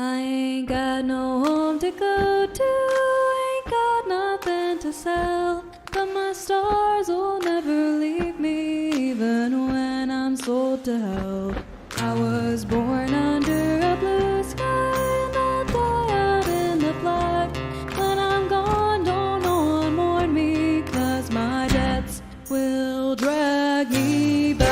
I ain't got no home to go to, ain't got nothing to sell, but my stars will never leave me, even when I'm sold to hell. I was born under a blue sky, and I'll die out in the black. When I'm gone, don't no one mourn me, 'cause my debts will drag me back.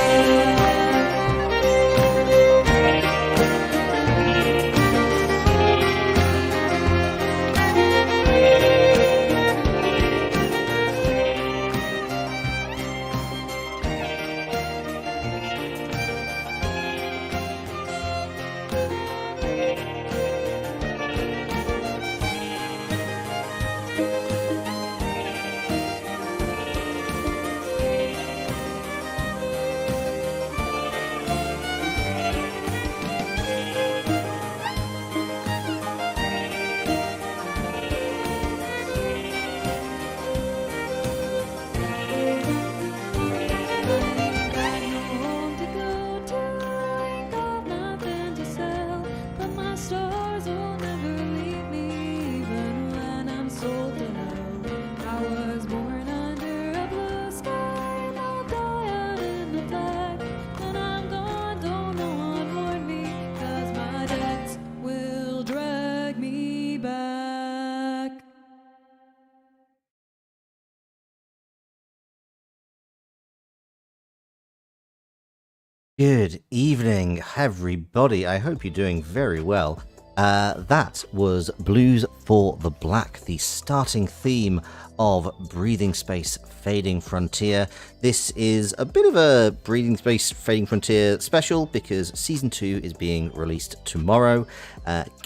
Good evening, everybody. I hope you're doing very well. That was Blues for the Black, the starting theme of Breathing Space Fading Frontier. This is a bit of a Breathing Space Fading Frontier special because Season 2 is being released tomorrow.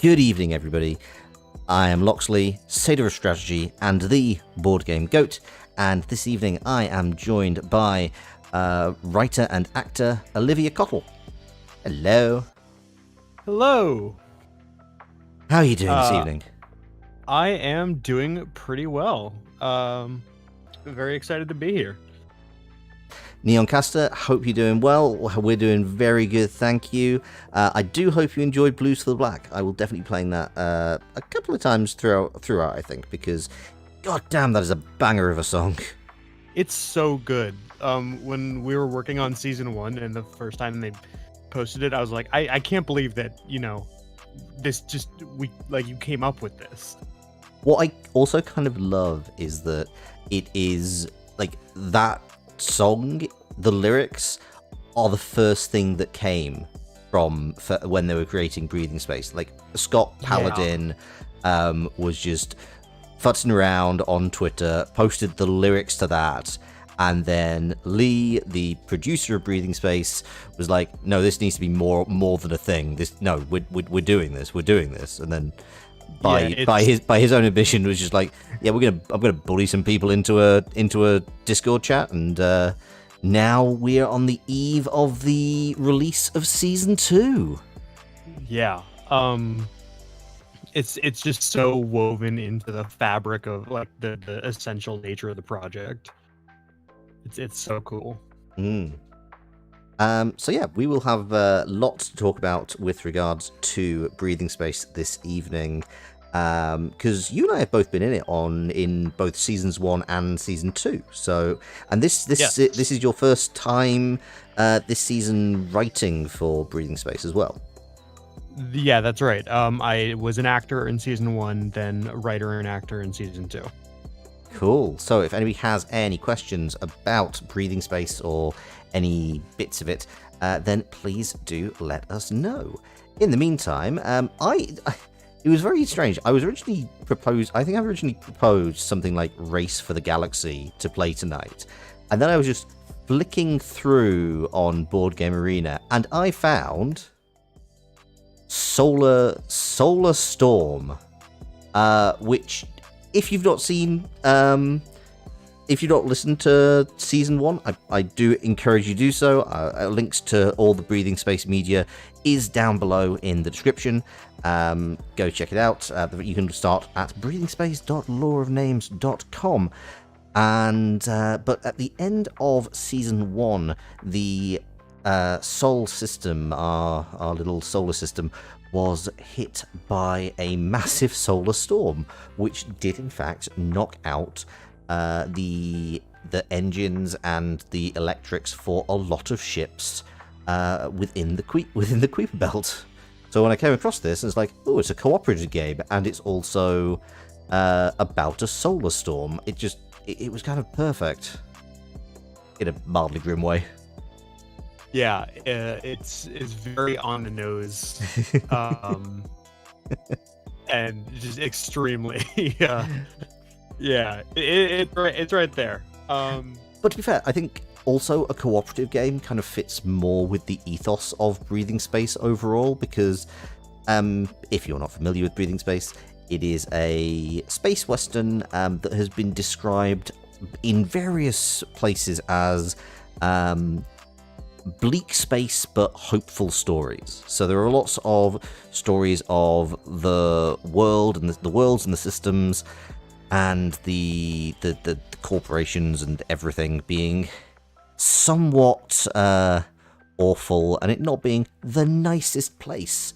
Good evening, everybody. I am Loxley, Satyr of Strategy, and the Board Game Goat, and this evening I am joined by writer and actor Olivia Cottle. Hello. Hello. How are you doing this evening? I am doing pretty well. Very excited to be here. Neoncaster, hope you're doing well. We're doing very good, thank you. I do hope you enjoyed Blues for the Black. I will definitely be playing that a couple of times throughout, I think, because god damn, that is a banger of a song. It's so good. When we were working on Season 1 and the first time they posted it, I was like, I can't believe that, this just, you came up with this. What I also kind of love is that it is, that song, the lyrics are the first thing that came from when they were creating Breathing Space. Scott Paladin was just futzing around on Twitter, posted the lyrics to that, and then Lee, the producer of Breathing Space, was like, "No, this needs to be more than a thing. We're doing this." And then by his own admission, was just like, "Yeah, I'm gonna bully some people into a Discord chat," and now we're on the eve of the release of Season 2. Yeah. It's just so woven into the fabric of the essential nature of the project. It's so cool. So yeah, we will have lots to talk about with regards to Breathing Space this evening, because you and I have both been in both Seasons 1 and Season 2. So, and this is your first time this season writing for Breathing Space as well. Yeah, that's right. I was an actor in Season 1, then a writer and actor in Season 2. Cool. So if anybody has any questions about Breathing Space or any bits of it, then please do let us know. In the meantime, it was very strange. I originally proposed something like Race for the Galaxy to play tonight, and then I was just flicking through on BoardGameArena, and I found Solar Storm, which, if you've not seen, if you've not listened to Season 1, I do encourage you to do so. Links to all the Breathing Space media is down below in the description. Go check it out. You can start at breathingspace.law-of-names.com. But at the end of Season 1, the Sol system, our little solar system, was hit by a massive solar storm, which did in fact knock out the engines and the electrics for a lot of ships within the Kuiper Belt. So when I came across this, it's like, oh, it's a cooperative game, and it's also about a solar storm. It was kind of perfect in a mildly grim way. Yeah, it's very on the nose, and just extremely, yeah, it's right there. But to be fair, I think also a cooperative game kind of fits more with the ethos of Breathing Space overall, because if you're not familiar with Breathing Space, it is a space western that has been described in various places as bleak space but hopeful stories. So there are lots of stories of the world and the worlds and the systems and the corporations and everything being somewhat awful, and it not being the nicest place.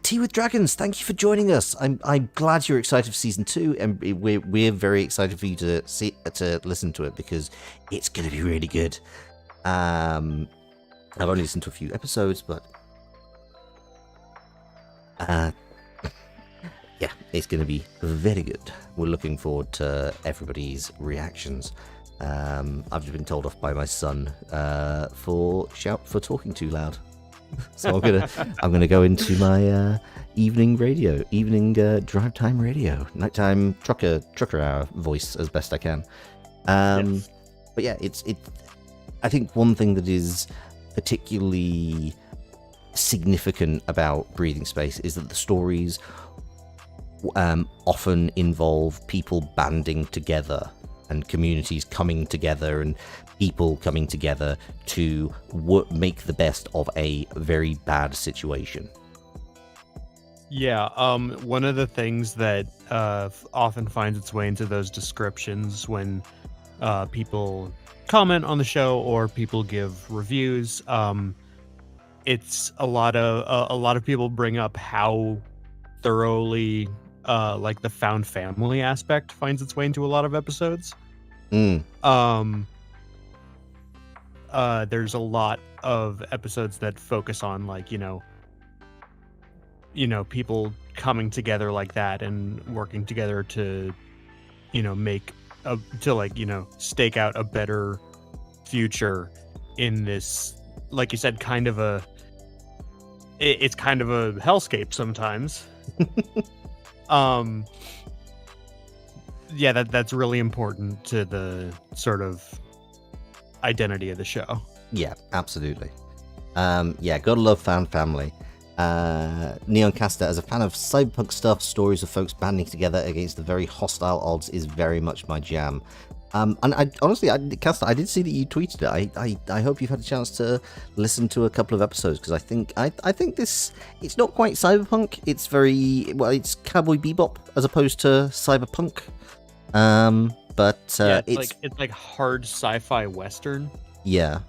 Tea with Dragons, thank you for joining us. I'm glad you're excited for season 2, and we're very excited for you to listen to it, because it's going to be really good. I've only listened to a few episodes, but yeah, it's going to be very good. We're looking forward to everybody's reactions. I've just been told off by my son for talking too loud, so I'm gonna go into my evening drive time radio, nighttime trucker hour voice as best I can. Yes. But yeah, I think one thing that is particularly significant about Breathing Space is that the stories often involve people banding together and communities coming together and people coming together to make the best of a very bad situation. Yeah, one of the things that often finds its way into those descriptions when people comment on the show or people give reviews, it's a lot of people bring up how thoroughly like the found family aspect finds its way into a lot of episodes. There's a lot of episodes that focus on, like, you know, people coming together like that and working together to, stake out a better future in this, like you said, it's kind of a hellscape sometimes. Yeah, that's really important to the sort of identity of the show. Yeah, absolutely. Yeah, gotta love found family. Neon Caster, as a fan of cyberpunk stuff, stories of folks banding together against the very hostile odds is very much my jam. And I honestly, Caster, I did see that you tweeted it. I hope you've had a chance to listen to a couple of episodes, because I think this, it's not quite cyberpunk. It's it's Cowboy Bebop as opposed to cyberpunk. It's like hard sci-fi western. Yeah.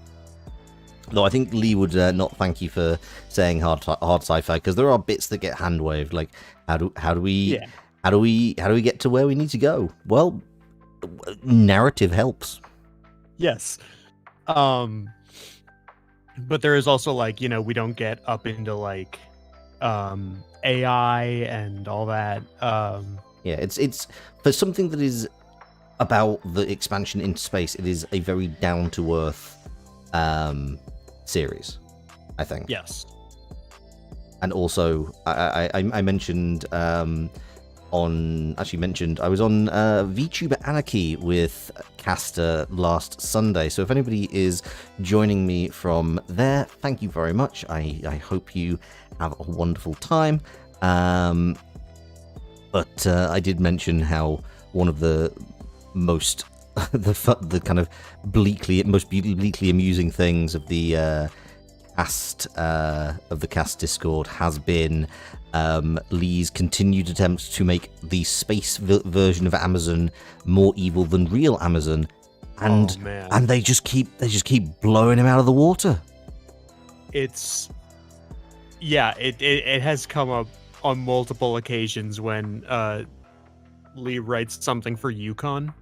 Though I think Lee would not thank you for saying hard sci-fi, because there are bits that get hand waved. Like, how do we get to where we need to go? Well, narrative helps. Yes. But there is also, like, we don't get up into like AI and all that. Yeah, it's for something that is about the expansion into space. It is a very down to earth series, I think. Yes. And also, I mentioned I was on VTuber Anarchy with Caster last Sunday. So if anybody is joining me from there, thank you very much. I hope you have a wonderful time. But I did mention how one of the most the kind of most bleakly amusing things of the cast Discord has been Lee's continued attempt to make the space version of Amazon more evil than real Amazon, and they just keep blowing him out of the water. it's it has come up on multiple occasions when Lee writes something for Yukon,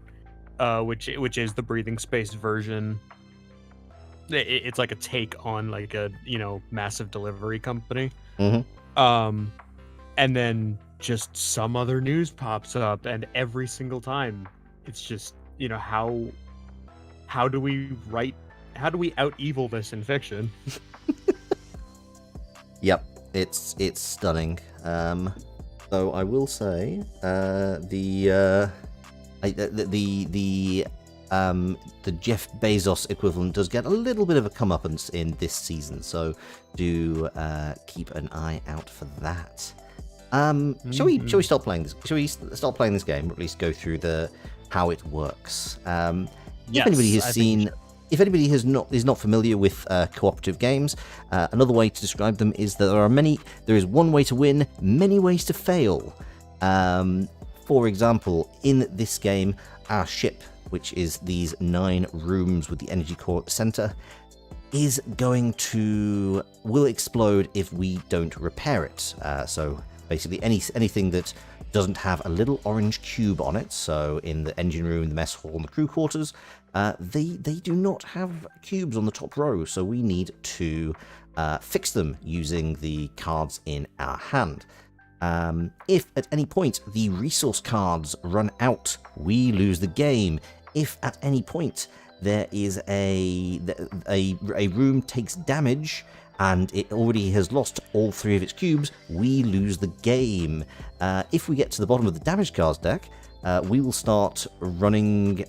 which is the breathing space version. It's like a take on like a massive delivery company. Mm-hmm. And then just some other news pops up, and every single time it's just how do we out evil this in fiction? Yep, it's stunning. Though I will say, the Jeff Bezos equivalent does get a little bit of a comeuppance in this season, so do keep an eye out for that. Shall we start playing this? Shall we start playing this game, or at least go through how it works? Yes, if anybody is not familiar with cooperative games, another way to describe them is that there is one way to win, many ways to fail. For example, in this game, our ship, which is these 9 rooms with the energy core at the center, will explode if we don't repair it. So basically anything that doesn't have a little orange cube on it, so in the engine room, the mess hall, and the crew quarters, they do not have cubes on the top row, so we need to fix them using the cards in our hand. If at any point the resource cards run out, we lose the game. If at any point there is a room takes damage and it already has lost all 3 of its cubes, we lose the game. If we get to the bottom of the damage cards deck, we will start running,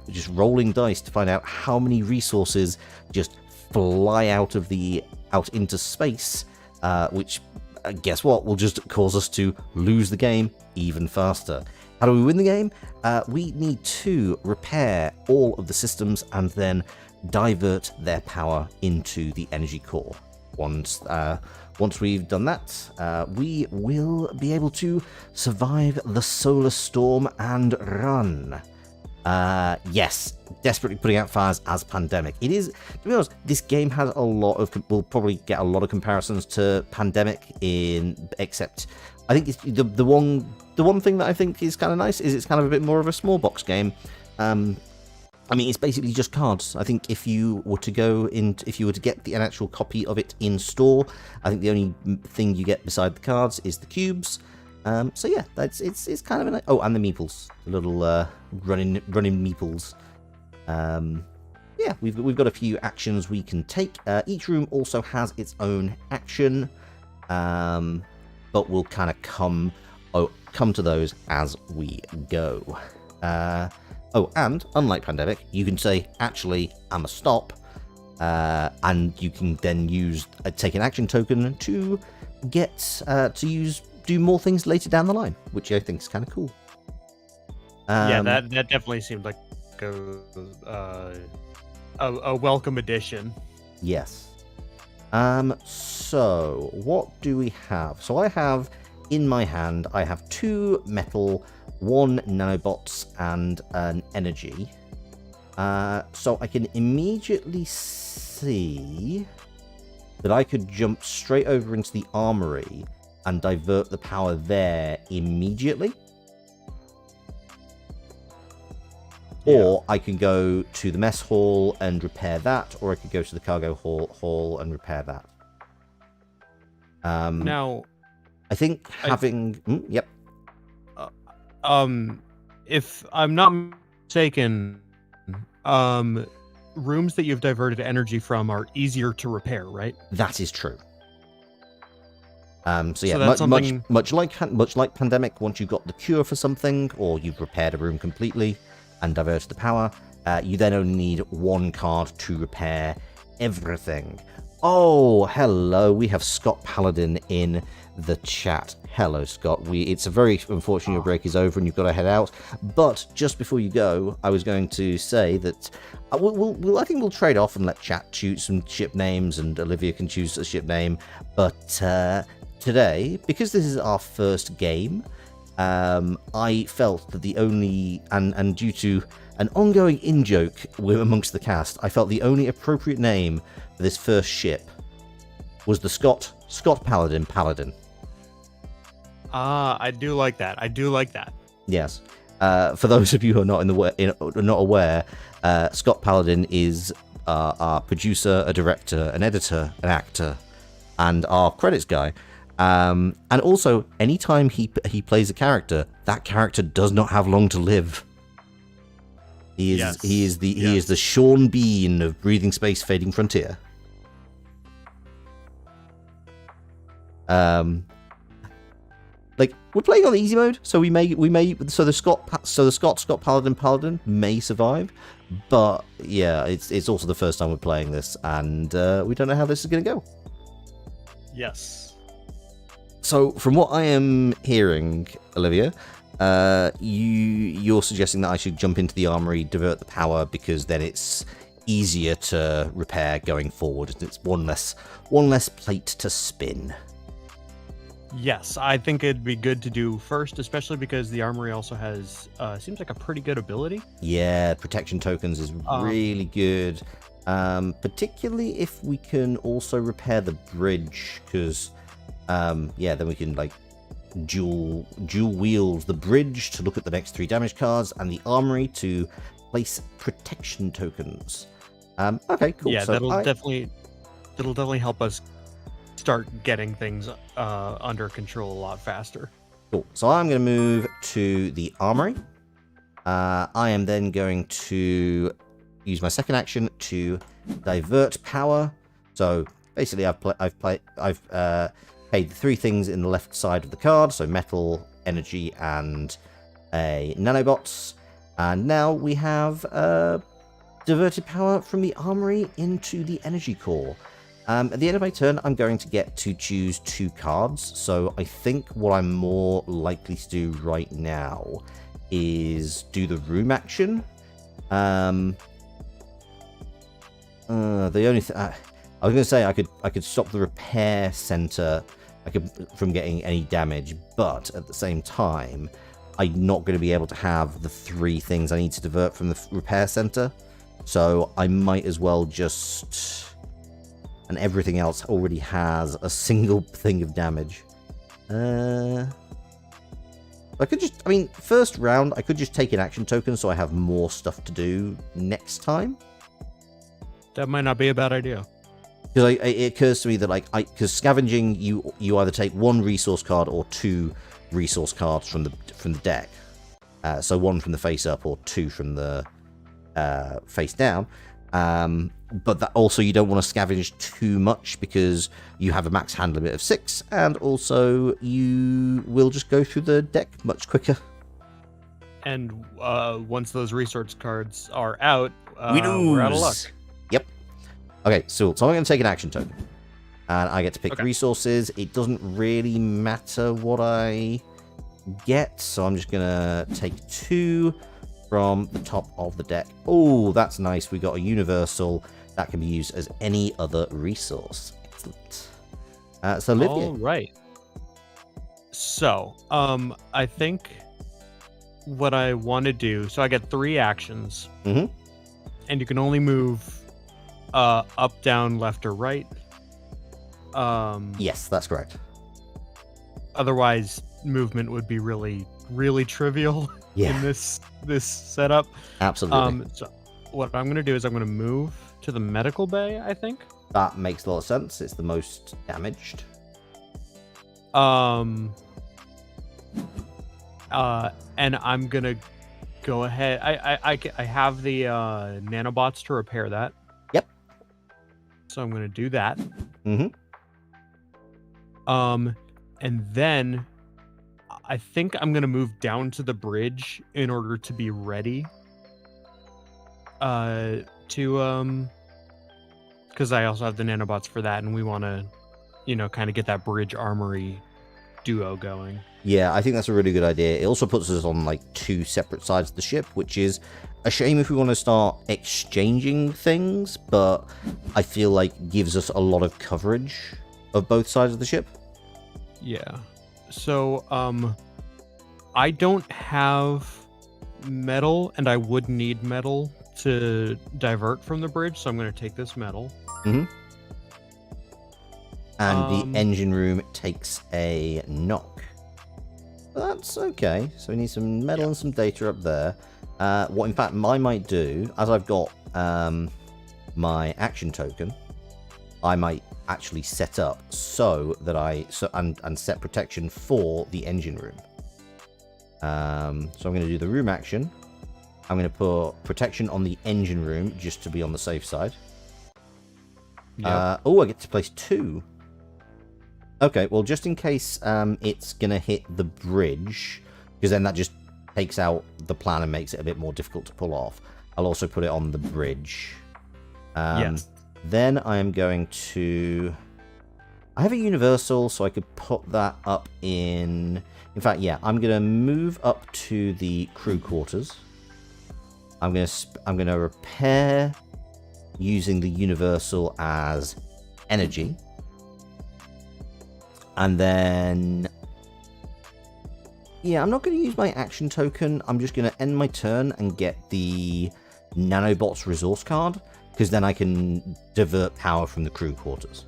just rolling dice to find out how many resources just fly out into space, which, guess what, will just cause us to lose the game even faster. How do we win the game? We need to repair all of the systems and then divert their power into the energy core. Once we've done that, we will be able to survive the solar storm and run. Yes, desperately putting out fires as Pandemic. It is, to be honest, this game has we'll probably get a lot of comparisons to Pandemic except I think it's the one thing that I think is kind of nice is it's kind of a bit more of a small box game. I mean, it's basically just cards. I think if you were to get an actual copy of it in store, I think the only thing you get beside the cards is the cubes. So yeah, it's kind of a nice. Oh, and the meeples, the little running meeples. Yeah, we've got a few actions we can take. Each room also has its own action, but we'll kind of come to those as we go. Oh, and unlike Pandemic, you can say, actually, I'm a stop, and you can then take an action token to do more things later down the line, which I think is kind of cool. Yeah, that definitely seemed like a welcome addition. Yes. So what do we have? So I have in my hand, I have 2 metal, 1 nanobots, and an energy. So I can immediately see that I could jump straight over into the armory and divert the power there immediately. Yeah. Or I can go to the mess hall and repair that, or I could go to the cargo hall and repair that. Now, I think having... yep. If I'm not mistaken, rooms that you've diverted energy from are easier to repair, right? That is true. So yeah, much like Pandemic, once you've got the cure for something, or you've repaired a room completely and diverted the power, you then only need 1 card to repair everything. Oh, hello, we have Scott Paladin in the chat. Hello, Scott. It's a very unfortunate your break is over and you've got to head out. But just before you go, I was going to say that I think we'll trade off and let chat choose some ship names, and Olivia can choose a ship name. But today, because this is our first game, I felt that the only and due to an ongoing in-joke amongst the cast, I felt the only appropriate name for this first ship was the Scott Paladin. I do like that. I do like that. Yes. For those of you who are not aware, Scott Paladin is our producer, a director, an editor, an actor, and our credits guy. And also, anytime he plays a character, that character does not have long to live. He is the Sean Bean of Breathing Space, Fading Frontier. Like, we're playing on easy mode, so the Scott Paladin may survive, but yeah, it's also the first time we're playing this, and we don't know how this is going to go. Yes. So, from what I am hearing, Olivia, you're suggesting that I should jump into the armory, divert the power, because then it's easier to repair going forward. It's one less plate to spin. Yes, I think it'd be good to do first, especially because the armory also has seems like a pretty good ability. Yeah, protection tokens is really good. Particularly if we can also repair the bridge, because then we can like dual wield the bridge to look at the next 3 damage cards, and the armory to place protection tokens. Okay, cool. Yeah, so that'll definitely help us start getting things under control a lot faster. Cool. So I'm going to move to the armory. I am then going to use my second action to divert power. So basically, I've paid the 3 things in the left side of the card, so metal, energy, and a nanobots. And now we have diverted power from the armory into the energy core. At the end of my turn, I'm going to get to choose 2 cards. So I think what I'm more likely to do right now is do the room action. The only thing I was going to say, I could stop the repair center from getting any damage, but at the same time, I'm not going to be able to have the 3 things I need to divert from the repair center. So I might as well just... And everything else already has a single thing of damage. First round, I could just take an action token so I have more stuff to do next time. That might not be a bad idea. Because it occurs to me that because scavenging, you either take 1 resource card or 2 resource cards from the deck. So 1 from the face up or 2 from the face down. But that also, you don't want to scavenge too much because you have a max hand limit of 6, and also you will just go through the deck much quicker. And once those resource cards are out, we lose. We're out of luck. Yep. Okay, so I'm going to take an action token, and I get to pick resources. It doesn't really matter what I get, so I'm just going to take 2 from the top of the deck. Oh, that's nice. We got a universal that can be used as any other resource. Excellent. So Olivia. All right. So, I think what I want to do. So I get 3 actions, and you can only move up, down, left, or right. Yes, that's correct. Otherwise, movement would be really, really trivial. In this setup. Absolutely. So what I'm going to do is I'm going to move to the medical bay, I think. That makes a lot of sense. It's the most damaged. And I'm going to go ahead. I have the nanobots to repair that. Yep. So I'm going to do that. And then I think I'm going to move down to the bridge in order to be ready because I also have the nanobots for that, and we want to, kind of get that bridge armory duo going. Yeah, I think that's a really good idea. It also puts us on 2 separate sides of the ship, which is a shame if we want to start exchanging things, but I feel like gives us a lot of coverage of both sides of the ship. Yeah. So, I don't have metal, and I would need metal to divert from the bridge, so I'm going to take this metal. And the engine room takes a knock. That's okay. So we need some metal and some data up there. What in fact I might do, as I've got my action token, I might actually set up so that and set protection for the engine room. So I'm going to do the room action. I'm going to put protection on the engine room just to be on the safe side. Yep. I get to place 2. Okay, well, just in case it's going to hit the bridge, because then that just takes out the plan and makes it a bit more difficult to pull off. I'll also put it on the bridge. Yes. Then I am going to... I have a universal, so I could put that up in... In fact, yeah, I'm going to move up to the crew quarters. I'm going to repair using the universal as energy. And then... Yeah, I'm not going to use my action token. I'm just going to end my turn and get the nanobots resource card, because then I can divert power from the crew quarters.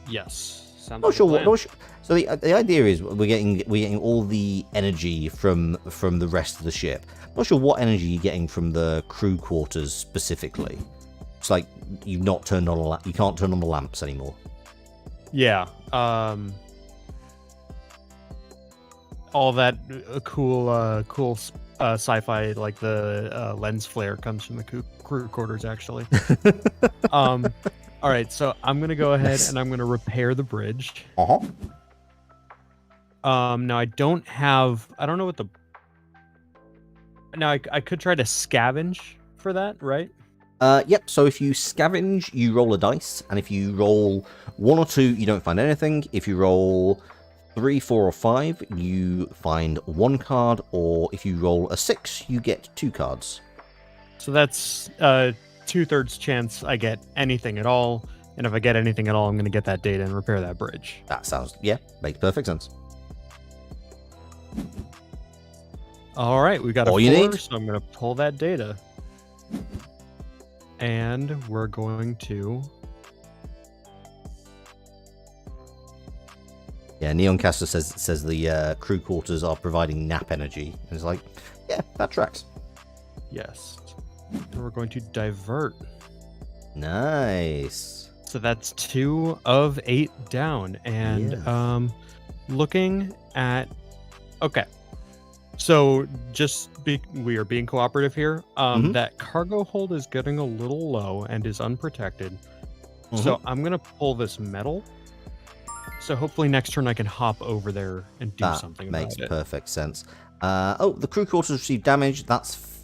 Yes. Sounds Not sure what. So the idea is we're getting all the energy from the rest of the ship. Not sure what energy you're getting from the crew quarters specifically. It's like you've not turned on you can't turn on the lamps anymore. Yeah. All that cool sci-fi, like the lens flare, comes from the crew quarters, actually. All right, so I'm gonna go ahead and I'm gonna repair the bridge. Now I don't know what the. Now I could try to scavenge for that, right? Yep. So if you scavenge, you roll a dice, and if you roll 1 or 2, you don't find anything. If you roll 3, 4, or 5, you find 1 card, or if you roll a 6, you get 2 cards. So that's 2/3 chance I get anything at all, and if I get anything at all, I'm going to get that data and repair that bridge. That sounds, yeah, makes perfect sense. All right, we got a all 4, you need. so I'm going to pull that data, and we're going to. Yeah, Neoncaster says the crew quarters are providing nap energy. And it's like, yeah, that tracks. Yes. And we're going to divert. Nice. So that's 2 of 8 down. And Yeah. Looking at... Okay. So we are being cooperative here. That cargo hold is getting a little low and is unprotected. So I'm going to pull this metal. So hopefully next turn I can hop over there and do something about it. That makes perfect sense. The crew quarters received damage. That's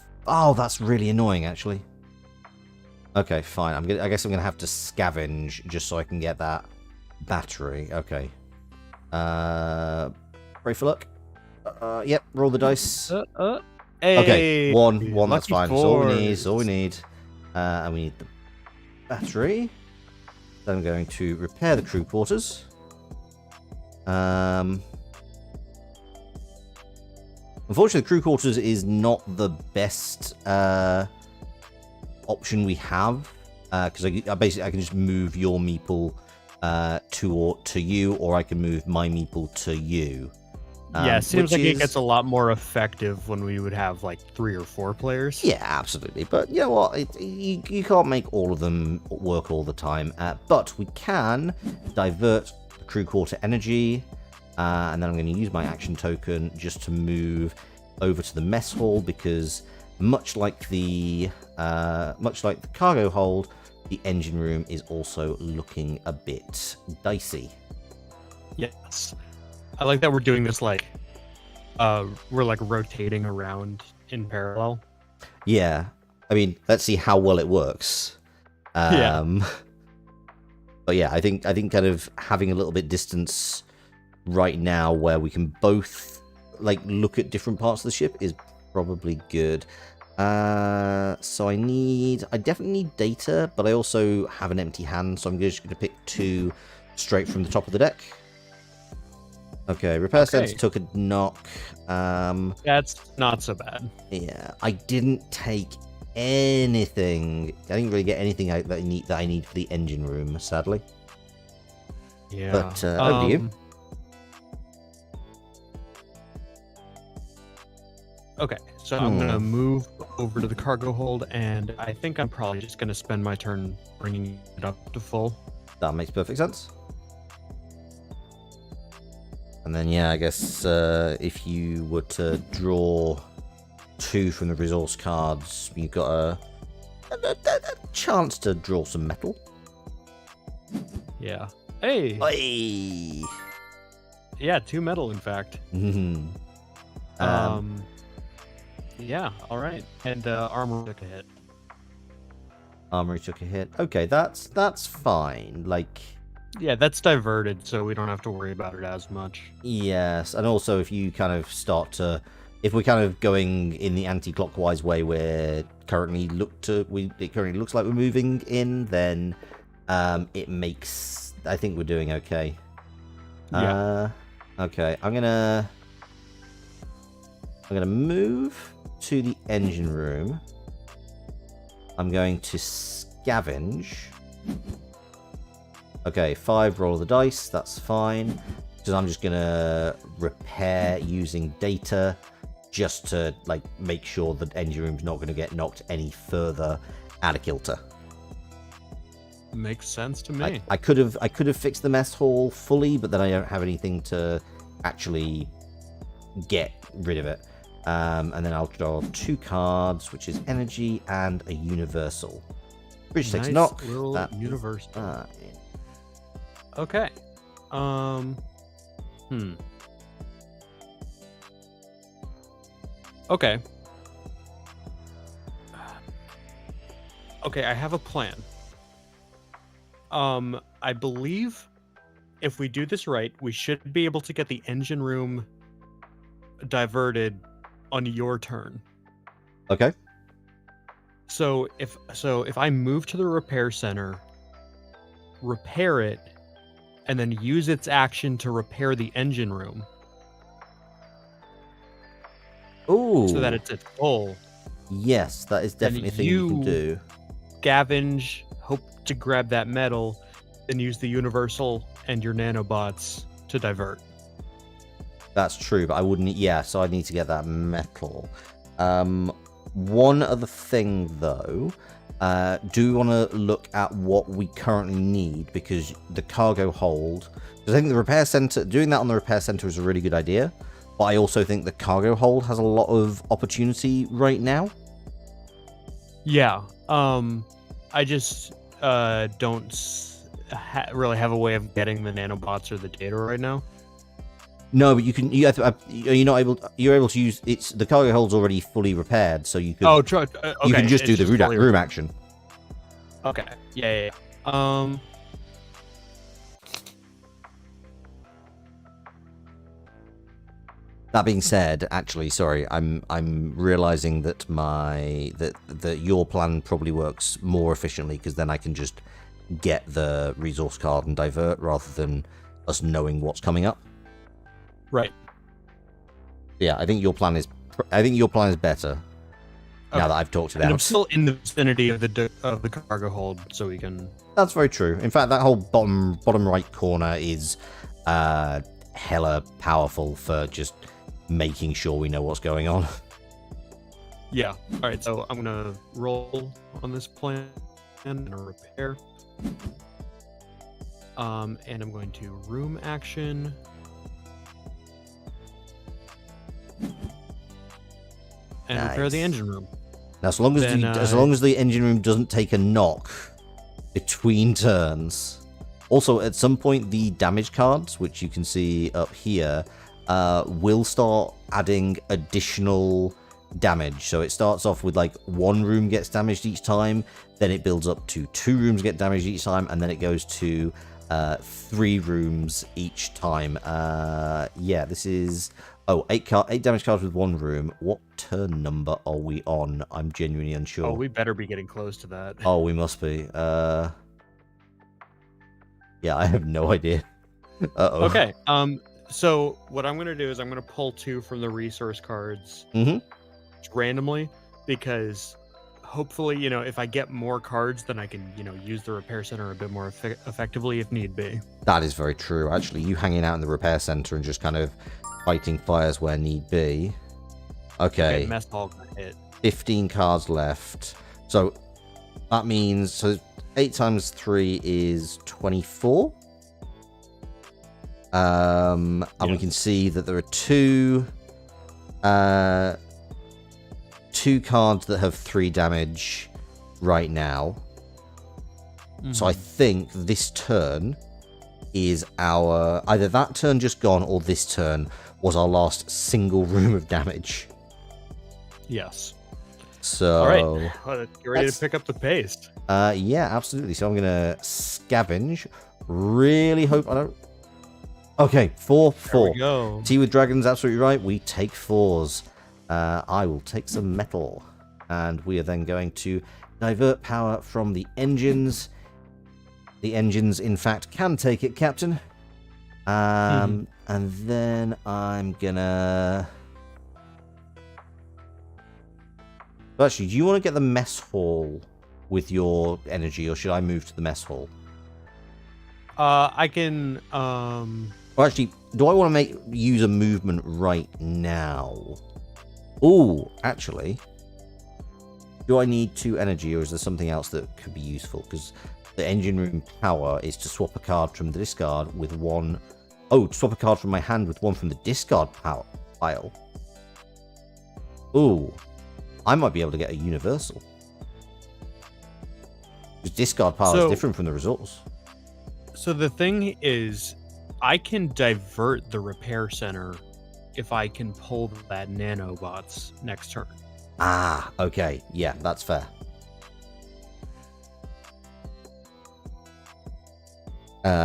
really annoying, actually. Okay, fine. I guess I'm gonna have to scavenge just so I can get that battery. Okay. Pray for luck. Yep. Roll the dice. Hey, okay, one. That's fine. That's all we need. Fours. That's all we need. And we need the battery. Then I'm going to repair the crew quarters. Unfortunately, the crew quarters is not the best option we have, because I can just move your meeple to you, or I can move my meeple to you. Yeah, it seems like it gets a lot more effective when we would have like 3 or 4 players. Yeah, absolutely. But you know what? You can't make all of them work all the time. But we can divert the crew quarter energy, and then I'm going to use my action token just to move over to the mess hall, because much like the cargo hold, the engine room is also looking a bit dicey. Yes. I like that we're doing this like we're like rotating around in parallel. Yeah. I mean, let's see how well it works. Yeah. But yeah, I think kind of having a little bit distance right now where we can both like look at different parts of the ship is probably good. So I definitely need data, but I also have an empty hand, so I'm just going to pick 2 straight from the top of the deck. Okay, repair sense took a knock. That's not so bad. Yeah, I didn't take anything. I didn't really get anything that I need for the engine room, sadly. Yeah. But over to you. Okay, so I'm gonna move over to the cargo hold, and I think I'm probably just gonna spend my turn bringing it up to full. That makes perfect sense. And then, yeah, I guess if you were to draw 2 from the resource cards, you've got a chance to draw some metal. Yeah. Hey. Hey. Yeah, 2 metal, in fact. Yeah. All right. And armor took a hit. Armory took a hit. Okay, that's fine. Like. Yeah, that's diverted, so we don't have to worry about it as much. Yes, and also if you kind of start to, if we're kind of going in the anti-clockwise way it currently looks like we're moving in, then it makes, I think we're doing okay. Yeah. Okay, I'm gonna move to the engine room. I'm going to scavenge. Okay, 5, roll the dice, that's fine. Because I'm just gonna repair using data just to like make sure that engine room's not gonna get knocked any further out of kilter. Makes sense to me. I could have fixed the mess hall fully, but then I don't have anything to actually get rid of it. And then I'll draw 2 cards, which is energy and a universal. Bridge takes knock. That universal. Okay. Okay. Okay, I have a plan. I believe if we do this right, we should be able to get the engine room diverted on your turn. Okay. So if I move to the repair center, repair it, and then use its action to repair the engine room. Ooh. So that it's at full. Yes, that is definitely a thing you can do. Scavenge, hope to grab that metal, and use the universal and your nanobots to divert. That's true, but I wouldn't. Yeah, so I need to get that metal. One other thing, though, do want to look at what we currently need, because the cargo hold. Because I think the repair center, doing that on the repair center is a really good idea, but I also think the cargo hold has a lot of opportunity right now. Yeah. I just don't really have a way of getting the nanobots or the data right now. No, but you can. You're not able. You're able to use. It's the cargo hold's already fully repaired, so you can. Oh, okay. You can just do the room action. Okay. Yeah. That being said, actually, sorry, I'm realizing that that your plan probably works more efficiently, because then I can just get the resource card and divert rather than us knowing what's coming up. Right. Yeah, I think your plan is better. Okay. Now that I've talked it and out. I'm still in the vicinity of the cargo hold, so we can. That's very true. In fact, that whole bottom right corner is hella powerful for just making sure we know what's going on. Yeah. All right. So I'm gonna roll on this plan and repair. And I'm going to room action. And repair the engine room. Now, as long as the engine room doesn't take a knock between turns. Also, at some point, the damage cards, which you can see up here, will start adding additional damage. So it starts off with like 1 room gets damaged each time, then it builds up to 2 rooms get damaged each time, and then it goes to 3 rooms each time. Yeah, this is 8 damage cards with 1 room. What turn number are we on? I'm genuinely unsure. Oh, we better be getting close to that. Oh, we must be. Yeah, I have no idea. Uh-oh. Okay. So what I'm gonna do is I'm gonna pull 2 from the resource cards randomly, because hopefully, if I get more cards, then I can, use the repair center a bit more effectively if need be. That is very true. Actually, you hanging out in the repair center and just kind of fighting fires where need be. Okay. Mess hall got hit. 15 cards left. So that means 8 times 3 is 24. And we can see that there are two cards that have 3 damage right now. So I think this turn is either that turn just gone or this turn was our last single room of damage. Yes. So, all right, get ready to pick up the pace. Yeah, absolutely. So I'm gonna scavenge. Really hope I don't. Okay, 4. There we go. Tea with Dragons, absolutely right. We take 4s. I will take some metal, and we are then going to divert power from the engines. The engines, in fact, can take it, Captain. And then I'm gonna. Actually, do you want to get the mess hall with your energy, or should I move to the mess hall? I can. Well, actually, do I want to use a movement right now? Oh, actually, do I need 2 energy, or is there something else that could be useful? Because the engine room power is to swap a card from the discard with 1. Oh, to swap a card from my hand with 1 from the discard pile. Oh, I might be able to get a universal. Because discard pile is different from the resource. So the thing is, I can divert the repair center if I can pull that nanobots next turn. Ah, okay. Yeah, that's fair.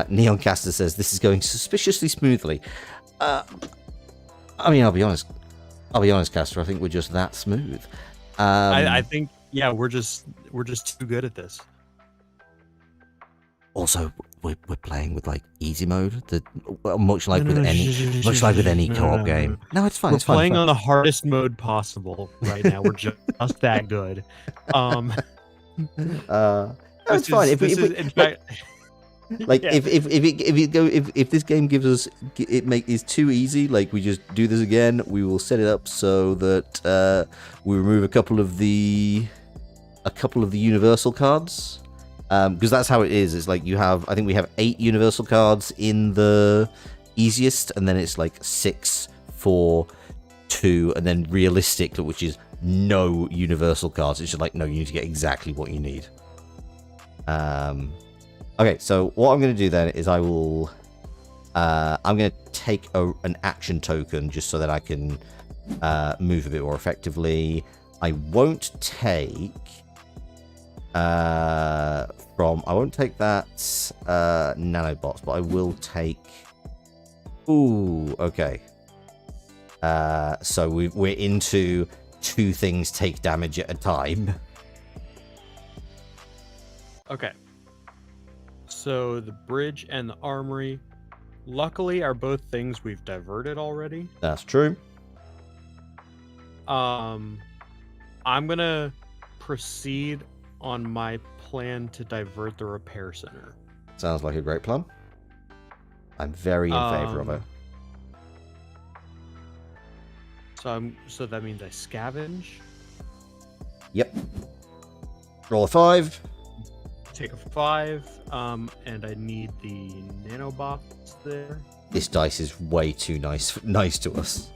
Neon Caster says this is going suspiciously smoothly. I mean, I'll be honest, Caster. I think we're just that smooth. I think, yeah, we're just too good at this. Also, we're playing with like easy mode, much like with any co-op game. No, it's fine. We're it's fine. Playing on the hardest mode possible right now. We're just that good. It's fine. If this game gives us is too easy, like we just do this again, we will set it up so that we remove a couple of the universal cards. Because that's how it is. It's like I think we have 8 universal cards in the easiest, and then it's like 6, 4, 2, and then realistic, which is no universal cards. It's just like, no, you need to get exactly what you need. Okay, so what I'm going to do then is I'm going to take an action token just so that I can move a bit more effectively. I won't take that nanobots, but I will take. Ooh, okay. So we're into 2 things take damage at a time. Okay. So the bridge and the armory, luckily, are both things we've diverted already. That's true. I'm gonna proceed on my plan to divert the repair center. Sounds like a great plan. I'm very in favor of it. So that means I scavenge. Yep. Roll a 5. Take a 5. And I need the nanobots there. This dice is way too nice to us.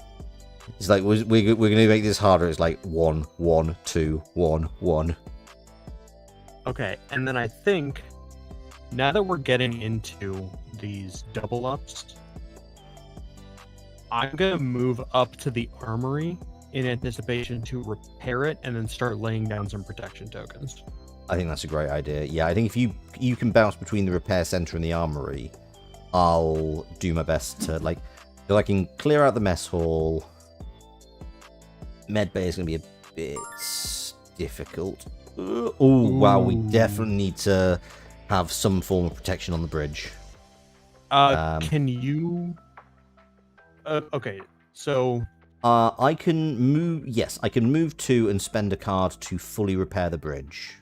It's like we're going to make this harder. It's like 1, 1, 2, 1, 1. Okay, and then I think now that we're getting into these double ups, I'm gonna move up to the armory in anticipation to repair it and then start laying down some protection tokens. I think that's a great idea. Yeah, I think if you can bounce between the repair center and the armory, I'll do my best to so I can clear out the mess hall. Med bay is going to be a bit difficult. Oh wow, we definitely need to have some form of protection on the bridge. Can you? Okay, so I can move. Yes, I can move 2 and spend a card to fully repair the bridge.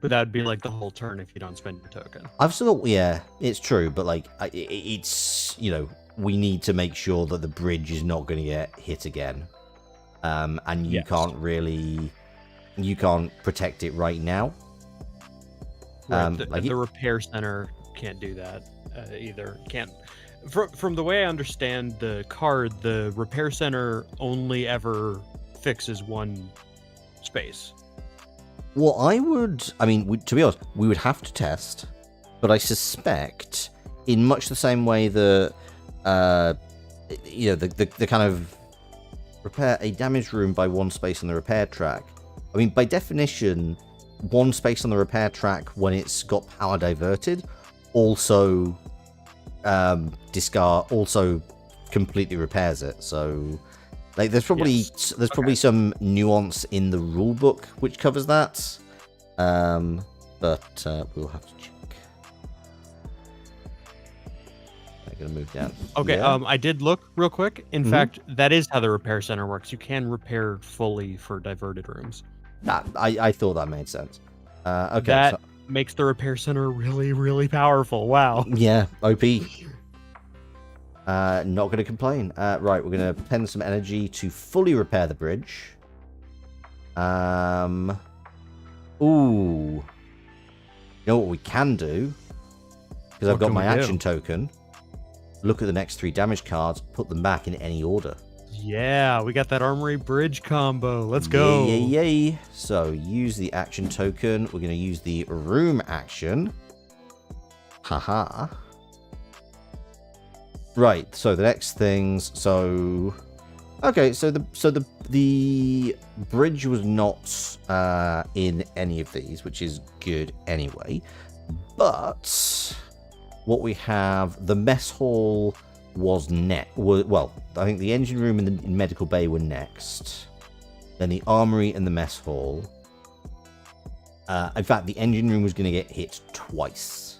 But that would be like the whole turn if you don't spend your token. I've still, yeah, it's true, but like, it's, we need to make sure that the bridge is not going to get hit again. And you can't protect it right now. Right, the repair center can't do that either. Can't. From the way I understand the card, the repair center only ever fixes one space. Well, to be honest, we would have to test, but I suspect, in much the same way that, the kind of repair a damaged room by 1 space on the repair track. I mean, by definition, 1 space on the repair track when it's got power diverted also completely repairs it. So, like, there's probably some nuance in the rule book which covers that, but we'll have to check. I'm gonna move down. Okay, yeah. I did look real quick. In fact, that is how the repair center works. You can repair fully for diverted rooms. I thought that made sense. Okay, that makes the repair center really, really powerful. Wow. Yeah, OP. Not going to complain. Right, we're going to pen some energy to fully repair the bridge. Ooh. You know what we can do? Because I've got my action token. Look at the next 3 damage cards, put them back in any order. Yeah, we got that armory bridge combo. Let's go. Yay. So, use the action token. We're going to use the room action. Haha. Right, so the next things, okay, so the bridge was not in any of these, which is good anyway. But what we have, the mess hall was well, I think the engine room and the medical bay were next. Then the armory and the mess hall. In fact, the engine room was going to get hit twice.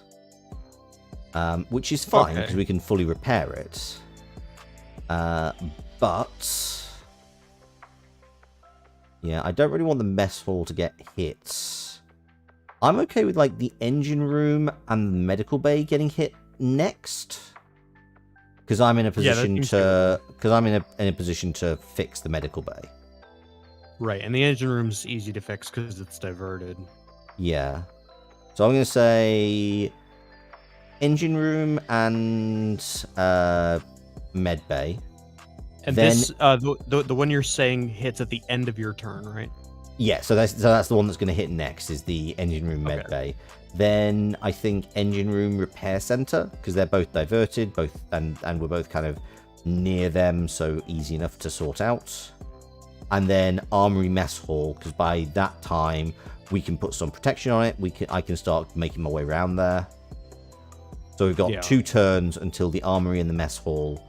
Which is fine, because we can fully repair it. But yeah, I don't really want the mess hall to get hit. I'm okay with, like, the engine room and the medical bay getting hit next, because I'm in a position to fix the medical bay. Right, and the engine room's easy to fix because it's diverted. Yeah, so I'm going to say engine room and med bay. And then, this the one you're saying hits at the end of your turn, right? Yeah, so that's the one that's going to hit next, is the engine room med bay. Then I think engine room repair center, because they're both diverted, and we're both kind of near them, so easy enough to sort out. And then armory mess hall, because by that time we can put some protection on it. I can start making my way around there. So we've got 2 turns until the armory and the mess hall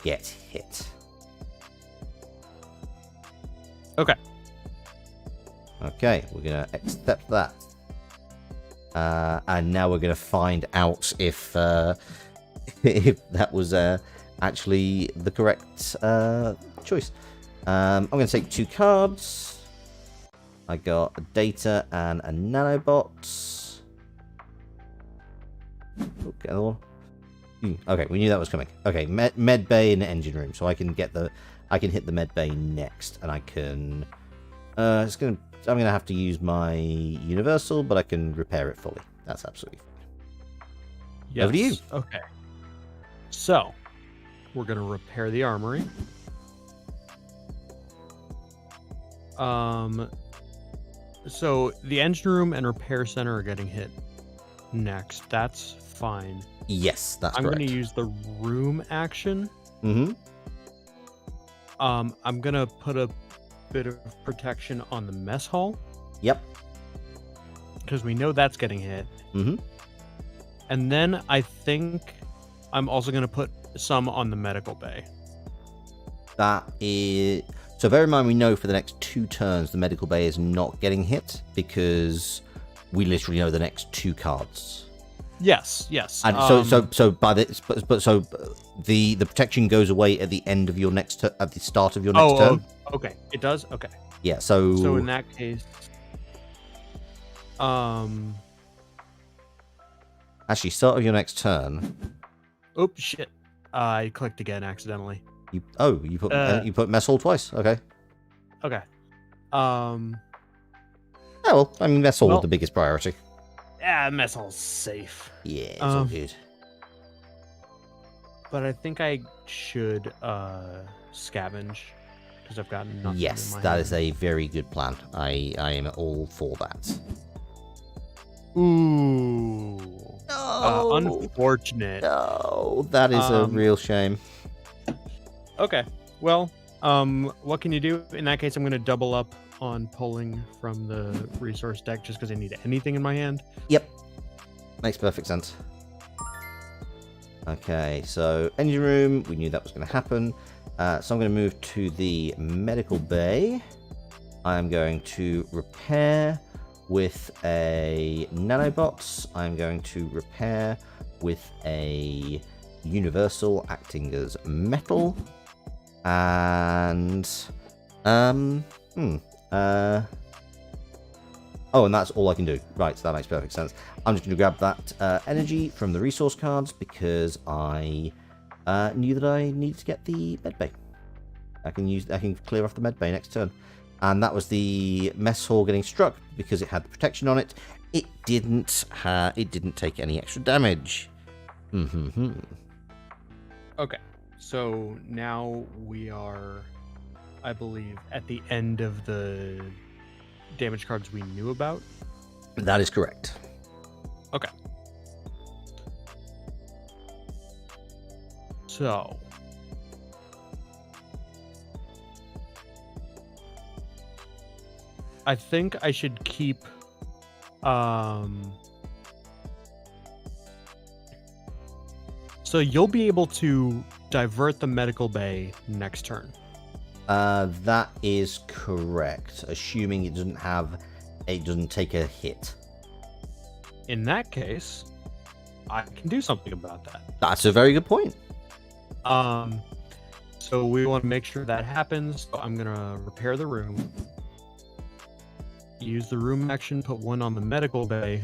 get hit. Okay, we're going to accept that. And now we're going to find out if that was actually the correct choice. I'm going to take 2 cards. I got a data and a nanobot. Okay, another one. Okay, we knew that was coming. Okay, med bay and engine room, so I can hit the med bay next, and I can. I'm gonna have to use my universal, but I can repair it fully. That's absolutely fine. Yes. Over to you. Okay. So, we're gonna repair the armory. So the engine room and repair center are getting hit next. That's fine. Yes, that's I'm correct. gonna use the room action. Mm-hmm. I'm gonna put a bit of protection on the mess hall. Yep. Because we know that's getting hit. Mm-hmm. And then I think I'm also gonna put some on the medical bay. That is. So bear in mind, we know for the next 2 turns the medical bay is not getting hit because we literally know the next 2 cards. Yes. And so by this, but the protection goes away at the end of your next at the start of your next turn. Okay. It does. Okay. Yeah. So in that case, actually, start of your next turn. oops, shit. I clicked again accidentally. You put mess hall twice. Okay. Okay. Oh well, I mean mess hall was the biggest priority. Yeah, mess hall's safe. Yeah, it's all good. But I think I should scavenge because I've got nothing. Yes, in my that hand. is a very good plan. I am all for that. Ooh. No. Unfortunate. No, that is a real shame. Okay. Well, what can you do? In that case, I'm going to double up on pulling from the resource deck just because I need anything in my hand. Yep. Makes perfect sense. Okay, so engine room, we knew that was going to happen. So I'm going to move to the medical bay. I'm going to repair with a nanobots. I'm going to repair with a universal acting as metal. And oh, and that's all I can do. Right, so that makes perfect sense. I'm just going to grab that energy from the resource cards because I knew that I needed to get the med bay. I can clear off the med bay next turn. And that was the mess hall getting struck because it had the protection on it. It didn't take any extra damage. Okay. So now we are, I believe, at the end of the damage cards we knew about. That is correct. Okay. So I think I should keep so you'll be able to divert the medical bay next turn. That is correct, assuming it doesn't take a hit. In that case, I can do something about that. That's a very good point. So we want to make sure that happens. So I'm gonna repair the room. Use the room action, put one on the medical bay.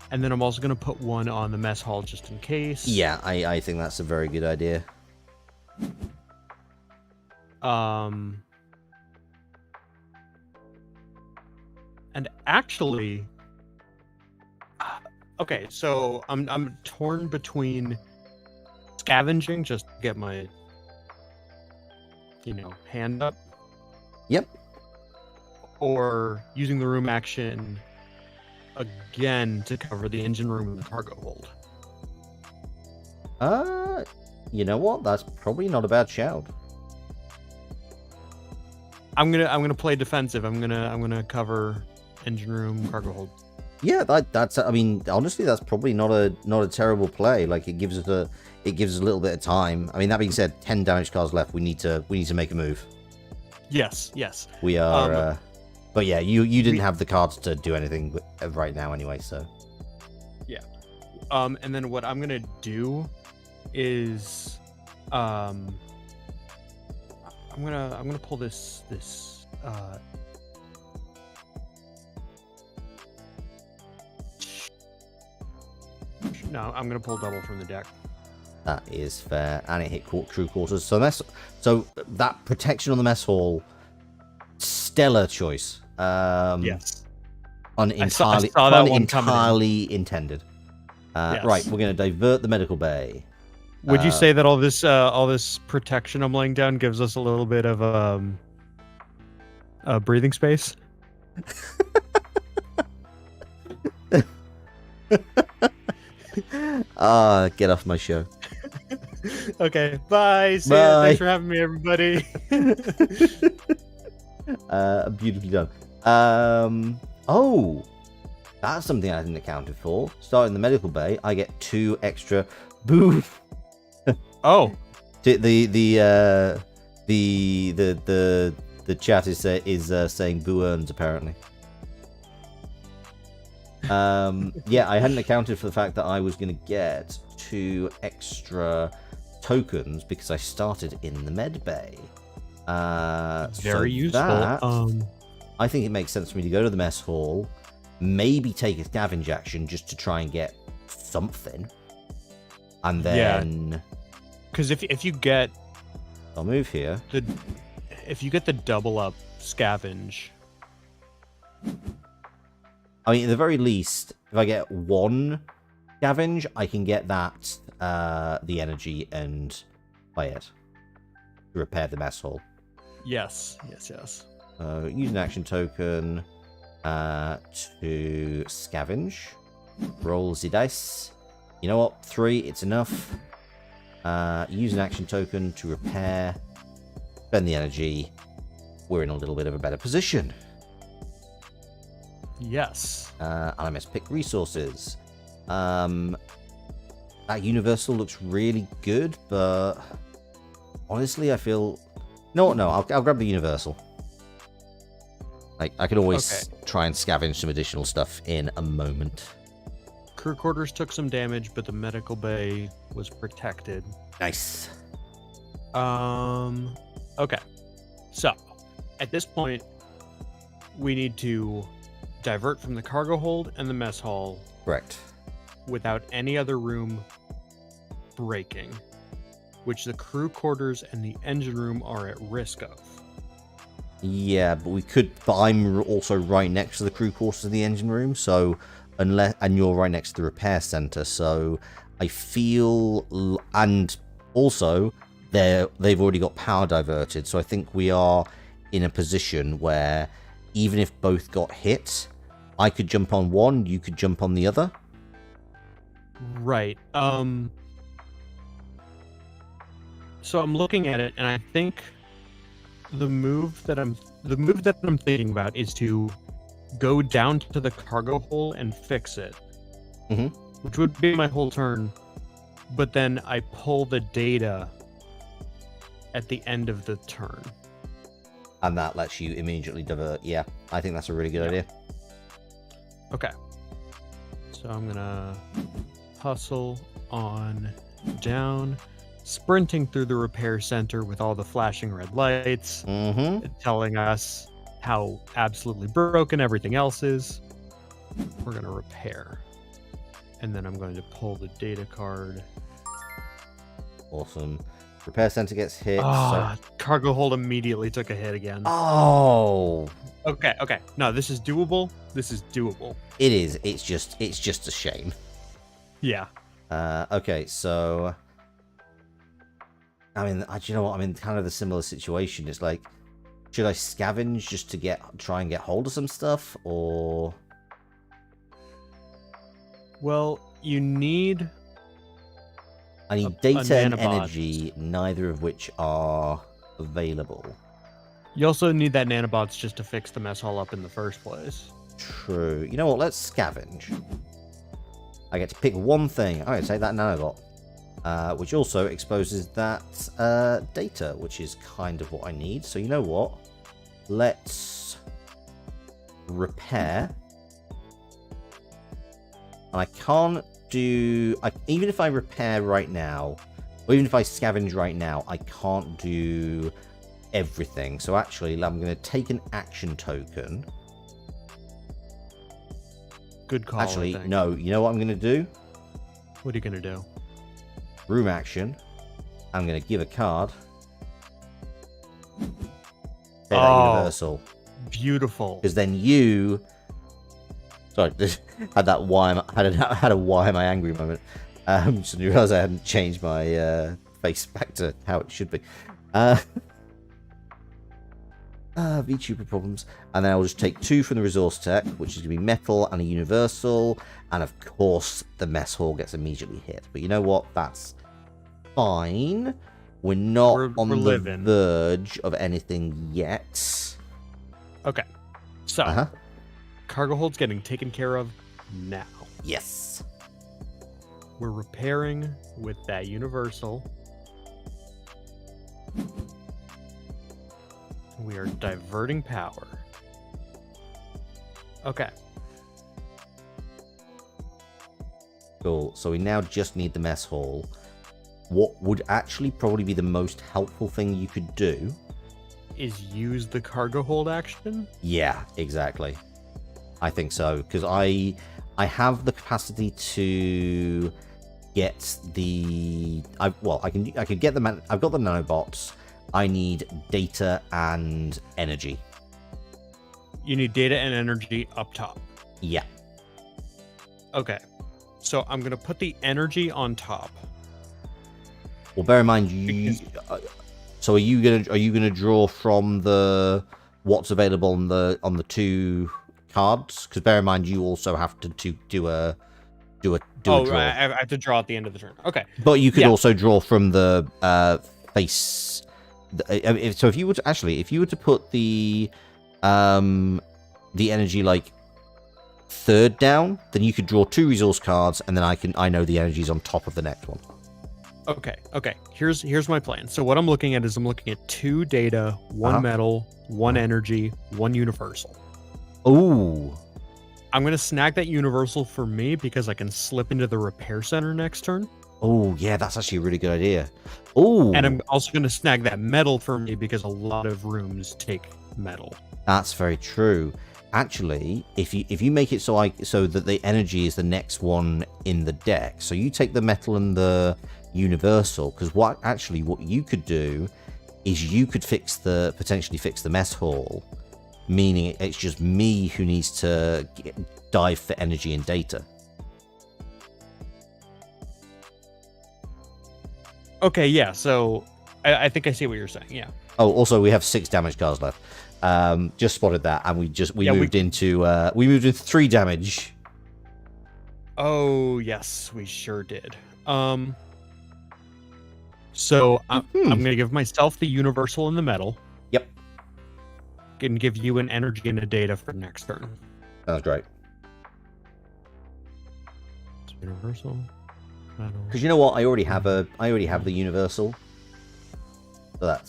And then I'm also gonna put one on the mess hall just in case. Yeah, I think that's a very good idea. And actually, okay, so I'm torn between scavenging just to get my, hand up. Yep. Or using the room action again to cover the engine room and the cargo hold. You know what? That's probably not a bad shout. I'm gonna play defensive. I'm gonna cover engine room, cargo hold. Yeah, that's. I mean, honestly, that's probably not a terrible play. Like it gives us a little bit of time. I mean, that being said, 10 damage cards left. We need to make a move. Yes. We are. But yeah, you didn't have the cards to do anything right now anyway. So. Yeah. And then what I'm gonna do is I'm gonna pull this no, I'm gonna pull double from the deck. That is fair, and it hit true quarters. So that protection on the mess hall, stellar choice. Yes. Entirely intended. Yes. Right, we're going to divert the medical bay. Would you say that all this protection I'm laying down gives us a little bit of breathing space? Get off my show. Okay, bye. See ya. Thanks for having me, everybody. Beautifully done. Oh, that's something I hadn't accounted for. Starting the medical bay, I get 2 extra boo. Oh, the chat is saying boo earns apparently. Yeah, I hadn't accounted for the fact that I was going to get 2 extra tokens because I started in the med bay. Very useful. I think it makes sense for me to go to the mess hall, maybe take a scavenge action just to try and get something, and then because if you get, I'll move here. If you get the double up scavenge, I mean, at the very least, if I get 1 scavenge, I can get that the energy and play it to repair the mess hall. Yes. Use an action token to scavenge. Roll the dice. You know what? 3, it's enough. Use an action token to repair. Spend the energy. We're in a little bit of a better position. Yes. And I must pick resources. That universal looks really good, but honestly, I feel... No, I'll grab the universal. Like, I can always try and scavenge some additional stuff in a moment. Crew quarters took some damage, but the medical bay was protected. Nice. Okay. So, at this point, we need to divert from the cargo hold and the mess hall. Correct. Without any other room breaking, which the crew quarters and the engine room are at risk of. Yeah, but we could... But I'm also right next to the crew quarters of the engine room, so... And you're right next to the repair center, so... I feel... And also, they've already got power diverted, so I think we are in a position where... Even if both got hit, I could jump on one, you could jump on the other. Right. So I'm looking at it, and I think the move that I'm thinking about is to go down to the cargo hole and fix it, which would be my whole turn. But then I pull the data at the end of the turn, and that lets you immediately divert. Yeah, I think that's a really good idea. Okay. So I'm gonna hustle on down, sprinting through the repair center with all the flashing red lights, telling us how absolutely broken everything else is. We're gonna repair. And then I'm going to pull the data card. Awesome. Repair center gets hit. Cargo hold immediately took a hit again. Oh. Okay. No, this is doable. It is. It's just a shame. Yeah. Okay, so... I mean, do you know what? I'm in kind of a similar situation. It's like, should I scavenge just to try and get hold of some stuff, or... Well, you need... I need data and energy, neither of which are available. You also need that nanobots just to fix the mess hall up in the first place. True. You know what? Let's scavenge. I get to pick one thing. I'm going to take that nanobot. Which also exposes that data, which is kind of what I need. So you know what? Let's repair. And I can't do... even if I repair right now, or even if I scavenge right now, I can't do everything. So actually, I'm going to take an action token. Good call. Actually, no. You know what I'm going to do? What are you going to do? Room action. I'm going to give a card. That universal. Beautiful. Because then you... Sorry, had a why am I angry moment. So you realize I hadn't changed my face back to how it should be. VTuber problems. And then I'll just take 2 from the resource tech, which is going to be metal and a universal. And of course, the mess hall gets immediately hit. But you know what? That's fine. We're not on the verge of anything yet. Okay. So, cargo hold's getting taken care of now. Yes. We're repairing with that universal. We are diverting power. Okay. Cool. So we now just need the mess hall. What would actually probably be the most helpful thing you could do Is use the cargo hold action? Yeah, exactly. I think so because I have the capacity to get the I can get the I've got the nanobots. I need data and energy. You need data and energy up top. Yeah. Okay. So I'm going to put the energy on top. Well, bear in mind you. So are you gonna draw from the what's available on the two cards? Because bear in mind you also have to do a draw. I have to draw at the end of the turn. Okay. But you could also draw from the face. So if you were to put the energy like third down, then you could draw 2 resource cards, and then I know the energy's on top of the next one. Okay. Here's my plan. So what I'm looking at is 2 data, 1 metal, 1 energy, 1 universal. Ooh. I'm gonna snag that universal for me because I can slip into the repair center next turn. Oh yeah, that's actually a really good idea. Ooh. And I'm also gonna snag that metal for me because a lot of rooms take metal. That's very true. Actually, if you make it so that the energy is the next one in the deck, so you take the metal and the universal, because what you could do is you could potentially fix the mess hall, meaning it's just me who needs to dive for energy and data. Okay, yeah. So I think I see what you're saying. Yeah. Oh, also we have 6 damage cards left. Just spotted that, and we moved into 3 damage. Oh yes, we sure did. So I'm gonna give myself the universal and the metal. Yep. And give you an energy and a data for next turn. That's great. Universal. Because you know what, I already have the universal, so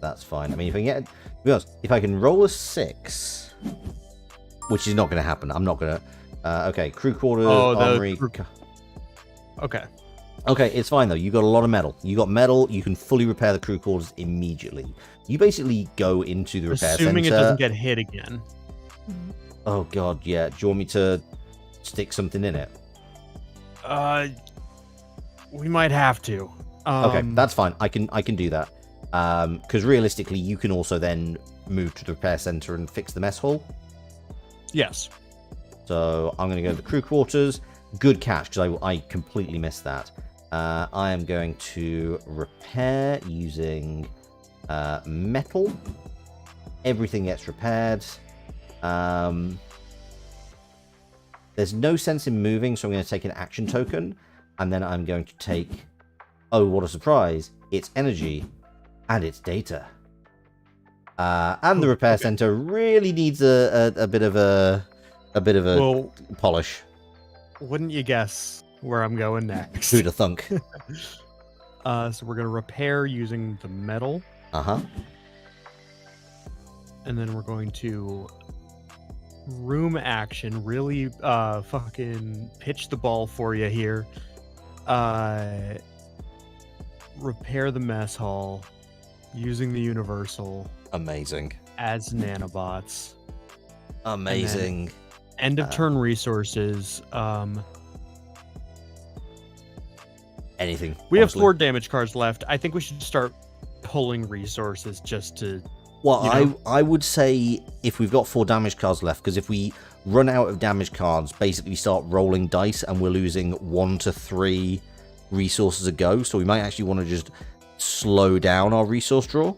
that's fine. I mean, if I can roll a 6, which is not going to happen. I'm not going to. Okay, crew quarters, armory. Okay, it's fine though. You got a lot of metal. You got metal. You can fully repair the crew quarters immediately. You basically go into the repair center. Assuming it doesn't get hit again. Oh god, yeah. Do you want me to stick something in it? We might have to. Okay, that's fine. I can do that. Because realistically, you can also then move to the repair center and fix the mess hall. Yes. So I'm going to go to the crew quarters. Good catch, because I completely missed that. I am going to repair using metal. Everything gets repaired. There's no sense in moving, so I'm going to take an action token. And then I'm going to take... Oh, what a surprise. It's energy. And it's data. And the repair center really needs a bit of a polish. Wouldn't you guess where I'm going next? Who'da thunk? So we're gonna repair using the metal. Uh-huh. And then we're going to room action, really fucking pitch the ball for you here. Repair the mess hall using the universal. Amazing. As nanobots. Amazing. End of turn resources. Anything. We have 4 damage cards left. I think we should start pulling resources just to... Well, I would say if we've got 4 damage cards left, because if we run out of damage cards, basically we start rolling dice and we're losing 1 to 3 resources a go. So we might actually want to just slow down our resource draw.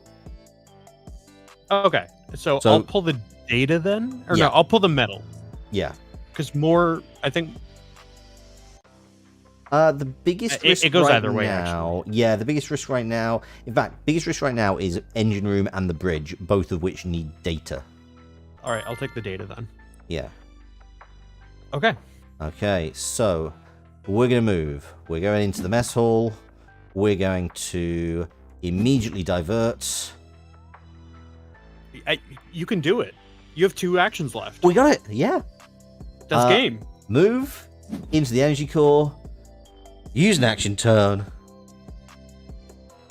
Okay. So I'll pull the data then? Or no, I'll pull the metal. Yeah. Because more, I think... The biggest risk it goes right either way, now, actually. Yeah, the biggest risk right now, in fact, biggest risk right now is engine room and the bridge, both of which need data. All right, I'll take the data then. Yeah. Okay. Okay, so we're going to move. We're going into the mess hall. We're going to immediately divert. You can do it. You have 2 actions left. We got it, yeah. That's game. Move into the energy core. Use an action turn.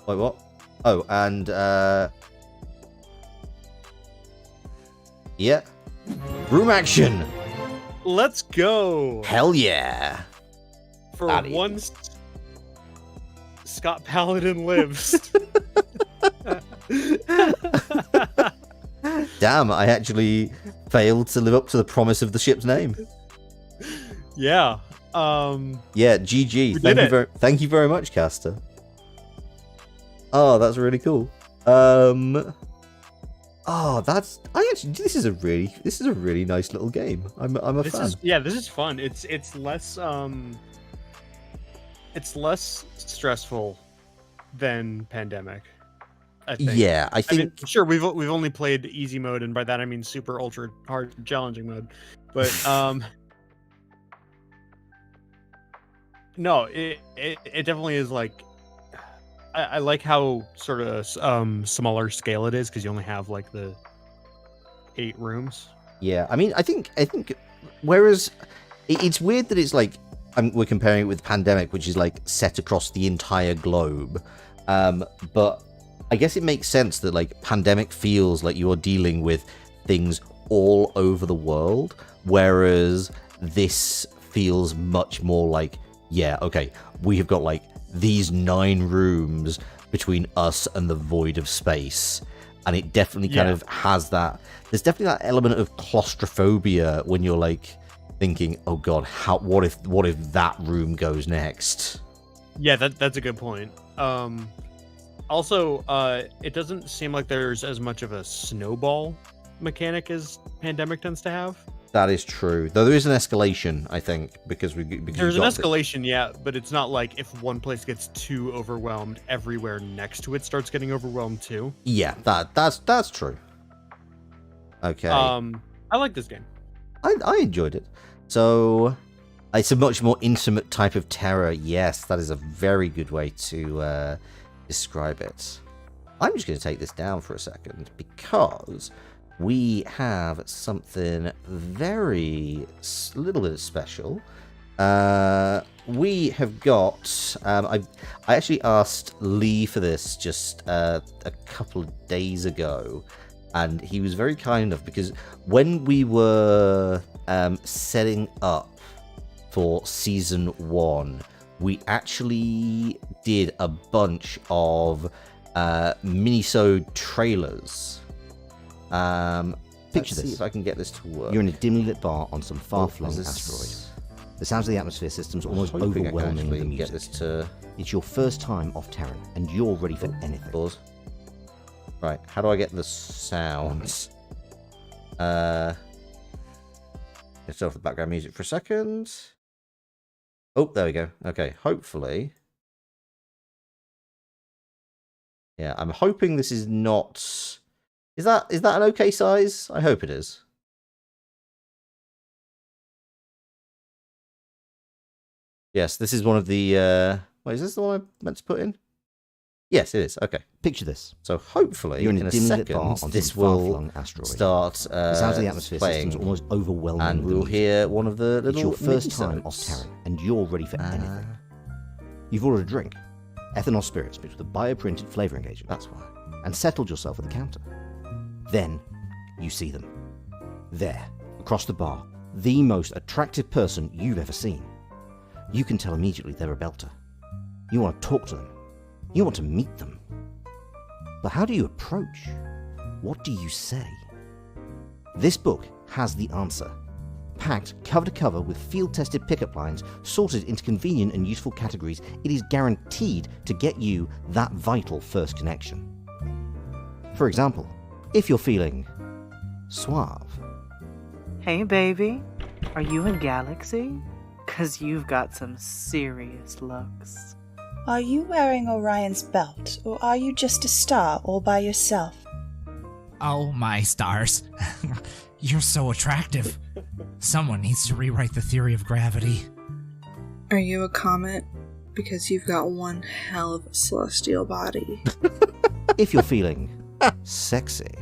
Wait, what? Oh, and yeah, room action. Let's go. Hell yeah! For That is- once, Scott Paladin lives. Damn, I actually failed to live up to the promise of the ship's name. Yeah. Yeah, GG. We did it. Thank you very much, Caster. Oh, that's really cool. Oh, this is a really nice little game. I'm a fan. This is fun. It's less stressful than Pandemic, I think. Yeah, I think. I mean, sure, we've only played easy mode, and by that I mean super ultra hard challenging mode. But no, it definitely is like. I like how sort of smaller scale it is because you only have like the 8 rooms. Yeah, I mean, I think. Whereas it's weird that it's like we're comparing it with Pandemic, which is like set across the entire globe. But I guess it makes sense that like Pandemic feels like you're dealing with things all over the world, whereas this feels much more like, yeah, okay, we have got like these 9 rooms between us and the void of space, and it definitely kind of has that. There's definitely that element of claustrophobia when you're like thinking, oh god, what if that room goes next? Yeah, that's a good point. Also, it doesn't seem like there's as much of a snowball mechanic as Pandemic tends to have. That is true, though there is an escalation, I think, because there's an escalation, yeah, but it's not like if one place gets too overwhelmed, everywhere next to it starts getting overwhelmed too. Yeah, that's true. Okay. I like this game. I enjoyed it. So it's a much more intimate type of terror. Yes, that is a very good way to describe it. I'm just going to take this down for a second because we have something little bit special. We have got. I actually asked Lee for this just a couple of days ago, and he was very kind enough because when we were setting up for season 1, we actually did a bunch of minisode trailers. Picture this. See if I can get this to work. You're in a dimly lit bar on some far-flung asteroid. The sounds of the atmosphere system's almost overwhelming the music. Get this to... It's your first time off Terran, and you're ready for anything. Pause. Right, how do I get the sounds? Let's off the background music for a second. Oh, there we go. Okay, hopefully. Yeah, I'm hoping this is not... Is that an okay size? I hope it is. Yes, this is one of the... Wait, is this the one I meant to put in? Yes, it is. Okay. Picture this. So hopefully, you're in a dim second, bar on this some will asteroid. Start the sounds of the atmosphere playing, system's almost overwhelming. And we'll hear one of the little... It's your first mini-sodes. time off Terran, and you're ready for anything. You've ordered a drink. Ethanol spirits mixed with a bioprinted flavouring agent. That's why. And settled yourself at the counter. Then, you see them. There, across the bar, the most attractive person you've ever seen. You can tell immediately they're a belter. You want to talk to them. You want to meet them. But how do you approach? What do you say? This book has the answer. Packed cover to cover with field-tested pickup lines sorted into convenient and useful categories, it is guaranteed to get you that vital first connection. For example, if you're feeling suave. Hey baby, are you in Galaxy? 'Cause you've got some serious looks. Are you wearing Orion's belt, or are you just a star all by yourself? Oh my stars. You're so attractive. Someone needs to rewrite the theory of gravity. Are you a comet? Because you've got one hell of a celestial body. If you're feeling sexy.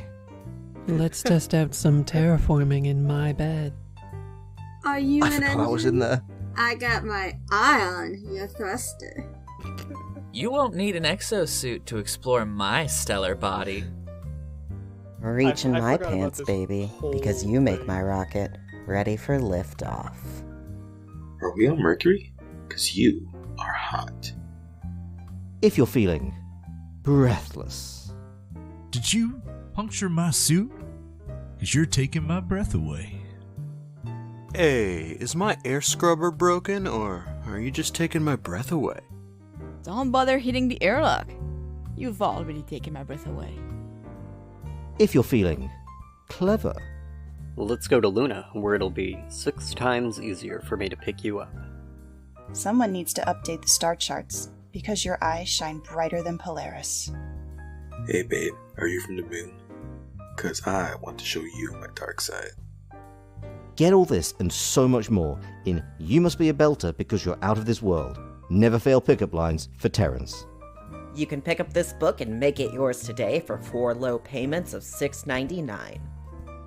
Let's test out some terraforming in my bed. Are you I an forgot engine? I was in there. I got my eye on your thruster. You won't need an exosuit to explore my stellar body. Reach in I my forgot about pants, this baby, whole because you make thing. my rocket ready for liftoff. Are we on Mercury? Because you are hot. If you're feeling breathless, Did you puncture my suit? Because you're taking my breath away. Hey, is my air scrubber broken, or are you just taking my breath away? Don't bother hitting the airlock. You've already taken my breath away. if you're feeling clever, Let's go to Luna, where it'll be 6 times easier for me to pick you up. Someone needs to update the star charts, because your eyes shine brighter than Polaris. Hey babe, are you from the moon? Cause I want to show you my dark side. get all this and so much more in You Must Be a Belter Because You're Out of This World. Never fail pickup lines for Terrence. You can pick up this book and make it yours today for 4 low payments of $6.99.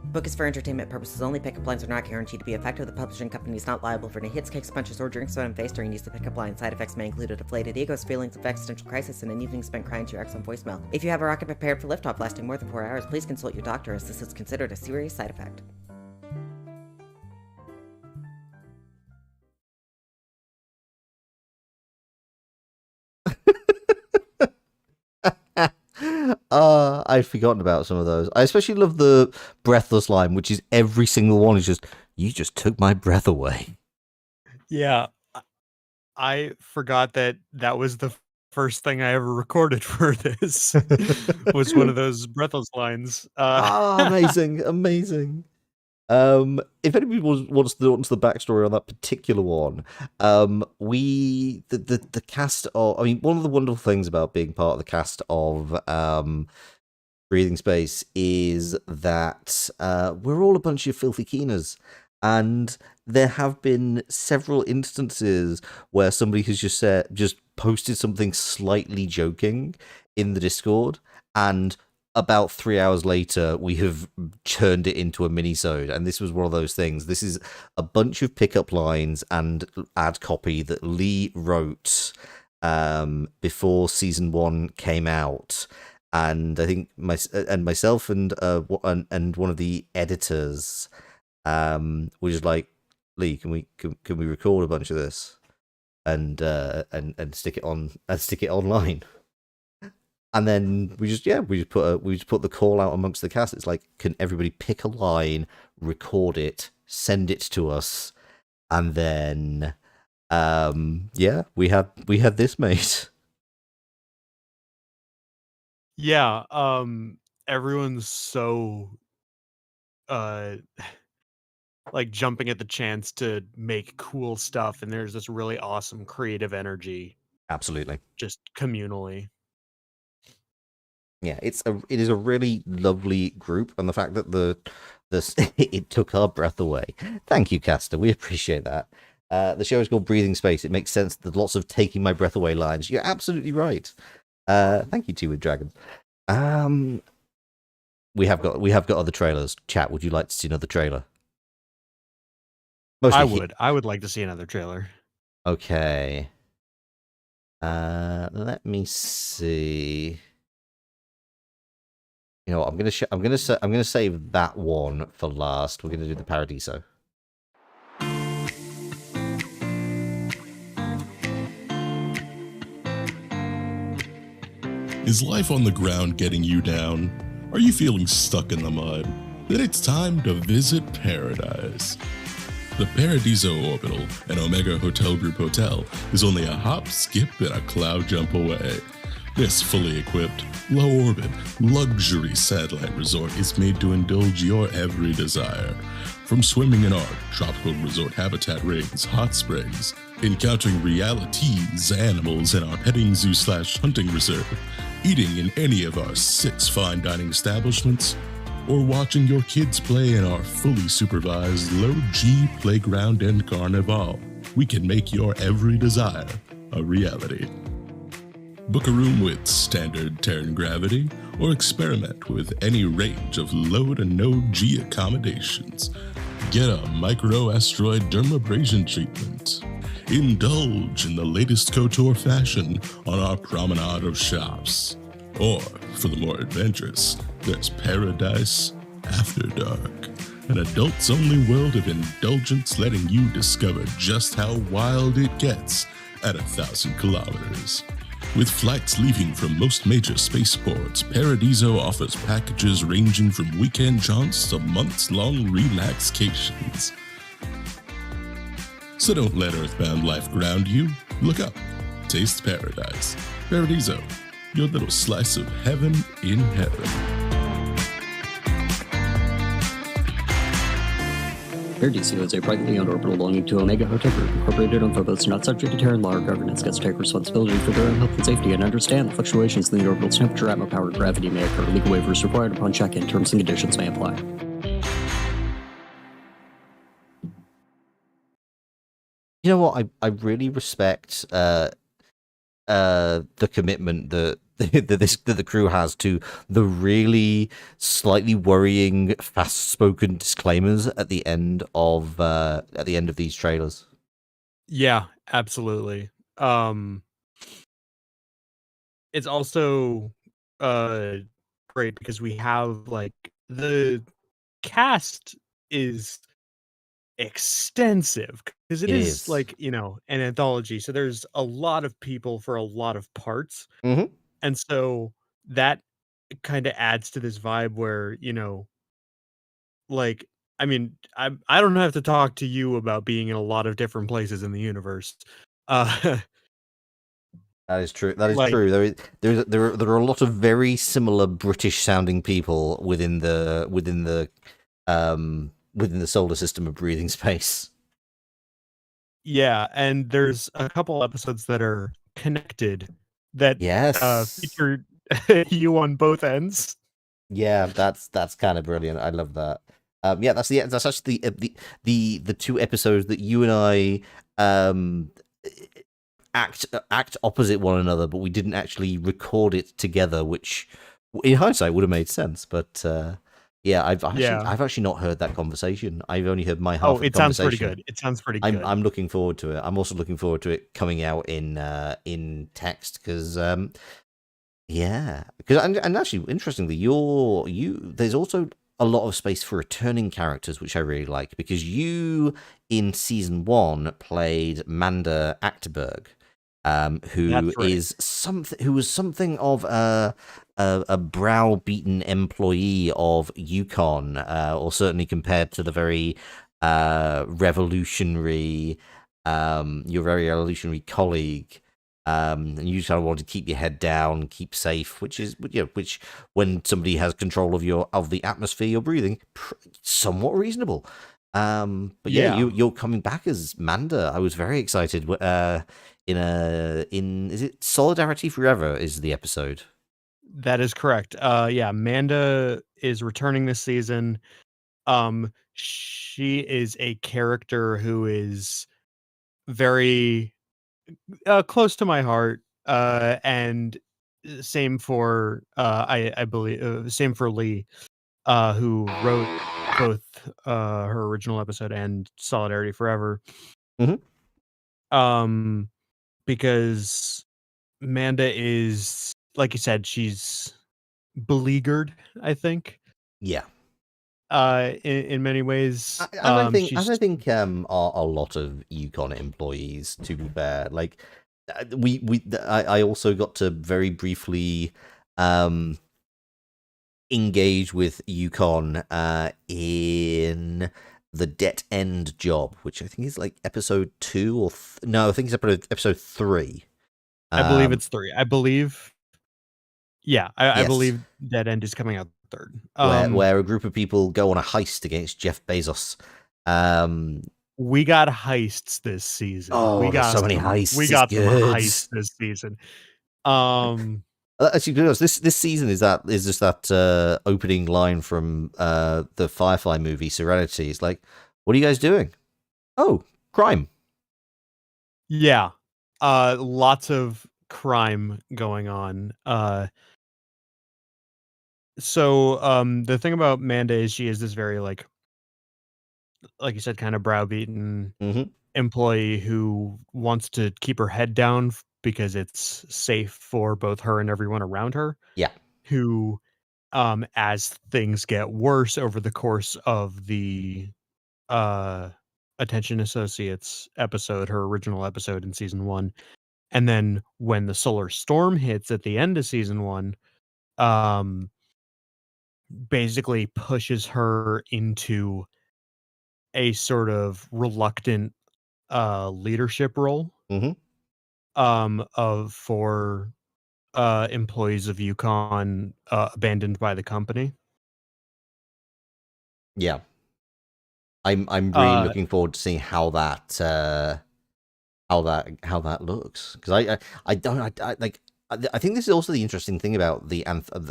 Book is for entertainment purposes only. Pickup lines are not guaranteed to be effective. The publishing company is not liable for any hits, kicks, punches, or drinks on face during use of pickup line. Side effects may include a deflated egos, feelings of existential crisis, and an evening spent crying to your ex on voicemail. If you have a rocket prepared for liftoff lasting more than 4 hours, please consult your doctor, as this is considered a serious side effect. I'd forgotten about some of those. I especially love the breathless line, which is every single one is just, you just took my breath away. Yeah, I forgot that was the first thing I ever recorded for this. Was one of those breathless lines. Amazing, amazing. If anybody wants the backstory on that particular one, the cast of, I mean, one of the wonderful things about being part of the cast of Breathing Space is that we're all a bunch of filthy keeners, and there have been several instances where somebody has just posted something slightly joking in the Discord, and about 3 hours later, we have turned it into a mini-sode, and this was one of those things. This is a bunch of pickup lines and ad copy that Lee wrote before season 1 came out, and I think myself and one of the editors were just like, Lee, can we record a bunch of this and stick it online? And then we just put the call out amongst the cast. It's like, can everybody pick a line, record it, send it to us, and then we had this, mate. Yeah, everyone's so like jumping at the chance to make cool stuff, and there's this really awesome creative energy. Absolutely. Just communally. Yeah, it is a really lovely group, and the fact that it took our breath away. Thank you, Caster. We appreciate that. The show is called Breathing Space. It makes sense. There's lots of taking my breath away lines. You're absolutely right. Thank you, Two with Dragons. We have got other trailers. Chat, would you like to see another trailer? I would like to see another trailer. Okay. Let me see. You know what, I'm gonna save that one for last. We're gonna do the Paradiso. Is life on the ground getting you down? Are you feeling stuck in the mud? Then it's time to visit paradise. The Paradiso Orbital, an Omega Hotel Group hotel, is only a hop, skip, and a cloud jump away. This fully equipped, low-orbit, luxury satellite resort is made to indulge your every desire. From swimming in our tropical resort habitat rings, hot springs, encountering realities, animals in our petting zoo/hunting reserve, eating in any of our 6 fine dining establishments, or watching your kids play in our fully supervised low-G playground and carnival, we can make your every desire a reality. Book a room with standard Terran gravity, or experiment with any range of low to no G accommodations. Get a microasteroid dermabrasion treatment. indulge in the latest couture fashion on our promenade of shops. Or, for the more adventurous, there's Paradise After Dark, an adults-only world of indulgence letting you discover just how wild it gets at 1,000 kilometers. With flights leaving from most major spaceports, Paradiso offers packages ranging from weekend jaunts to months-long relaxations. So don't let Earthbound life ground you. Look up. Taste Paradise. Paradiso, your little slice of heaven in heaven. Paradiso is a privately owned orbital belonging to Omega Hotel Group, incorporated on Phobos, not subject to Terran law or governance. Guests take responsibility for their own health and safety and understand the fluctuations in the orbital's temperature, atmo power, and gravity may occur. Legal waivers required upon check-in. Terms and conditions may apply. You know what? I really respect the commitment that the crew has to the really slightly worrying, fast-spoken disclaimers at the end of these trailers. Yeah, absolutely. It's also great because we have like the cast is extensive because it is like, you know, an anthology, so there's a lot of people for a lot of parts. Mm-hmm. And so that kind of adds to this vibe where, you know, like, I mean, I don't have to talk to you about being in a lot of different places in the universe. That is true. That is Like- true. There are a lot of very similar British sounding people within the solar system of breathing space. Yeah, and there's a couple episodes that are connected that feature you on both ends. Yeah, that's kind of brilliant. I love that. Yeah, that's actually the two episodes that you and I act opposite one another, but we didn't actually record it together, which in hindsight would have made sense. But yeah, I've actually not heard that conversation. I've only heard my half of the conversation. Sounds pretty good. It sounds pretty good. I'm looking forward to it. I'm also looking forward to it coming out in text because yeah, because and actually interestingly, there's also a lot of space for returning characters, which I really like, because you in season 1 played Manda Achterberg, who was something of a browbeaten employee of Yukon, or certainly compared to the very revolutionary colleague. And you just kind of want to keep your head down, keep safe, which when somebody has control of the atmosphere you're breathing, somewhat reasonable. But yeah, you're coming back as Manda. I was very excited. Is it Solidarity Forever is the episode? That is correct. Yeah, Manda is returning this season. She is a character who is very close to my heart, and same for I believe same for Lee, who wrote both her original episode and Solidarity Forever. Mm-hmm. Because Manda is, like you said, she's beleaguered, I think. Yeah. In many ways. I think a lot of Yukon employees, to be fair. Like I also got to very briefly engage with Yukon in the Debt End job, which I think is like episode 2 or no, I think it's episode 3. I believe it's 3. I believe. Yeah, I Yes. believe Dead End is coming out 3rd. Where a group of people go on a heist against Jeff Bezos. We got heists this season. Oh, we got so many heists. We got some good. heists this season. Actually, to be honest, this season is just that opening line from the Firefly movie Serenity. It's like, what are you guys doing? Oh, crime. Yeah, lots of crime going on. So the thing about Manda is she is this very like you said, kind of browbeaten employee who wants to keep her head down because it's safe for both her and everyone around her. Yeah. Who, as things get worse over the course of the Attention Associates episode, her original episode in season 1, and then when the solar storm hits at the end of season 1, basically pushes her into a sort of reluctant leadership role for employees of Yukon abandoned by the company. Yeah. I'm really looking forward to seeing how that looks, because I think this is also the interesting thing about the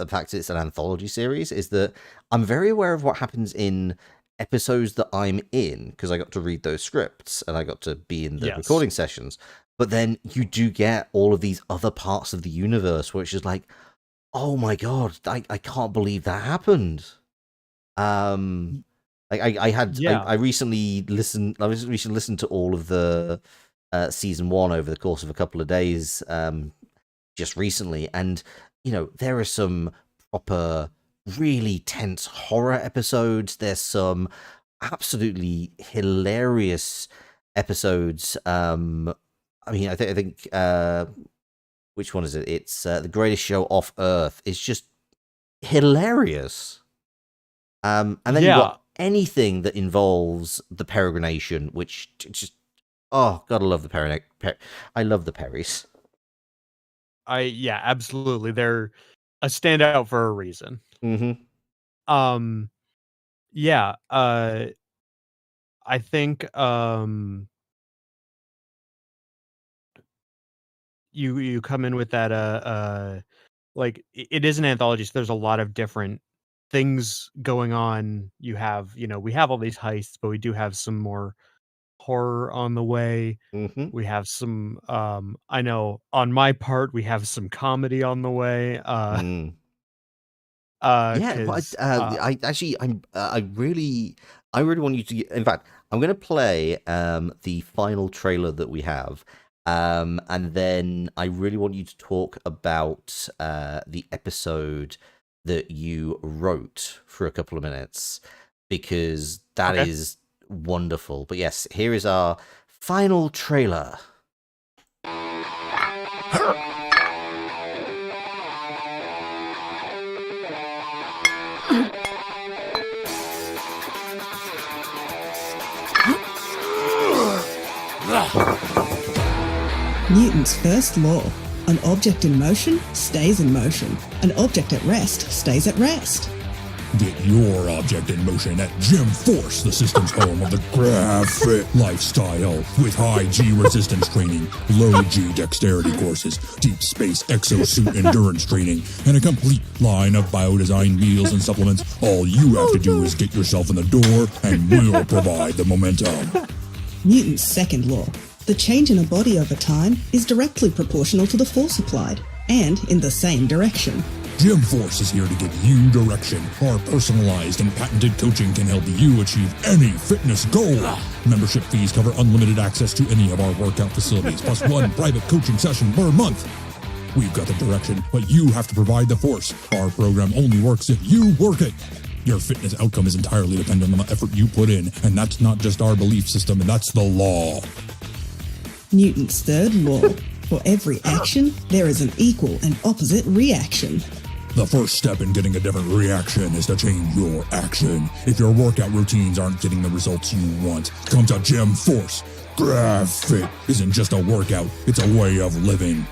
fact that it's an anthology series, is that I'm very aware of what happens in episodes that I'm in, because I got to read those scripts and I got to be in the recording sessions. But then you do get all of these other parts of the universe where it's just like, oh my god, I can't believe that happened. I recently listened to all of the season 1 over the course of a couple of days, just recently, and there are some proper really tense horror episodes. There's some absolutely hilarious episodes. I think which one is it? It's The Greatest Show Off Earth. It's just hilarious. And then you've got anything that involves the Peregrination, which just, oh, gotta love the I love the Perrys. Absolutely. They're a standout for a reason. I think you come in with that like, it is an anthology, so there's a lot of different things going on. You have, we have all these heists, but we do have some more horror on the way. We have some I know on my part we have some comedy on the way. I really want you to in fact, I'm going to play the final trailer that we have, and then I really want you to talk about the episode that you wrote for a couple of minutes, because that is wonderful. But yes, here is our final trailer. Newton's first law. An object in motion stays in motion. An object at rest stays at rest. Get your object in motion at Gym Force, the system's home of the Graphic lifestyle, with high G resistance training, low G dexterity courses, deep space exosuit endurance training, and a complete line of bio-designed meals and supplements. All you have to do is get yourself in the door, and we'll provide the momentum. Newton's second law. The change in a body over time is directly proportional to the force applied, and in the same direction. Gym Force is here to give you direction. Our personalized and patented coaching can help you achieve any fitness goal. Membership fees cover unlimited access to any of our workout facilities, plus 1 private coaching session per month. We've got the direction, but you have to provide the force. Our program only works if you work it. Your fitness outcome is entirely dependent on the effort you put in, and that's not just our belief system, and that's the law. Newton's third law. For every action, there is an equal and opposite reaction. The first step in getting a different reaction is to change your action. If your workout routines aren't getting the results you want, come to Gym Force. Graphic isn't just a workout, it's a way of living.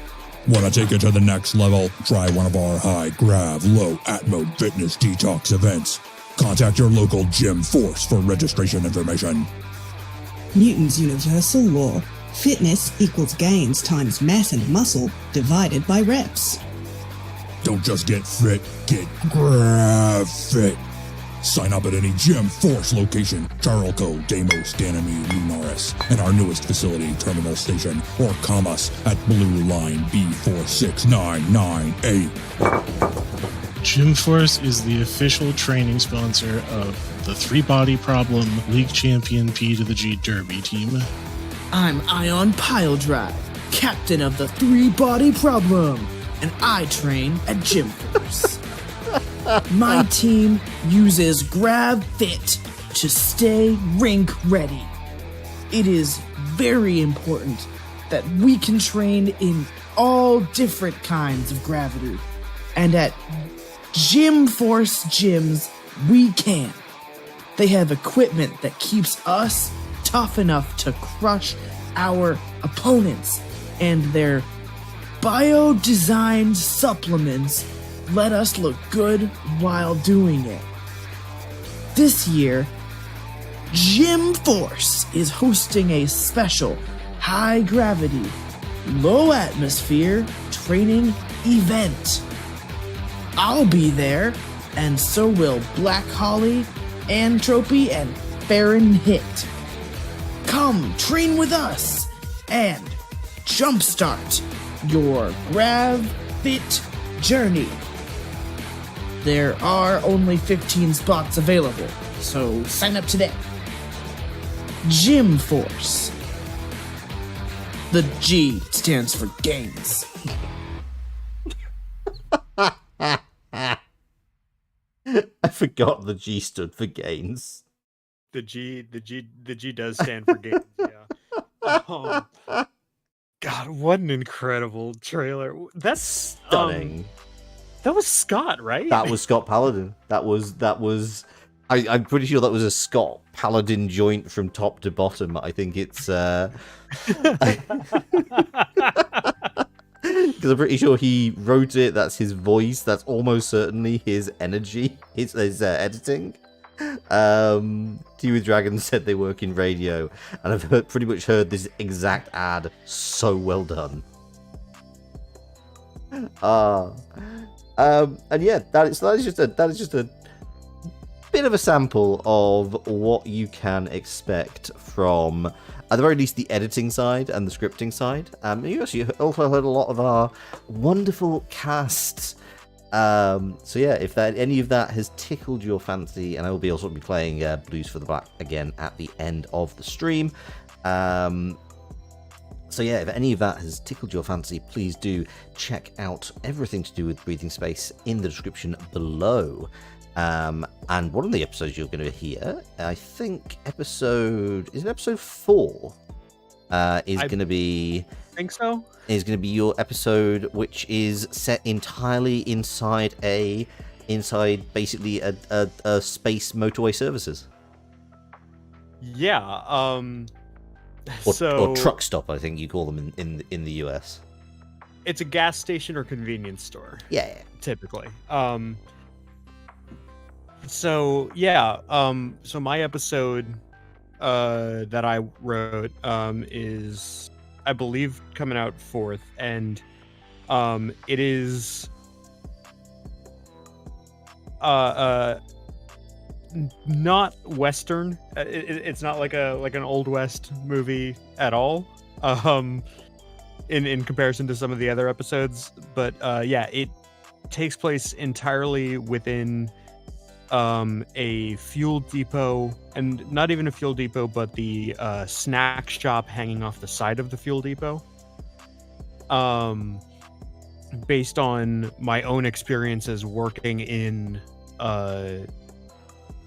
Want to take it to the next level? Try one of our high grav, low atmo fitness detox events. Contact your local Gym Force for registration information. Newton's universal law. Fitness equals gains times mass and muscle divided by reps. Don't just get fit, get graphic. Sign up at any Gym Force location, Charlco, Deimos, Ganymede, Lunaris, and our newest facility, Terminal Station, or call us at Blue Line B46998. Gym Force is the official training sponsor of the Three Body Problem League Champion P to the G Derby team. I'm Ion Piledrive, captain of the 3-body problem, and I train at Gym Force. My team uses Grav Fit to stay rink ready. It is very important that we can train in all different kinds of gravity, and at Gym Force gyms, we can. They have equipment that keeps us tough enough to crush our opponents, and their bio-designed supplements let us look good while doing it. This year, Gym Force is hosting a special high-gravity, low-atmosphere training event. I'll be there, and so will Black Holly, Antropy, and Fahrenheit. Come train with us and jumpstart your Grav Fit journey. There are only 15 spots available, so sign up today. Gym Force. The G stands for gains. I forgot the G stood for gains. The G does stand for games. Yeah. God, what an incredible trailer! That's Stunning. That was Scott, right? That was Scott Paladin. That was. I'm pretty sure that was a Scott Paladin joint from top to bottom. I think it's. Because I'm pretty sure he wrote it. That's his voice. That's almost certainly his energy. His editing. Tea with Dragons said they work in radio, and I've pretty much heard this exact ad. So well done. And yeah, that is just a bit of a sample of what you can expect from, at the very least, the editing side and the scripting side. You actually also heard a lot of our wonderful cast. So yeah, if any of that has tickled your fancy, and I will be also be playing Blues for the Black again at the end of the stream. So yeah, if any of that has tickled your fancy, please do check out everything to do with Breathing Space in the description below. And one of the episodes you're going to hear, I think episode 4, is going to be... I think so. Is going to be your episode, which is set entirely inside basically a space motorway services. Yeah. Or truck stop, I think you call them in the US. It's a gas station or convenience store. Yeah. Typically. So yeah. So my episode that I wrote is, I believe, coming out 4th, and it is not Western. It's not like an Old West movie at all. In comparison to some of the other episodes, but yeah, it takes place entirely within a fuel depot, and not even a fuel depot, but the snack shop hanging off the side of the fuel depot. Based on my own experiences working in a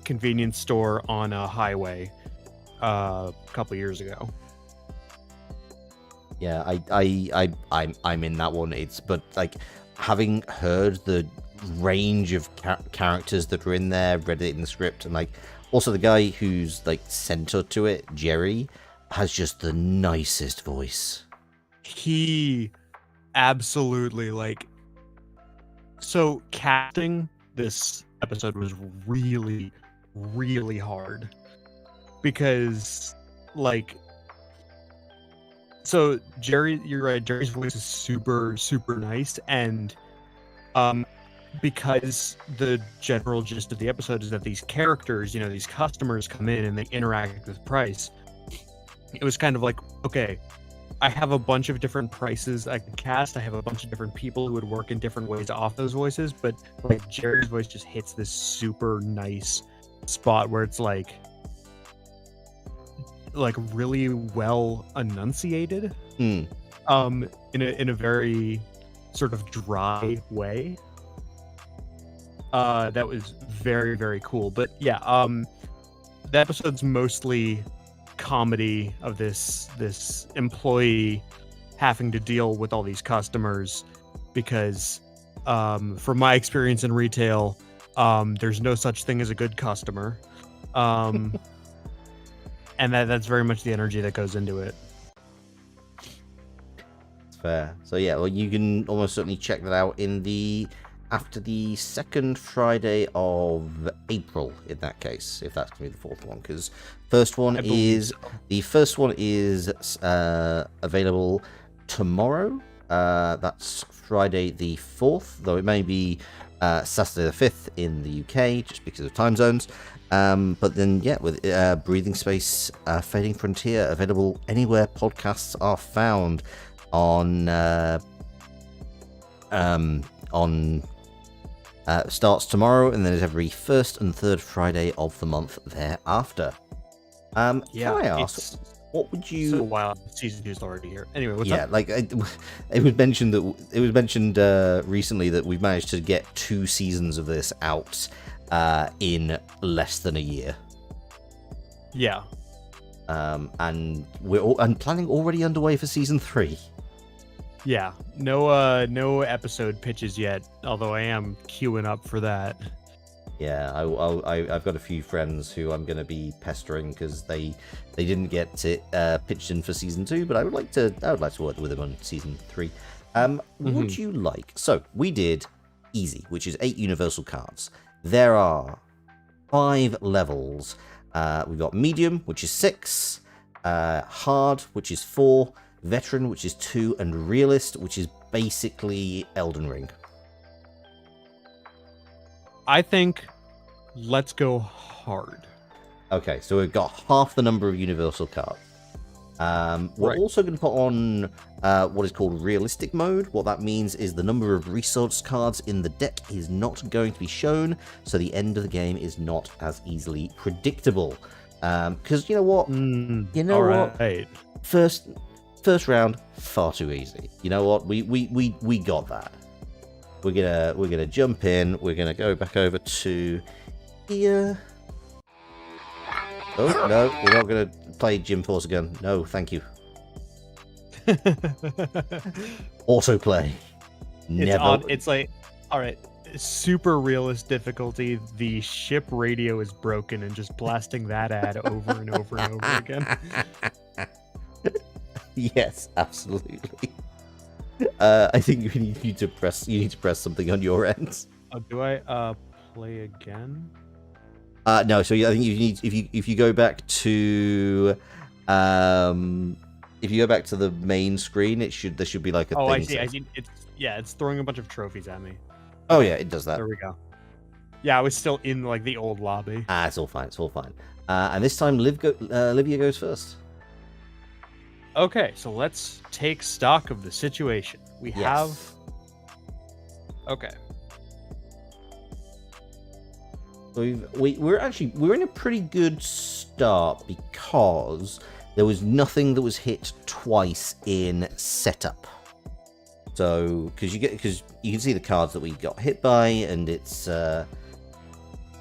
convenience store on a highway a couple years ago. Yeah, I'm in that one. But like, having heard the range of characters that were in there, read it in the script, and like also the guy who's like center to it, Jerry, has just the nicest voice. He absolutely, like, so casting this episode was really, really hard, because like, so Jerry, you're right, Jerry's voice is super, super nice, and because the general gist of the episode is that these characters, you know, these customers come in and they interact with price, it was kind of like, okay, I have a bunch of different prices I could cast, I have a bunch of different people who would work in different ways off those voices, but like Jerry's voice just hits this super nice spot where it's like like really well enunciated. Hmm. In a very sort of dry way. That was very, very cool. But yeah, the episode's mostly comedy of this employee having to deal with all these customers because from my experience in retail, there's no such thing as a good customer. And that's very much the energy that goes into it. Fair. So yeah, well, you can almost certainly check that out after the second Friday of April. In that case, if that's gonna be the fourth one, because the first one is available tomorrow. That's Friday the 4th, though it may be Saturday the 5th in the UK just because of time zones. But then yeah, with Breathing Space, Fading Frontier available anywhere podcasts are found. Starts tomorrow and then is every first and third Friday of the month thereafter. Can I ask, what would you? So wild, season 2 is already here. Anyway, what's up? Like it was mentioned recently that we've managed to get 2 seasons of this out in less than a year. Yeah. And we're planning already underway for season 3. Yeah, no episode pitches yet, although I am queuing up for that. Yeah, I've got a few friends who I'm going to be pestering because they didn't get it pitched in for season 2, but I would like to work with them on season 3. Would you like? So we did easy, which is 8 universal cards. There are 5 levels. We've got medium, which is 6, hard, which is 4. Veteran, which is 2, and Realist, which is basically Elden Ring. I think let's go hard. Okay, so we've got half the number of universal cards. We're also going to put on what is called realistic mode. What that means is the number of resource cards in the deck is not going to be shown, so the end of the game is not as easily predictable. Because you know what? Right. First round, far too easy. You know what? We got that. We're gonna jump in. We're gonna go back over to here. Oh no, we're not gonna play Gym Force again. No, thank you. Autoplay. Never. It's like, all right, super realist difficulty. The ship radio is broken, and just blasting that ad over and over and over again. Yes, absolutely. I think you need to press something on your end. Oh, do I play again? No. So I think you need if you go back to the main screen, there should be like a thing. I see. It's throwing a bunch of trophies at me. Oh yeah, it does that. There we go. Yeah, I was still in like the old lobby. It's all fine. And this time, Livia goes first. Okay, so let's take stock of the situation. We have... Okay. We're in a pretty good start because there was nothing that was hit twice in setup. So, because you can see the cards that we got hit by, and it's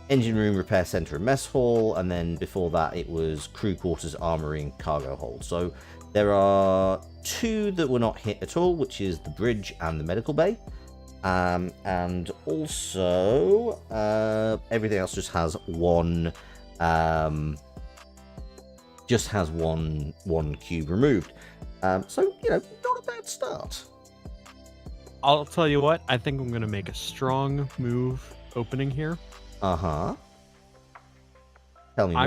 engine room, repair center, and mess hall, and then before that it was crew quarters, armory, and cargo hold. So there are 2 that were not hit at all, which is the bridge and the medical bay. And also everything else just has one cube removed. So not a bad start. I'll tell you what, I think I'm gonna make a strong move opening here. Tell me more.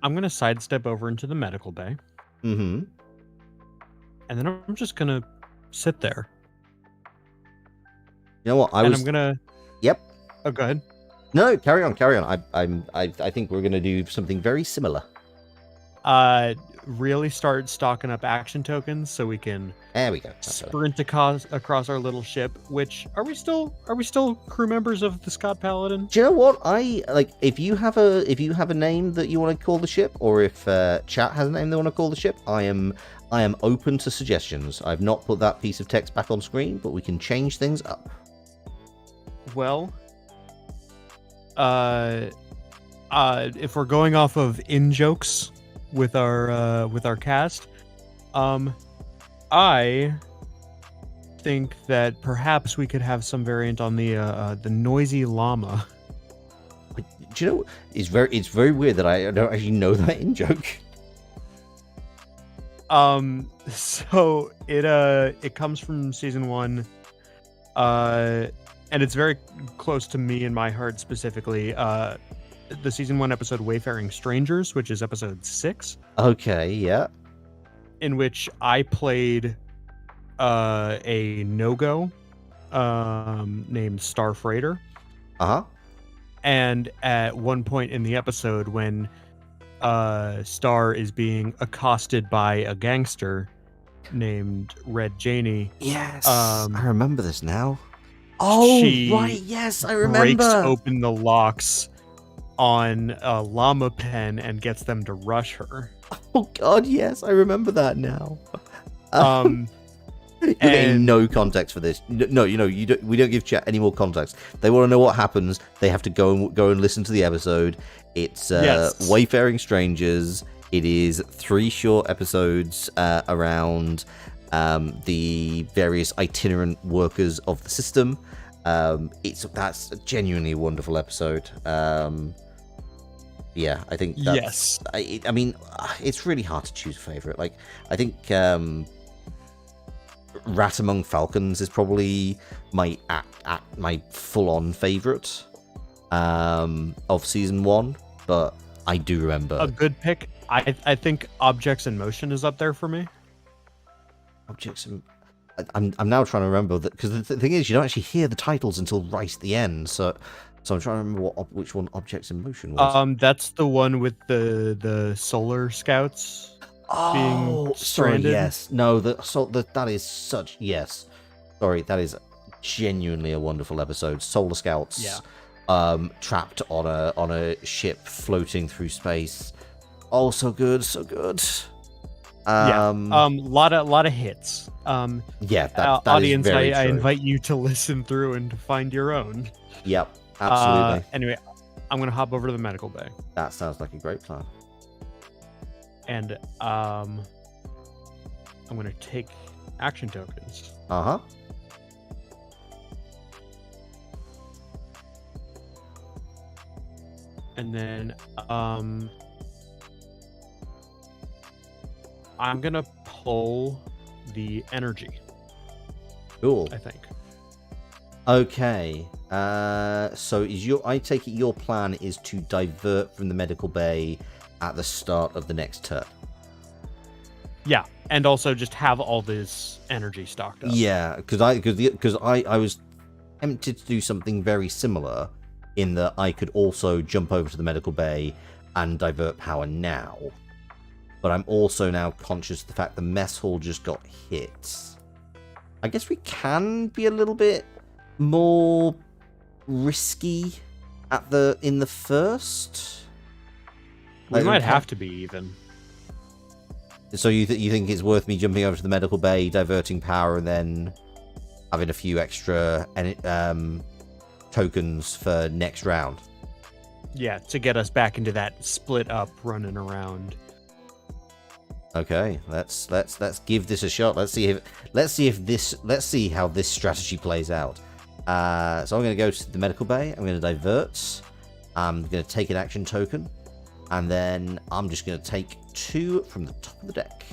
I'm gonna sidestep over into the medical bay. Mm-hmm. And then I'm just gonna sit there. You know what? I'm gonna. Yep. Oh, go ahead. No, carry on. I think we're gonna do something very similar. really start stocking up action tokens so we can there we go. Sprint across our little ship. Which are we still crew members of the Scott Paladin? Do you know what if you have a name that you want to call the ship, or if chat has a name they want to call the ship, I am open to suggestions. I've not put that piece of text back on screen, but we can change things up. Well, if we're going off of in-jokes with our cast, I think that perhaps we could have some variant on the noisy llama. Do you know, it's very weird that I don't actually know that in-joke. So it comes from season 1, and it's very close to me and my heart specifically. The season 1 episode Wayfaring Strangers, which is episode 6. Okay, yeah. In which I played a no-go named Star Freighter. Uh-huh. And at one point in the episode when Star is being accosted by a gangster named Red Janie. Yes, I remember this now. Oh, right, yes, I remember. Breaks open the locks on a llama pen and gets them to rush her. Oh God, yes, I remember that now. You're getting no context for this. No, we don't give chat any more context. They want to know what happens. They have to go and listen to the episode. It's Yes. Wayfaring Strangers. It is 3 short episodes around the various itinerant workers of the system. That's a genuinely wonderful episode. Yeah, I think that's, yes. I mean, it's really hard to choose a favorite. Like, I think Rat Among Falcons is probably my full-on favorite of season 1, but I do remember a good pick. I think Objects in Motion is up there for me. Objects in... I'm now trying to remember that, because the thing is, you don't actually hear the titles until right at the end. So I'm trying to remember which one Objects in Motion was. That's the one with the Solar Scouts being stranded. Sorry, yes. No, that is such... Yes. Sorry, that is genuinely a wonderful episode. Solar Scouts, trapped on a ship floating through space. Oh, so good, so good. Lot of hits. That audience, is very I true. invite you to listen through and find your own. Yep, absolutely. Anyway, I'm gonna hop over to the medical bay. That sounds like a great plan. And I'm gonna take action tokens. Uh-huh. And then I'm gonna pull the energy. Cool. I think. Okay. So I take it your plan is to divert from the medical bay at the start of the next turn. Yeah, and also just have all this energy stocked up. Yeah, because I was tempted to do something very similar, in that I could also jump over to the medical bay and divert power now. But I'm also now conscious of the fact the mess hall just got hit. I guess we can be a little bit more risky in the first. We might have to be even. So you think it's worth me jumping over to the medical bay, diverting power, and then having a few extra tokens for next round? Yeah, to get us back into that split up running around. Okay, let's give this a shot. Let's see how this strategy plays out. So I'm going to go to the medical bay. I'm going to divert. I'm going to take an action token, and then I'm just going to take 2 from the top of the deck.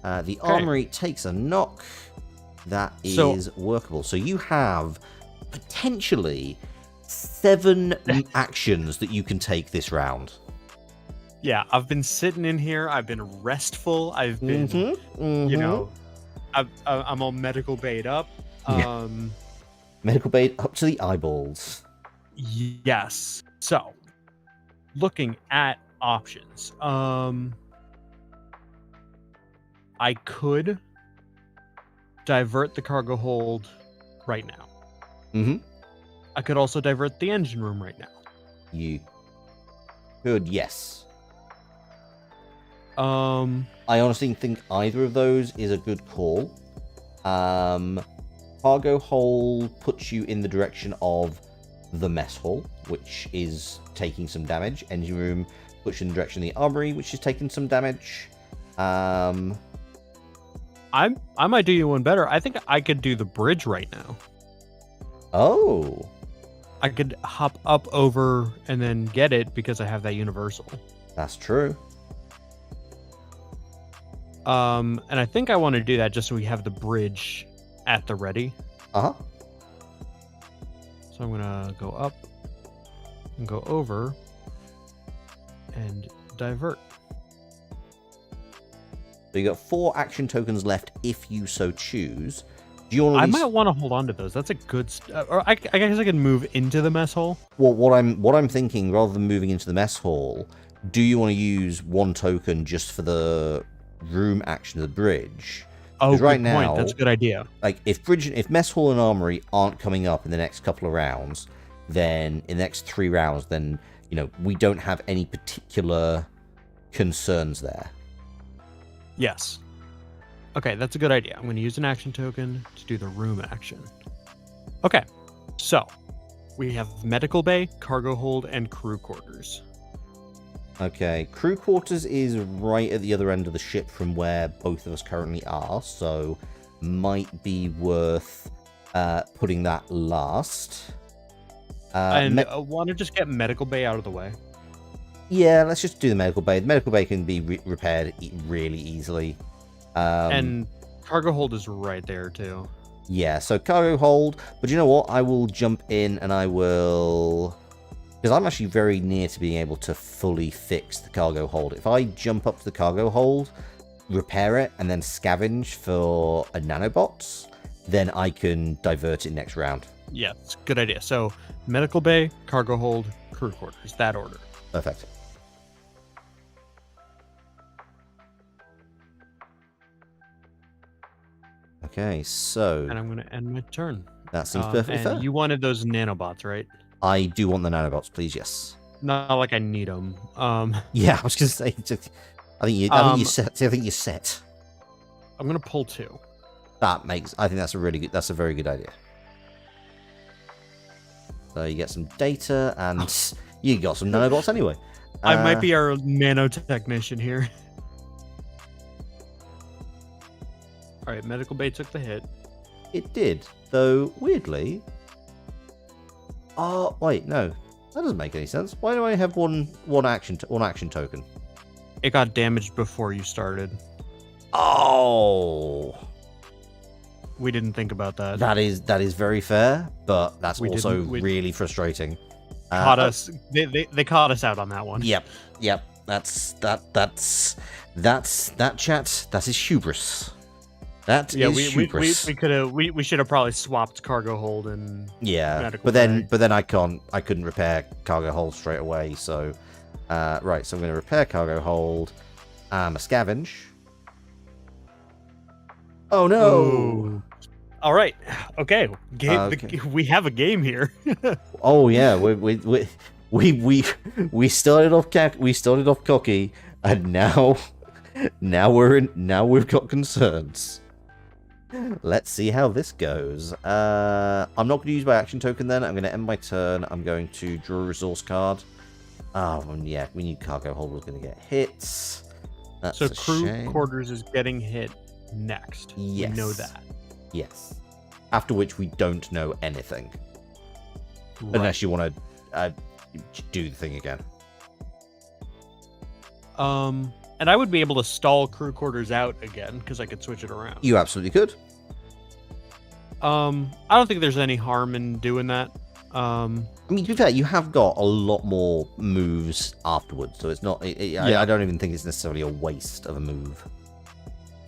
The armory takes a knock. That is workable. So you have potentially 7 actions that you can take this round. Yeah, I've been sitting in here. I've been restful. I've been, I'm all medical bayed up. Medical bayed up to the eyeballs. Yes. So, looking at options. I could divert the cargo hold right now. Mm-hmm. I could also divert the engine room right now. You could, yes. I honestly think either of those is a good call. Cargo hold puts you in the direction of the mess hall, which is taking some damage. Engine room puts you in the direction of the armory, which is taking some damage. I might do you one better. I think I could do the bridge right now. Oh. I could hop up over and then get it because I have that universal. That's true. And I think I want to do that just so we have the bridge at the ready. Uh-huh. So I'm gonna go up and go over and divert. So you got 4 action tokens left if you so choose. Do you want to I might want to hold on to those. That's a good... or I guess I can move into the mess hall. Well, what I'm thinking, rather than moving into the mess hall, do you want to use 1 token just for the room action of the bridge? Oh, right good now, point. That's a good idea. Like, if mess hall and armory aren't coming up in the next couple of rounds, then in the next 3 rounds, then, you know, we don't have any particular concerns there. Yes. Okay, that's a good idea. I'm going to use an action token to do the room action. Okay, so we have medical bay, cargo hold, and crew quarters. Okay, crew quarters is right at the other end of the ship from where both of us currently are, so might be worth putting that last. And want to just get medical bay out of the way. Yeah, let's just do the medical bay. The medical bay can be repaired really easily. And cargo hold is right there too. Yeah, so cargo hold. But you know what? I will jump in and I will... Because I'm actually very near to being able to fully fix the cargo hold. If I jump up to the cargo hold, repair it, and then scavenge for a nanobots, then I can divert it next round. Yeah, it's a good idea. So medical bay, cargo hold, crew quarters. That order. Perfect. Okay, so... And I'm going to end my turn. That seems perfectly fair. You wanted those nanobots, right? I do want the nanobots, please, yes. Not like I need them. Yeah, I was going to say... I think you're set. I'm going to pull 2. I think that's a really good... That's a very good idea. So you get some data, and you got some nanobots anyway. I might be our nanotechnician here. Alright, medical bay took the hit. It did, though weirdly... Oh, wait, no. That doesn't make any sense. Why do I have one action token? It got damaged before you started. Oh! We didn't think about that. That is very fair, but that's also really frustrating. Caught us. They caught us out on that one. Yep. That's chat. That is hubris. That is hubris. We should have probably swapped cargo hold and but then I couldn't repair cargo hold straight away. So right, so I'm going to repair cargo hold. A scavenge. Oh no! Ooh. All right. Okay. We have a game here. Oh yeah, we started off cocky, and now we've got concerns. Let's see how this goes. I'm not going to use my action token then. I'm going to end my turn. I'm going to draw a resource card. Oh, yeah, we knew cargo hold was going to get hits. That's so crew quarters is getting hit next. Yes. We know that. Yes. After which we don't know anything. Right. Unless you want to do the thing again. And I would be able to stall crew quarters out again because I could switch it around. You absolutely could. I don't think there's any harm in doing that. I mean, to be fair, you have got a lot more moves afterwards, so it's not... I don't even think it's necessarily a waste of a move.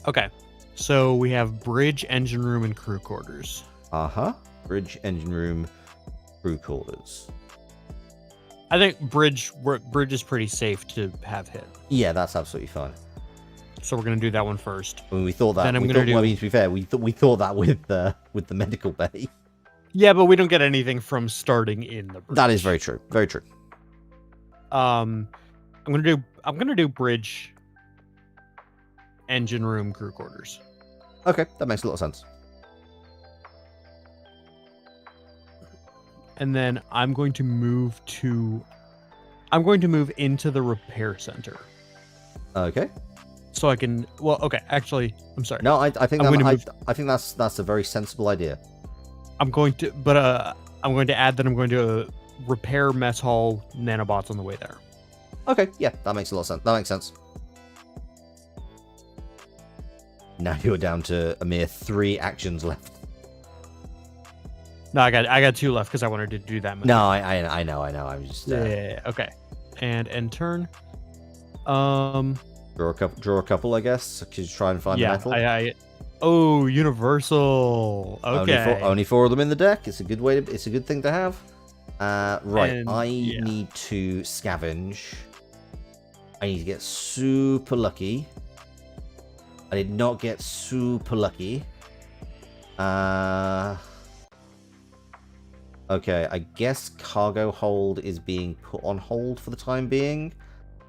Okay. So we have bridge, engine room, and crew quarters. Uh-huh. Bridge, engine room, crew quarters. I think bridge is pretty safe to have hit. Yeah, that's absolutely fine. So we're gonna do that one first. I mean, we thought that. Then I'm we gonna thought, do. well, I mean, to be fair, we thought that with the medical bay. Yeah, but we don't get anything from starting in the bridge. That is very true. Very true. I'm gonna do bridge, engine room, crew quarters. Okay, that makes a lot of sense. And then I'm going to move into the repair center. Okay. So I can. Well, okay. Actually, I'm sorry. No, I think I think that's a very sensible idea. I'm going to add that I'm going to repair mess hall nanobots on the way there. Okay, yeah, that makes a lot of sense. That makes sense. Now you're down to a mere 3 actions left. No, I got 2 left because I wanted to do that. No, I know. I'm just yeah. Okay, and end turn. Draw a couple, I guess. Because try and find the metal. Oh, universal. Okay. Only 4 of them in the deck. It's a good way. It's a good thing to have. Right. And, I need to scavenge. I need to get super lucky. I did not get super lucky. Okay, I guess cargo hold is being put on hold for the time being.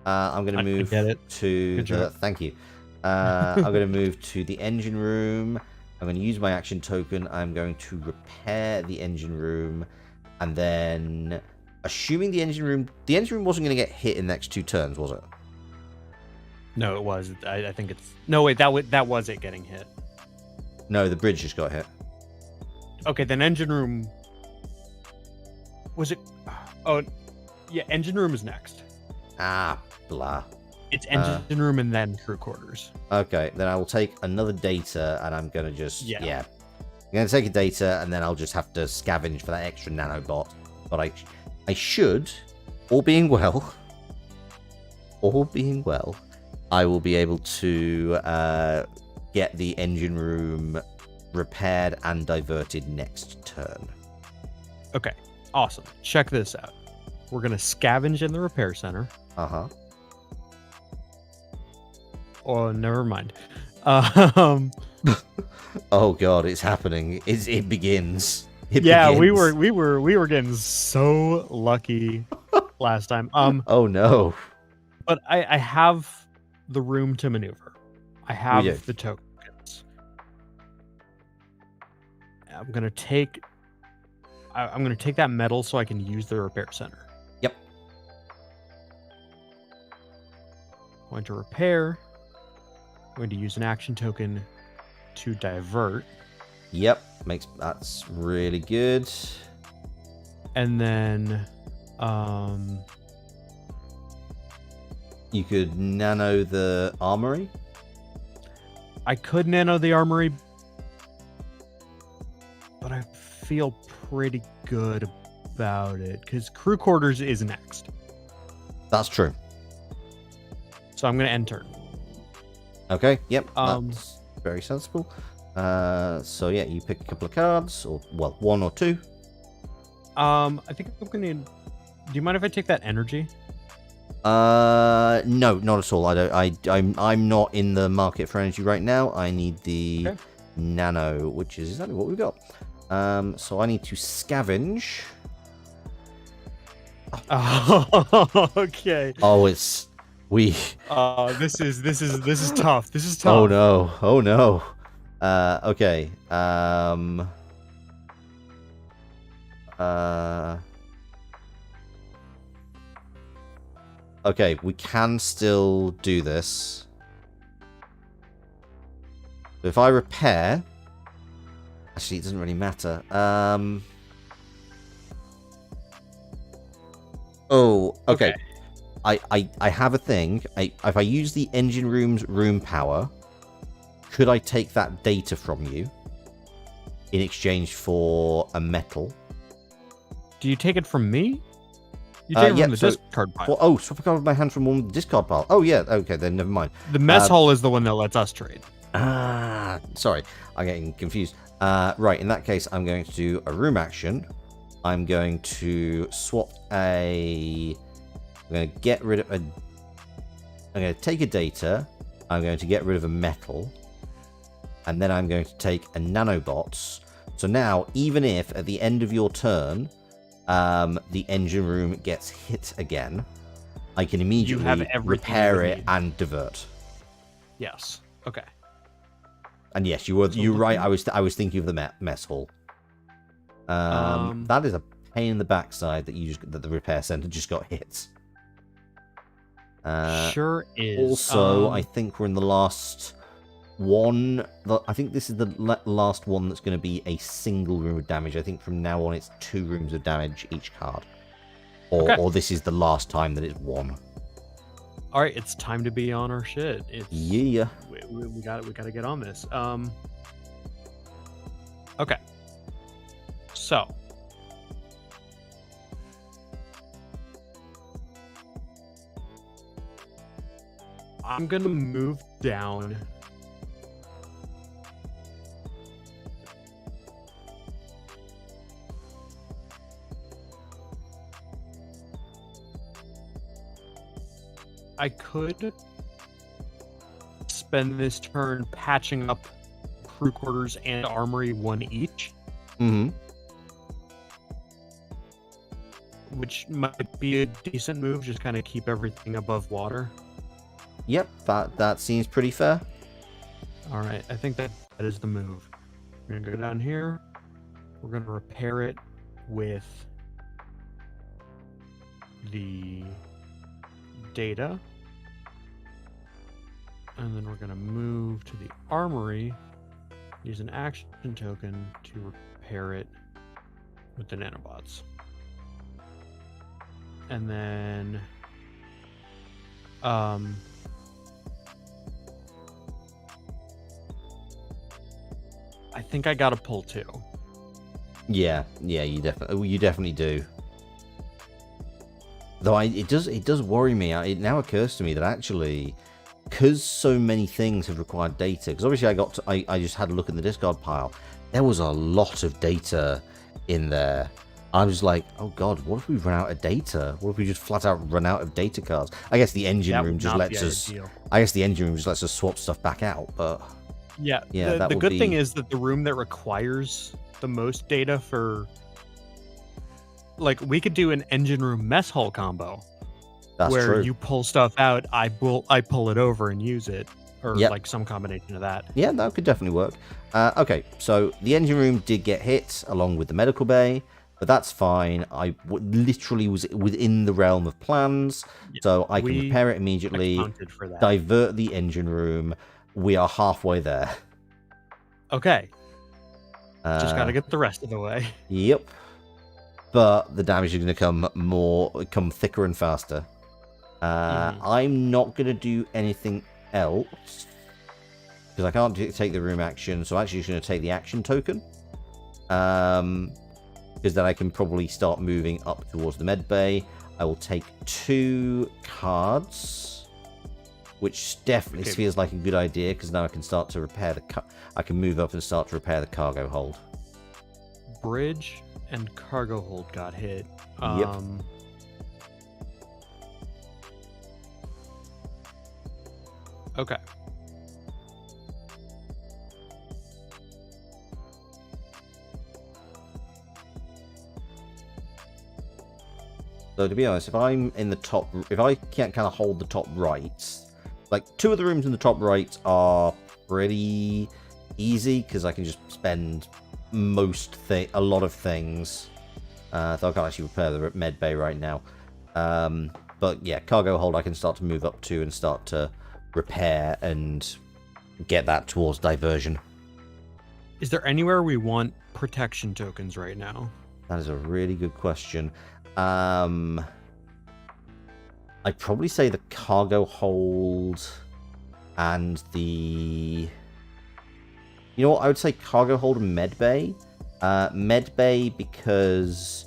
I'm going to move to the... Thank you. I'm going to move to the engine room. I'm going to use my action token. I'm going to repair the engine room. And then, assuming the engine room wasn't going to get hit in the next 2 turns, was it? No, it was. I think it's... No, wait, that was it getting hit. No, the bridge just got hit. Okay, then engine room... Was it... Oh, yeah, engine room is next. Blah. It's engine room and then crew quarters. Okay, then I will take another data, and I'm going to just... Yeah. I'm going to take a data, and then I'll just have to scavenge for that extra nanobot. But I should, all being well, I will be able to get the engine room repaired and diverted next turn. Okay, awesome. Check this out. We're going to scavenge in the repair center. Uh-huh. Oh, never mind. Oh god, it's happening. It begins. It begins. we were getting so lucky last time. Oh no. But I have the room to maneuver. I have the tokens. I'm gonna take that metal so I can use the repair center. Yep. Going to repair. Going to use an action token to divert. Yep, that's really good. And then you could nano the armory. I could nano the armory, but I feel pretty good about it because crew quarters is next. That's true. So I'm gonna end turn. Okay, yep, that's very sensible. So yeah, you pick a couple of cards, or well, 1 or 2. I think I'm gonna. Do you mind if I take that energy? No, not at all. I'm not in the market for energy right now. I need the nano, which is exactly what we've got. So I need to scavenge. Oh, okay. Oh, it's we. This is tough. This is tough. Oh no! Oh no! Okay. Okay, we can still do this. If I repair... Actually, it doesn't really matter. Oh, okay. I have a thing. If I use the engine room's room power, could I take that data from you in exchange for a metal? Do you take it from me? You take it from the discard pile. Well, so if I got my hand from one of the discard pile. Oh, yeah. Okay, then never mind. The mess hall is the one that lets us trade. Sorry. I'm getting confused. Right, in that case, I'm going to do a room action. I'm going to swap I'm going to get rid of I'm going to take a data. I'm going to get rid of a metal, and then I'm going to take a nanobots. So now, even if at the end of your turn, the engine room gets hit again, I can immediately repair it and divert. Yes. Okay. And yes, you're right. I was thinking of the mess hall. That is a pain in the backside that the repair center just got hit. Sure is. Also, I think we're in the last one. I think this is the last one that's going to be a single room of damage. I think from now on it's 2 rooms of damage each card. Or this is the last time that it's 1. All right, it's time to be on our shit. Yeah. We got to get on this. Okay. So. I'm going to move down. I could spend this turn patching up crew quarters and armory 1 each. Mm-hmm. Which might be a decent move, just kind of keep everything above water. Yep, that seems pretty fair. All right, I think that is the move. We're going to go down here. We're going to repair it with the data. And then we're going to move to the armory, use an action token to repair it with the nanobots. And then I think I gotta pull 2. Yeah, you definitely do. Though it does worry me. It now occurs to me that actually, because so many things have required data, because obviously I just had a look in the discard pile. There was a lot of data in there. I was like, oh god, what if we run out of data? What if we just flat out run out of data cards? I guess the engine room just lets us. I guess the engine room just lets us swap stuff back out, but. Yeah, the good thing is that the room that requires the most data for, like, we could do an engine room mess hall combo. That's where true. You pull stuff out, I pull it over and use it, or like some combination of that. Yeah, that could definitely work. Okay, so the engine room did get hit along with the medical bay, but that's fine. I literally was within the realm of plans, so I can repair it immediately, divert the engine room. We are halfway there. Okay. Just gotta get the rest of the way. Yep. But the damage is going to come thicker and faster. I'm not going to do anything else because I can't take the room action, so I'm actually just going to take the action token. Because then I can probably start moving up towards the med bay. I will take 2 cards, which definitely feels like a good idea because now I can start to repair I can move up and start to repair the cargo hold. Bridge and cargo hold got hit. Yep. Okay. So to be honest, if I'm in the top, if I can't kind of hold the top right, like 2 of the rooms in the top right are pretty easy because I can just spend a lot of things. So I can't actually repair the med bay right now. But yeah, cargo hold I can start to move up to and start to repair and get that towards diversion. Is there anywhere we want protection tokens right now? That is a really good question. I'd probably say the cargo hold and the... You know what? I would say cargo hold and medbay. Medbay because,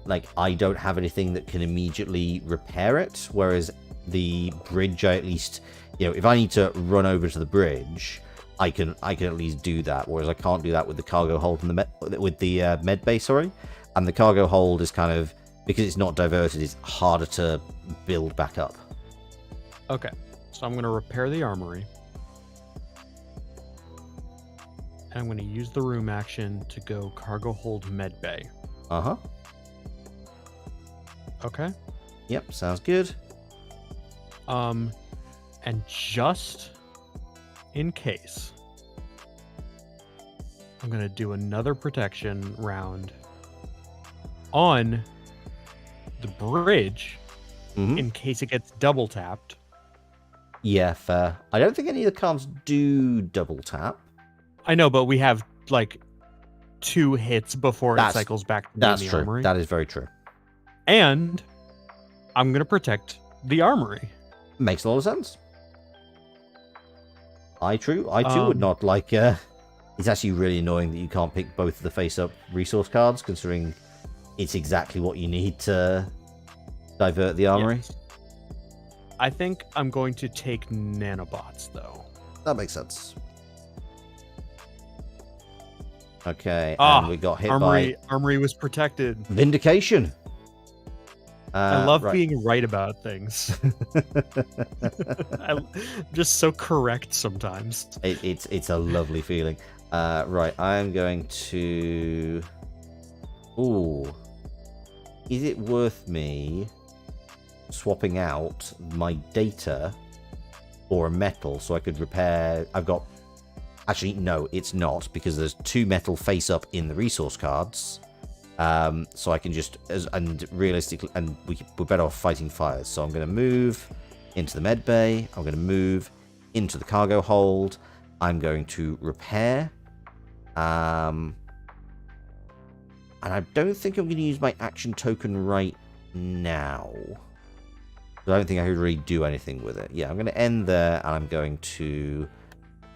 like, I don't have anything that can immediately repair it, whereas the bridge, I at least, you know, if I need to run over to the bridge, I can at least do that, whereas I can't do that with the cargo hold and the medbay, sorry. And the cargo hold is kind of, because it's not diverted, it's harder to build back up. Okay. So I'm going to repair the armory. And I'm going to use the room action to go cargo hold med bay. Uh-huh. Okay. Yep, sounds good. And just in case, I'm going to do another protection round on the bridge in case it gets double tapped. Yeah, fair. I don't think any of the cards do double tap. I know, but we have like 2 hits before it cycles back to that's the true. armory. That is very true. And I'm going to protect the armory. Makes a lot of sense. I too would not like. It's actually really annoying that you can't pick both of the face-up resource cards, considering it's exactly what you need to divert the armory. Yes. I think I'm going to take nanobots, though. That makes sense. Okay, and we got hit by... Armory was protected. Vindication! I love being right about things. I'm just so correct sometimes. It's a lovely feeling. Right, I'm going to... Ooh. Is it worth me swapping out my data for a metal so I could repair... I've got... Actually, no, it's not, because there's 2 metal face-up in the resource cards. So I can just... And realistically... And we're better off fighting fires. So I'm going to move into the med bay. I'm going to move into the cargo hold. I'm going to repair. And I don't think I'm going to use my action token right now. I don't think I could really do anything with it. Yeah, I'm going to end there, and I'm going to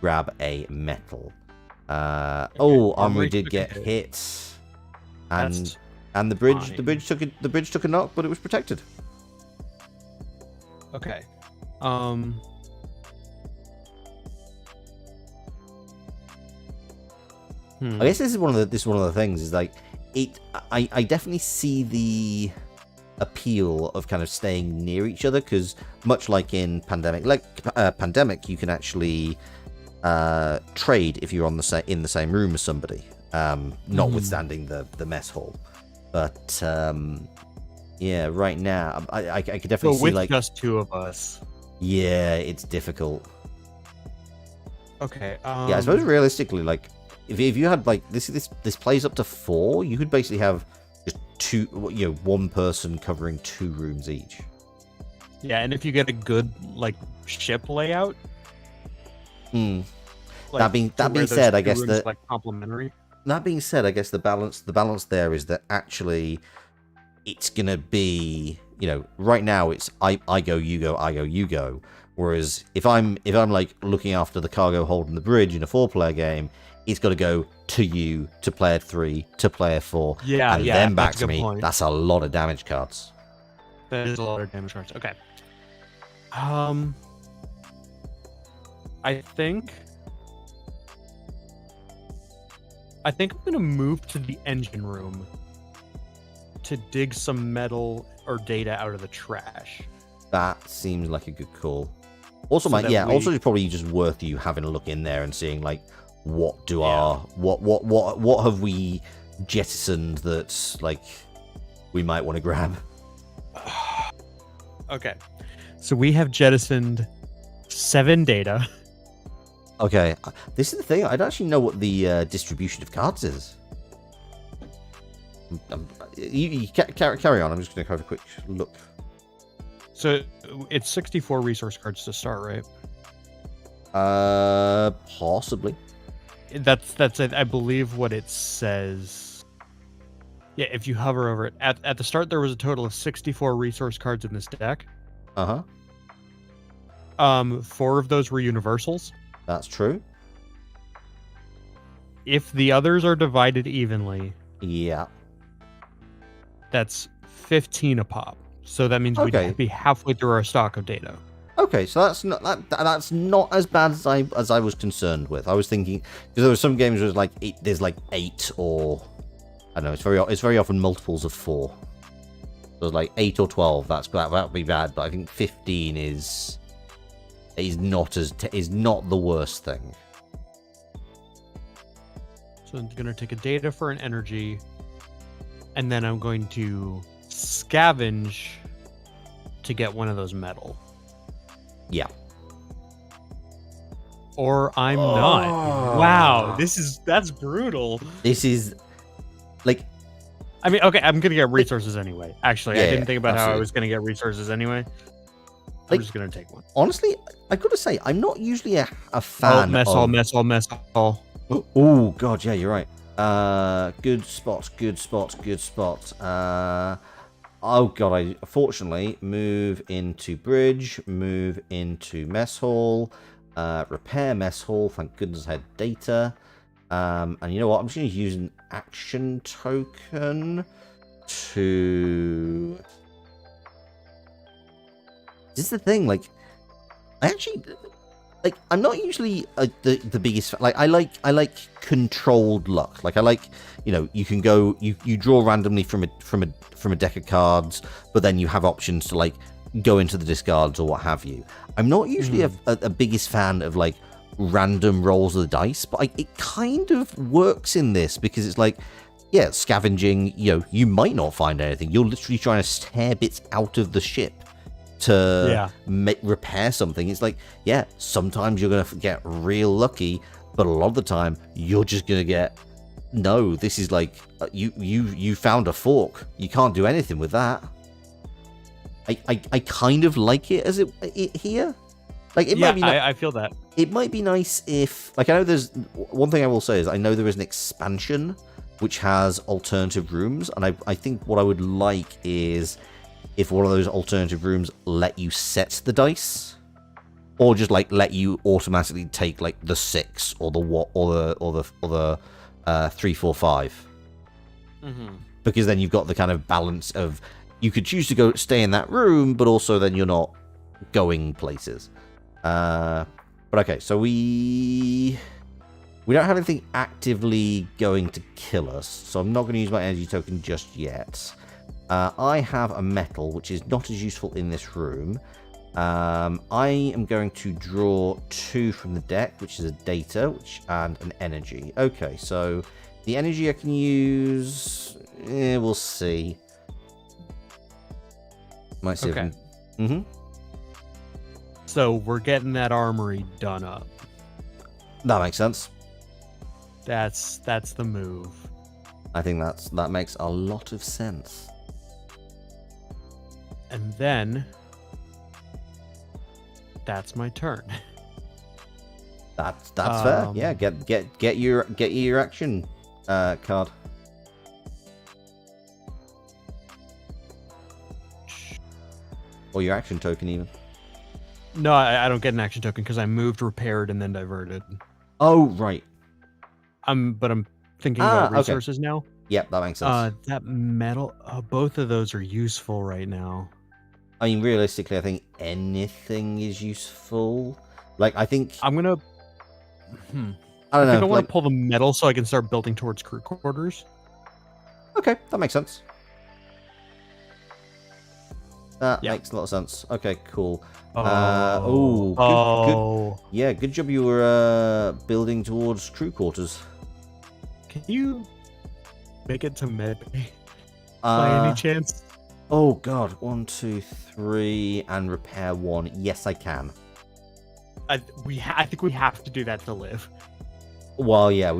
grab a metal. Armory did get hit, and the bridge took a knock, but it was protected. Okay. I guess this is one of the things is like it. I definitely see the appeal of kind of staying near each other, because much like in Pandemic, you can actually trade if you're in the same room as somebody, notwithstanding the mess hall. But yeah, right now I could definitely see with just 2 of us. Yeah, it's difficult. Okay. Yeah, I suppose realistically, like if you had like this plays up to 4, you could basically have just 2, one person covering 2 rooms each. Yeah, and if you get a good like ship layout. Like, that being said, I guess that like complementary. That being said, I guess the balance there is that actually it's gonna be, right now it's I go you go I go you go, whereas if I'm like looking after the cargo hold and the bridge in a 4-player game, it's got to go to you, to player 3, to player 4, and then back to me. Point. That's a lot of damage cards. That is a lot of damage cards. Okay. I think I'm going to move to the engine room to dig some metal or data out of the trash. That seems like a good call. Also, also it's probably just worth you having a look in there and seeing like what have we jettisoned that like we might want to grab. Okay, so we have jettisoned 7 data. Okay, this is the thing. I don't actually know what the distribution of cards is. You carry on. I'm just going to have a quick look. So it's 64 resource cards to start, right? Possibly. That's I believe what it says. Yeah, if you hover over it at the start, there was a total of 64 resource cards in this deck. 4 of those were universals. That's true. If the others are divided evenly, yeah, that's 15 a pop. So that means we'd be halfway through our stock of data. Okay, so that's not as bad as I was concerned with. I was thinking, because there were some games where there's like 8 or I don't know. It's very often multiples of 4. So it's like 8 or 12. That would be bad, but I think 15 is is not the worst thing. So I'm going to take a data for an energy, and then I'm going to scavenge to get one of those metal. Yeah. Or I'm not. Wow, that's brutal. This is like, I mean, okay, I'm gonna get resources anyway. Actually, I didn't think about how I absolutely. was gonna get resources anyway. I'm just gonna take one. Honestly, I gotta say, I'm not usually a fan mess of... mess hall. Oh god, yeah, you're right. Good spot. Oh god, I fortunately move into bridge, move into mess hall, repair mess hall. Thank goodness I had data. And you know what? I'm just going to use an action token to... This is the thing, like, I actually... Like, I'm not usually the biggest fan. Like, I like controlled luck. Like, I like, you know, you can go, you draw randomly from a deck of cards, but then you have options to, like, go into the discards or what have you. I'm not usually a biggest fan of, like, random rolls of the dice, but it kind of works in this because it's like, yeah, scavenging, you know, you might not find anything. You're literally trying to tear bits out of the ship to repair something. It's like, yeah, sometimes you're going to get real lucky, but a lot of the time you're just going to get, no, this is like, you found a fork. You can't do anything with that. I kind of like it as it here. Like, it might be I feel that. It might be nice if, like, I know there's one thing I will say is I know there is an expansion which has alternative rooms, and I think what I would like is if one of those alternative rooms let you set the dice, or just like let you automatically take like the 6 or the 3, 4, 5, because then you've got the kind of balance of you could choose to go stay in that room, but also then you're not going places. But okay, so we don't have anything actively going to kill us, so I'm not going to use my energy token just yet. I have a metal, which is not as useful in this room. I am going to draw 2 from the deck, which is a data and an energy. Okay, so the energy I can use, we'll see. Might see. Okay. Mm-hmm. So we're getting that armory done up. That makes sense. That's the move. I think that makes a lot of sense. And then that's my turn. That's fair. Yeah, get your action card. Or your action token even. No, I don't get an action token because I moved, repaired, and then diverted. Oh, right. But I'm thinking about resources now. Yep, that makes sense. That metal, both of those are useful right now. I mean, realistically, I think anything is useful. Like, I think I'm gonna. I don't know. I want to pull the metal so I can start building towards crew quarters. Okay, that makes sense. That makes a lot of sense. Okay, cool. Good. Yeah, good job you were building towards crew quarters. Can you make it to med by any chance? Oh god, 1, 2, 3, and repair 1. Yes, I can. I think we have to do that to live. Well, yeah,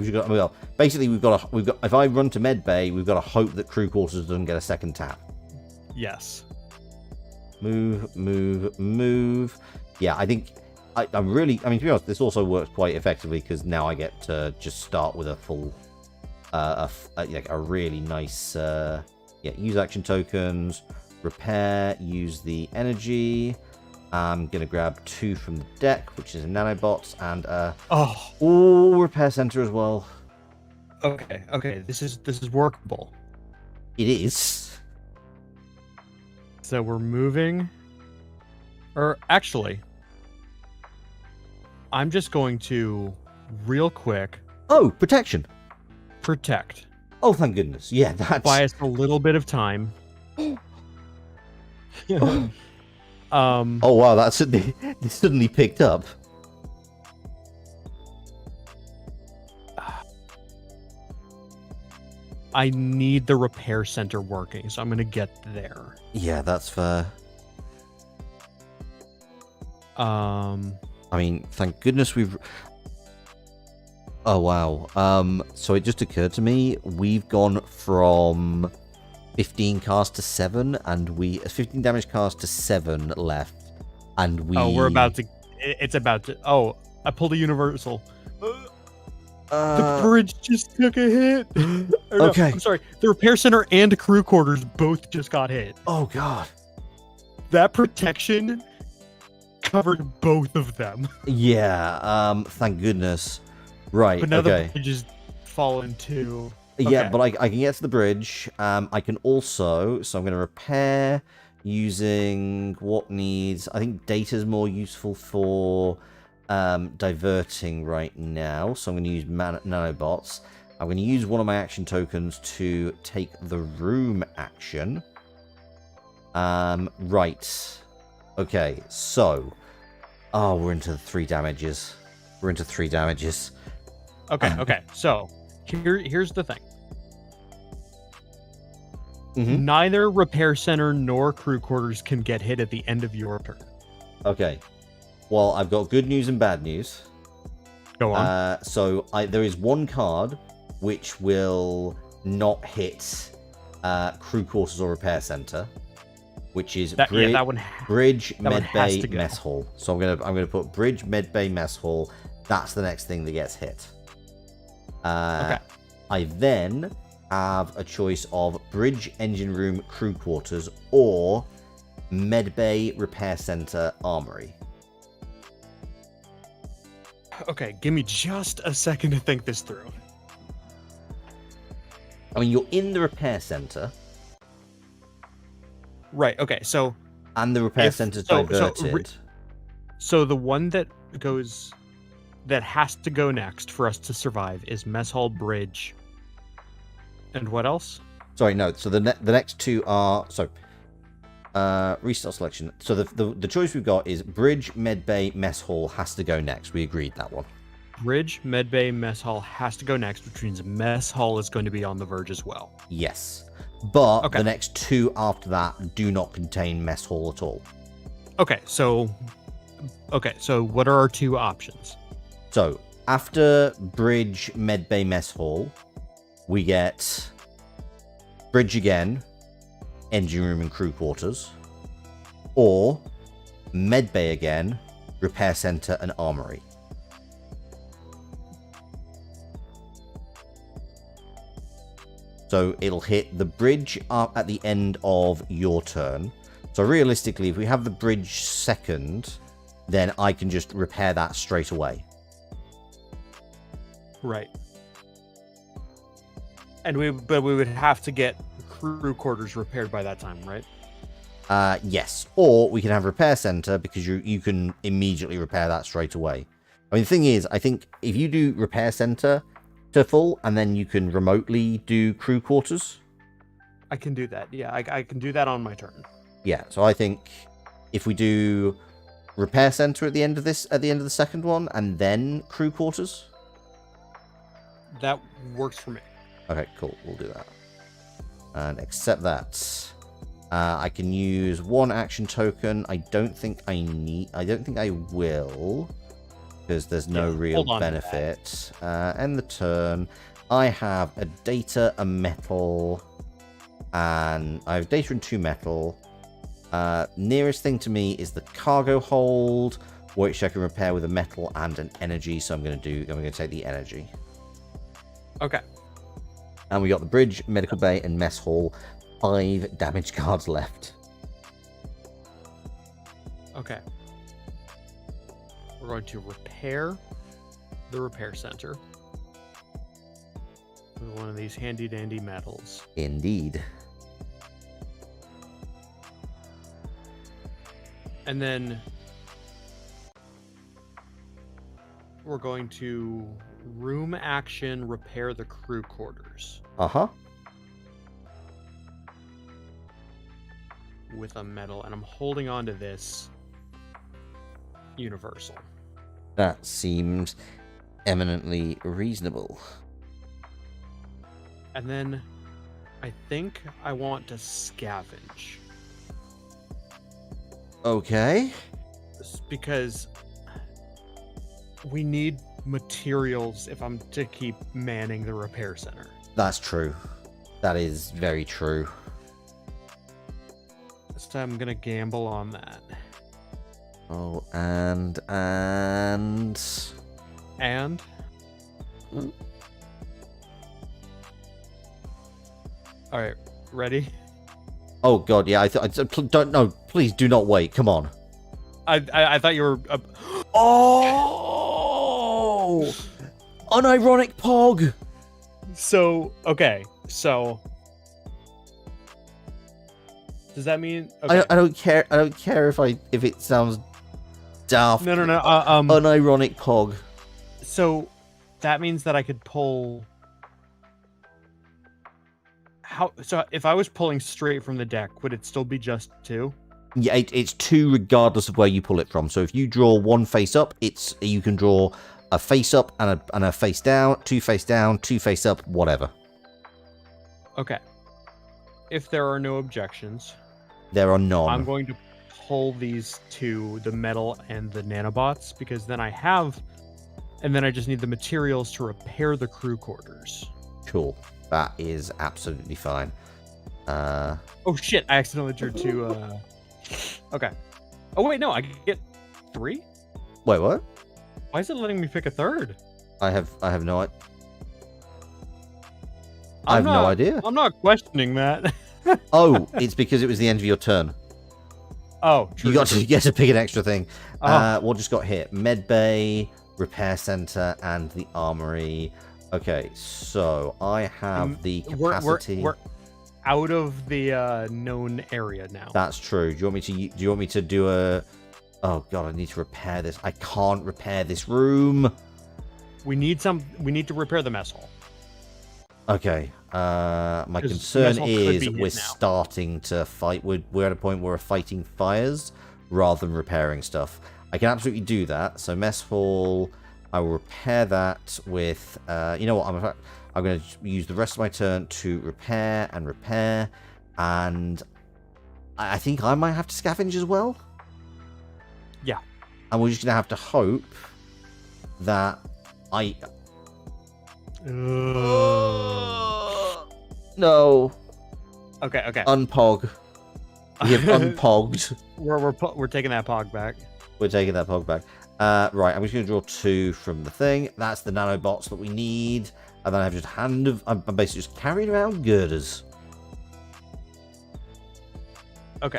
basically we've got. If I run to med bay, we've got to hope that crew quarters doesn't get a second tap. Yes. Move. Yeah, I think I'm really. I mean, to be honest, this also works quite effectively because now I get to just start with a full, like a really nice. Use action tokens, repair, use the energy. I'm gonna grab 2 from the deck, which is a nanobots and repair center as well. Okay, this is workable. It is. So we're moving, or actually, I'm just going to real quick. Oh, protection. Protect. Oh, thank goodness. Yeah, that's... Buy us a little bit of time. Oh wow, that's suddenly they suddenly picked up. I need the repair center working, so I'm gonna get there. Yeah, that's fair. I mean, thank goodness we've. Oh wow. So it just occurred to me we've gone from 15 cars to 7, and 15 damage cars to 7 left, and we. Oh, we're about to. It's about to. Oh, I pulled a universal. The bridge just took a hit. Okay. I'm sorry. The repair center and crew quarters both just got hit. Oh god. That protection covered both of them. Yeah. Thank goodness. Right. But now okay. the bridge is fallen too. Yeah, Okay. but I can get to the bridge. I can also, so I'm going to repair using what needs. I think data's more useful for diverting right now. So I'm going to use nanobots. I'm going to use one of my action tokens to take the room action. Right. Okay, so. Oh, we're into 3 damages. We're into 3 damages. Okay. So here's the thing. Mm-hmm. Neither repair center nor crew quarters can get hit at the end of your turn. Okay. Well, I've got good news and bad news. Go on. So there is one card which will not hit crew quarters or repair center, which is Bridge Medbay Mess Hall. So I'm gonna put Bridge Medbay Mess Hall. That's the next thing that gets hit. Okay. I then have a choice of Bridge Engine Room Crew Quarters or Medbay Repair Center Armory. Okay, give me just a second to think this through. I mean, you're in the repair center. Right, okay, so... And the repair center's diverted. So the one that has to go next for us to survive is Mess Hall Bridge. And what else? Sorry, no. So the next 2 are... So, restart selection. So the choice we've got is Bridge, Medbay, Mess Hall has to go next. We agreed that one. Bridge, Medbay, Mess Hall has to go next, which means Mess Hall is going to be on the verge as well. Yes. But the next 2 after that do not contain Mess Hall at all. Okay, so what are our 2 options? So, after Bridge, Medbay, Mess Hall, we get Bridge again, Engine Room and Crew Quarters, or Medbay again, Repair Center and Armory. So it'll hit the bridge up at the end of your turn. So realistically, if we have the bridge second, then I can just repair that straight away. Right. But we would have to get crew quarters repaired by that time, right? Yes. Or we can have repair center because you can immediately repair that straight away. I mean, the thing is, I think if you do repair center to full and then you can remotely do crew quarters. I can do that. Yeah, I can do that on my turn. Yeah. So I think if we do repair center at the end of the second one and then crew quarters. That works for me. Okay, cool. We'll do that. And accept that. I can use 1 action token. I don't think I will. Because there's no real benefit. End the turn. I have a data, a metal. And I have data and 2 metal. Nearest thing to me is the cargo hold, which I can repair with a metal and an energy. So I'm going to take the energy. Okay. And we got the bridge, medical bay, and mess hall. 5 damage cards left. Okay. We're going to repair the repair center with one of these handy dandy metals. Indeed. And then we're going to room action repair the crew quarters. Uh-huh. with a metal, and I'm holding on to this universal. That seems eminently reasonable. And then I think I want to scavenge. Okay. Because we need materials if I'm to keep manning the repair center. That's true. That is very true. So I'm gonna gamble on that. Oh, and all right, ready? oh god, yeah. Don't no. Please do not wait. Come on. I thought you were. Oh, unironic pog. So okay, so does that mean? Okay. I don't care. I don't care if it sounds daft. No. Unironic pog. So that means that I could pull. So if I was pulling straight from the deck, would it still be just 2? Yeah, it's 2 regardless of where you pull it from. So if you draw 1 face up, you can draw a face up and a face down, 2 face down, 2 face up, whatever. Okay. If there are no objections, there are none. I'm going to pull these 2, the metal and the nanobots, because then I just need the materials to repair the crew quarters. Cool. That is absolutely fine. Oh shit! I accidentally drew 2. Okay. Oh wait, no, I get 3. Wait, what? Why is it letting me pick a 3rd? I have no idea. I have no idea. I'm not questioning that. Oh, it's because it was the end of your turn. Oh, true. You get to pick an extra thing. What just got hit? Medbay, repair center, and the armory. Okay, so I have the capacity. We're out of the known area now. That's true. Do you want me to do a? Oh god, I need to repair this. I can't repair this room. We need to repair the mess hall. Okay. My concern is we're starting to fight. We're at a point where we're fighting fires rather than repairing stuff. I can absolutely do that. So mess hall. I will repair that with, you know what, I'm going to use the rest of my turn to repair, and I think I might have to scavenge as well. Yeah. And we're just going to have to hope that No. Okay. Unpog. We have unpogged. We're taking that pog back. We're taking that pog back. Right, I'm just going to draw 2 from the thing. That's the nanobots that we need. And then I have just I'm basically just carrying around girders. Okay.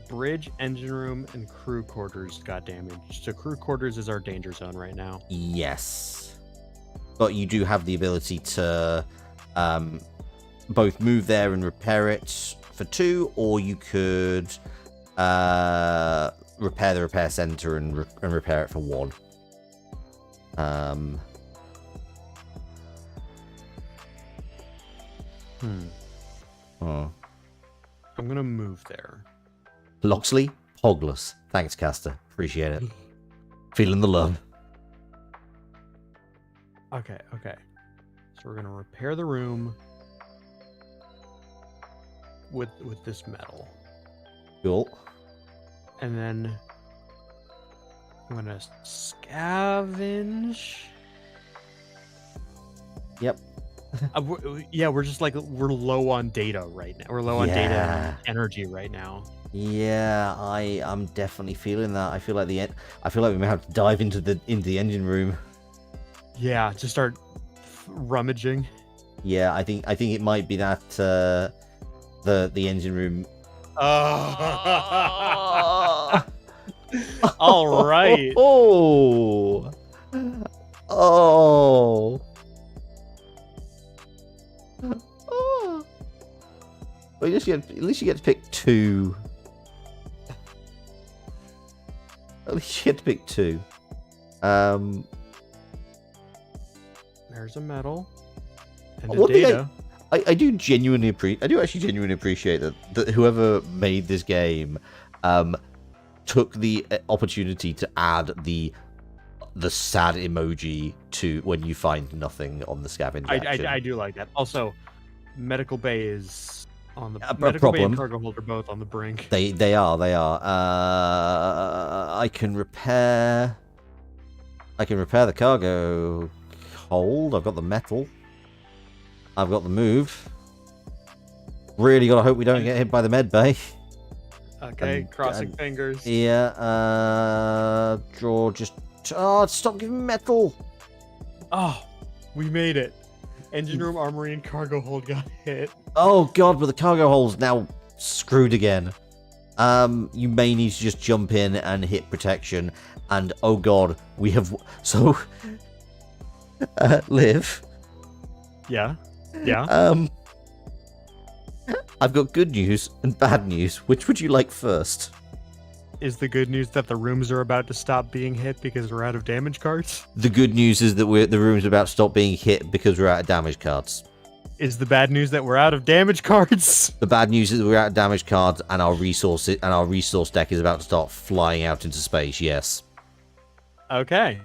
Bridge, engine room, and crew quarters got damaged. So crew quarters is our danger zone right now. Yes. But you do have the ability to both move there and repair it for 2, or you could repair the repair center and repair it for 1. I'm gonna move there. Loxley, Pogless. Thanks, Caster. Appreciate it. Feeling the love. Okay. So we're gonna repair the room with this metal. Cool. And then I'm gonna scavenge. Yep. We're just like we're low on data right now. We're low on data and energy right now. Yeah, I'm definitely feeling that. I feel like we may have to dive into the engine room. Yeah, just start rummaging. Yeah, I think it might be that the engine room. All right. Oh. Well, at least you get to pick 2. At least you get to pick 2. There's a metal and a data. I do genuinely appreciate that whoever made this game took the opportunity to add the sad emoji to when you find nothing on the scavenger action. I do like that. Also, Medical Bay is on the A Medical Bay and problem. Cargo Hold are both on the brink. They are. I can repair the cargo hold. I've got the metal. I've got the move. Really gotta hope we don't get hit by the med bay. Okay, crossing fingers. Yeah, draw just... Oh, stop giving me metal! Oh, we made it. Engine room, armory, and cargo hold got hit. Oh god, but the cargo hole's now screwed again. You may need to just jump in and hit protection. And oh god, we have... So... Liv. Yeah? Yeah? I've got good news and bad news. Which would you like first? Is the good news that the rooms are about to stop being hit because we're out of damage cards? The good news is that the room's about to stop being hit because we're out of damage cards. Is the bad news that we're out of damage cards? The bad news is that we're out of damage cards and our resource deck is about to start flying out into space. Yes. Okay.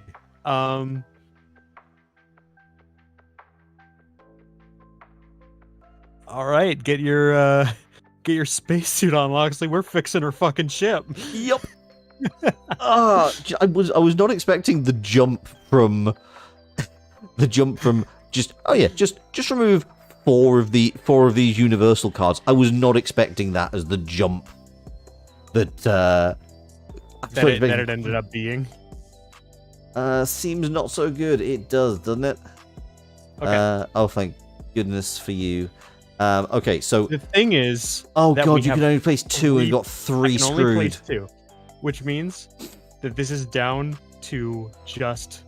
All right, get your spacesuit on, Loxley. We're fixing her fucking ship. Yep. I was not expecting the jump from just remove four of these universal cards. I was not expecting that as the jump that it ended up being. Seems not so good. It does, doesn't it? Okay. Oh, thank goodness for you. Okay, so the thing is, oh god, you can only place two and you got three screwed. Only place two, which means that this is down to just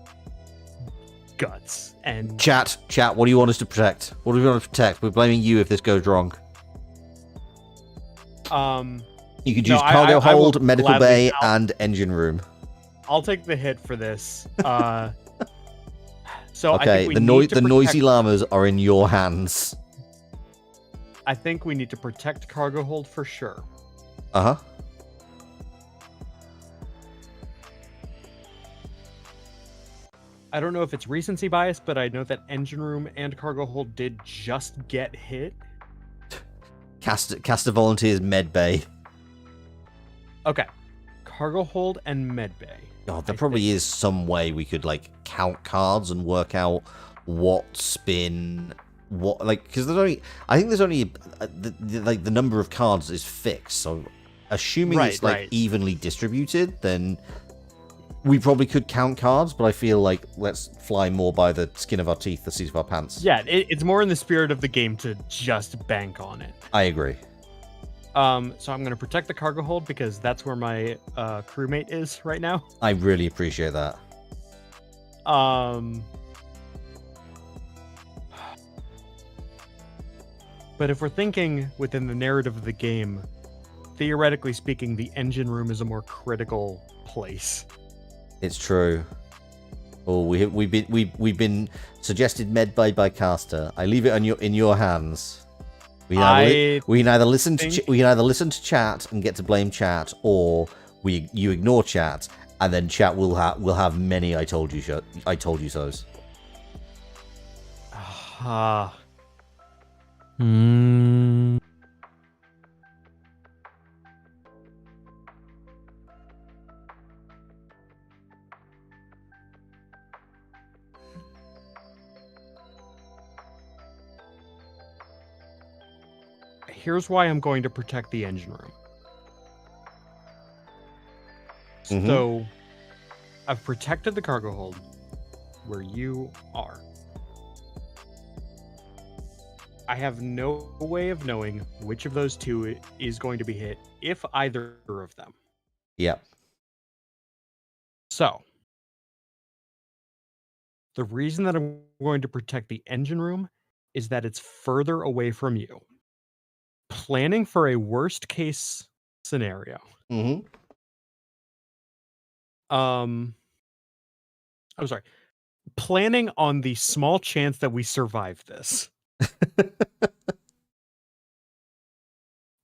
guts and chat. What do you want us to protect? What do we want to protect? We're blaming you if this goes wrong. You could use cargo hold, medical bay, and engine room. I'll take the hit for this. So okay, I think the noisy llamas are in your hands. I think we need to protect cargo hold for sure. Uh-huh. I don't know if it's recency bias, but I know that engine room and cargo hold did just get hit. Cast a volunteer's med bay. Okay. Cargo hold and med bay. God, there probably is some way we could like count cards and work out what's been what, like, because I think there's only the number of cards is fixed. So assuming it's like evenly distributed, then we probably could count cards. But I feel like let's fly more by the skin of our teeth, the seat of our pants. Yeah, it's more in the spirit of the game to just bank on it. I agree. So I'm going to protect the cargo hold because that's where my crewmate is right now. I really appreciate that. But if we're thinking within the narrative of the game, theoretically speaking, the engine room is a more critical place. It's true. Oh, we've been suggested med by Caster. I leave it in your hands. We can either listen to chat and get to blame chat, or you ignore chat and then chat will have many I told you so's. Ah. Here's why I'm going to protect the engine room. Mm-hmm. So, I've protected the cargo hold where you are. I have no way of knowing which of those two is going to be hit, if either of them. Yep. So, the reason that I'm going to protect the engine room is that it's further away from you. Planning for a worst case scenario. Mm-hmm. I'm sorry. Planning on the small chance that we survive this.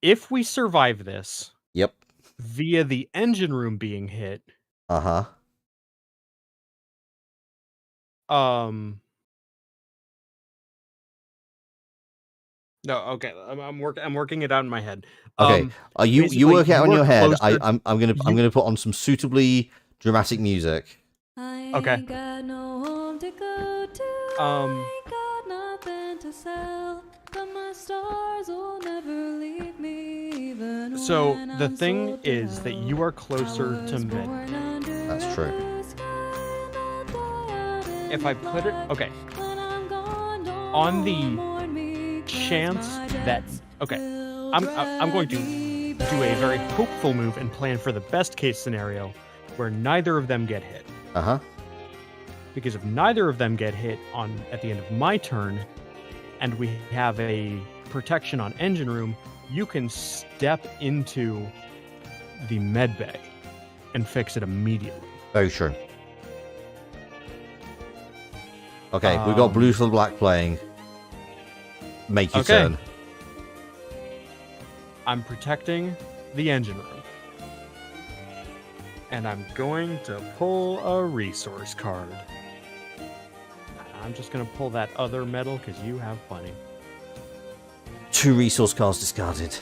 If we survive this, Yep. via the engine room being hit, Uh-huh. No, okay. I'm working it out in my head. Okay. You basically, work out you in are your head. closer- I'm gonna put on some suitably dramatic music. Okay. Got no home to go to. Ain't got nothing to sell. But my stars will never leave me. Even So when the I'm thing sold to is that you are closer to mid. That's true. If I put it on the chance that I'm going to do a very hopeful move and plan for the best case scenario where neither of them get hit. Uh-huh. Because if neither of them get hit at the end of my turn, and we have a protection on engine room, you can step into the med bay and fix it immediately. Very true. Okay, we've got blue for black playing. Make your turn. I'm protecting the engine room. And I'm going to pull a resource card. I'm just going to pull that other metal because you have plenty. 2 resource cards discarded.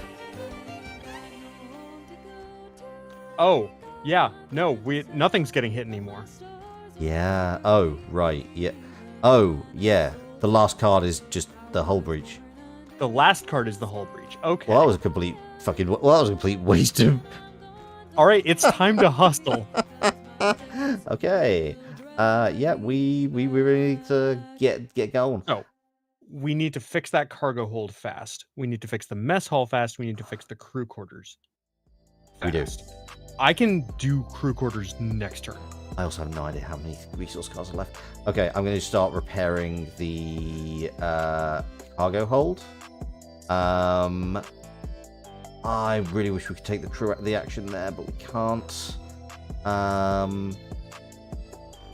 Oh, yeah. No, nothing's getting hit anymore. Yeah. Oh, right. Yeah. Oh, yeah. The last card is just the hull breach. The last card is the hull breach. Okay. Well, that was a complete fucking... Well, that was a complete waste of... All right, it's time to hustle. Okay. Yeah, we really need to get going. Oh, we need to fix that cargo hold fast. We need to fix the mess hall fast. We need to fix the crew quarters fast. We do. I can do crew quarters next turn. I also have no idea how many resource cards are left. Okay, I'm going to start repairing the cargo hold. I really wish we could take the crew out of the action there, but we can't.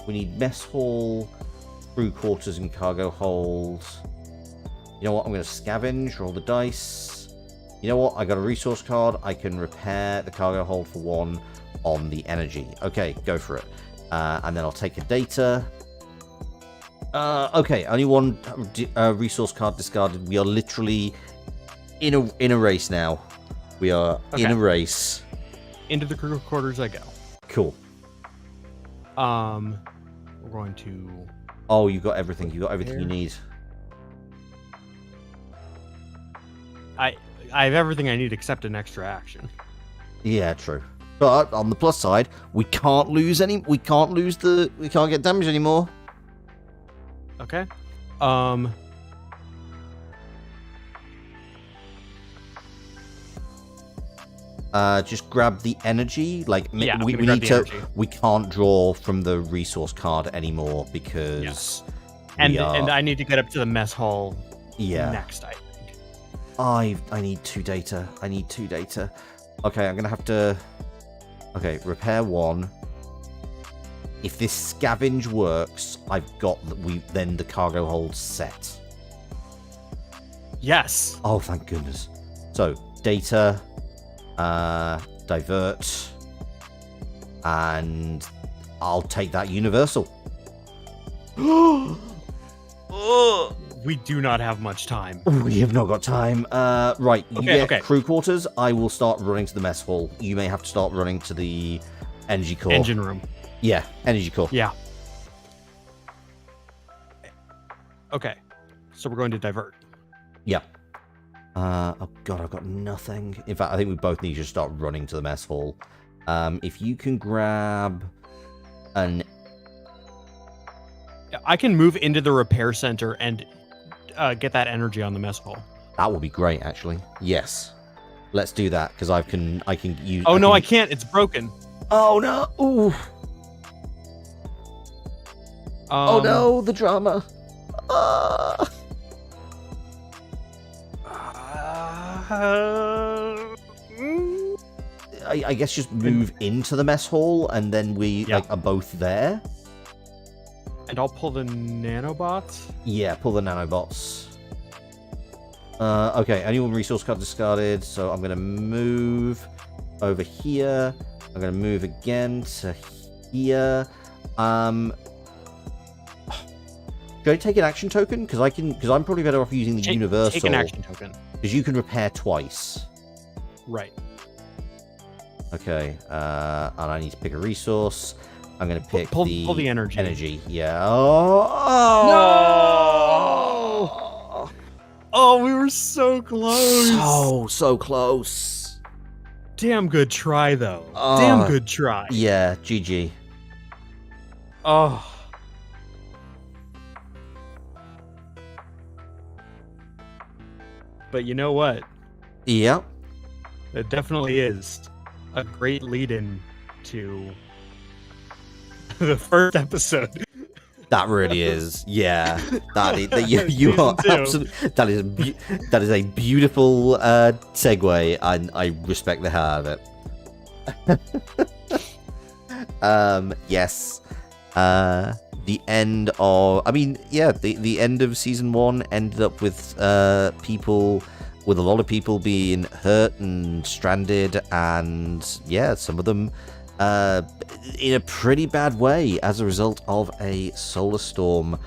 We need mess hall, crew quarters, and cargo hold. You know what? I'm going to scavenge, roll the dice. You know what? I got a resource card. I can repair the cargo hold for 1 on the energy. Okay, go for it. And then I'll take a data. Okay, only 1 resource card discarded. We are literally in a race now. We are in a race. Into the crew quarters I go. Cool. We're going to... Oh, you got everything. You got everything you need. I have everything I need except an extra action. Yeah, true. But on the plus side, we can't lose any. We can't get damage anymore. Okay. Just grab the energy. Like Yeah, we need to. energy. We can't draw from the resource card anymore because. And I need to get up to the mess hall. Yeah. Next, I think. I need 2 data. I need 2 data. Okay, I'm gonna have to. Okay, repair 1. If this scavenge works, I've got then the cargo hold set. Yes. Oh, thank goodness. So data, divert, and I'll take that universal. We do not have much time. We have not got time. Right, you Okay, get crew quarters. I will start running to the mess hall. You may have to start running to the energy core. Engine room. Yeah, energy core. Yeah. Okay. So we're going to divert. Yeah. Oh god, I've got nothing. In fact, I think we both need to start running to the mess hall. If you can grab an... I can move into the repair center and get that energy on the mess hall. That would be great, actually. Yes. Let's do that, because I can use... Oh, no, I can't. It's broken. Oh, no. Ooh. Oh, no, the drama. I guess just move into the mess hall, and then we are both there. And I'll pull the nanobots? Yeah, pull the nanobots. Okay, anyone resource card discarded, so I'm going to move over here. I'm going to move again to here. Should I take an action token? Because I'm probably better off using the universal. Take an action token. Because you can repair twice. Right. Okay, and I need to pick a resource. I'm going to pick pull the energy. Energy, yeah. Oh! No! Oh, we were so close. So close. Damn good try, though. Damn good try. Yeah, GG. Oh. But you know what? Yeah. It definitely is a great lead-in to the first episode. That really is, yeah. You are absolutely. That is a beautiful segue, and I respect the hell out of it. Yes. The end of, the end of season 1 ended up with a lot of people being hurt and stranded, and some of them in a pretty bad way as a result of a solar storm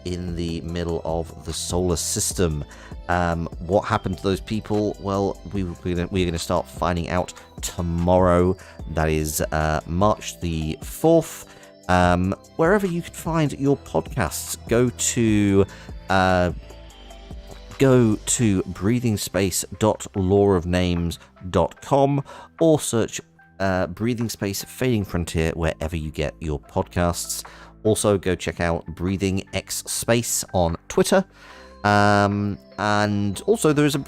in the middle of the solar system. What happened to those people? Well, we're going to start finding out tomorrow. That is March the 4th. Wherever you can find your podcasts, go to breathingspace.law-of-names.com or search Breathing Space Fading Frontier wherever you get your podcasts. Also, go check out Breathing X Space on Twitter. And also, there is a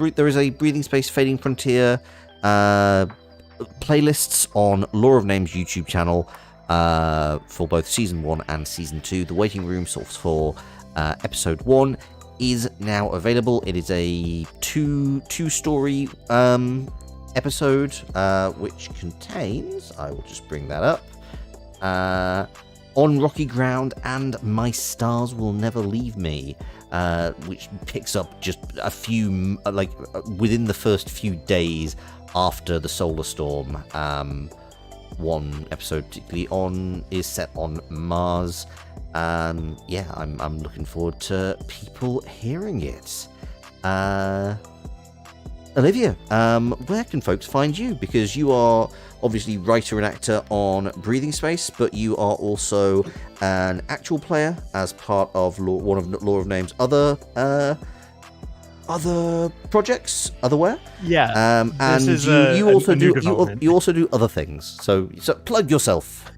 Breathing Space Fading Frontier playlists on Law of Names YouTube channel for both Season 1 and Season 2. The waiting room source for Episode 1 is now available. It is a two-story episode, which contains, I will just bring that up, On Rocky Ground and My Stars Will Never Leave Me, which picks up just a few, within the first few days after the solar storm. One episode particularly is set on Mars. I'm looking forward to people hearing it. Olivia, where can folks find you? Because you are obviously writer and actor on Breathing Space, but you are also an actual player as part of one of Law of Names' other projects, otherwhere. Yeah. And you also do other things. So plug yourself.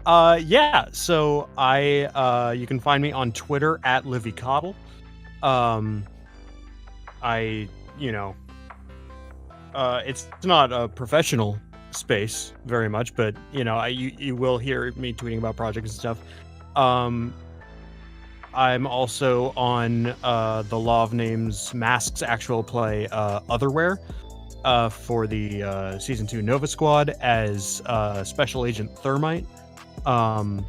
So I you can find me on Twitter at Livy Cottle. It's not a professional space very much, but you will hear me tweeting about projects and stuff. I'm also on the Law of Names Masks actual play Otherwhere for the Season 2 Nova Squad as Special Agent Thermite. In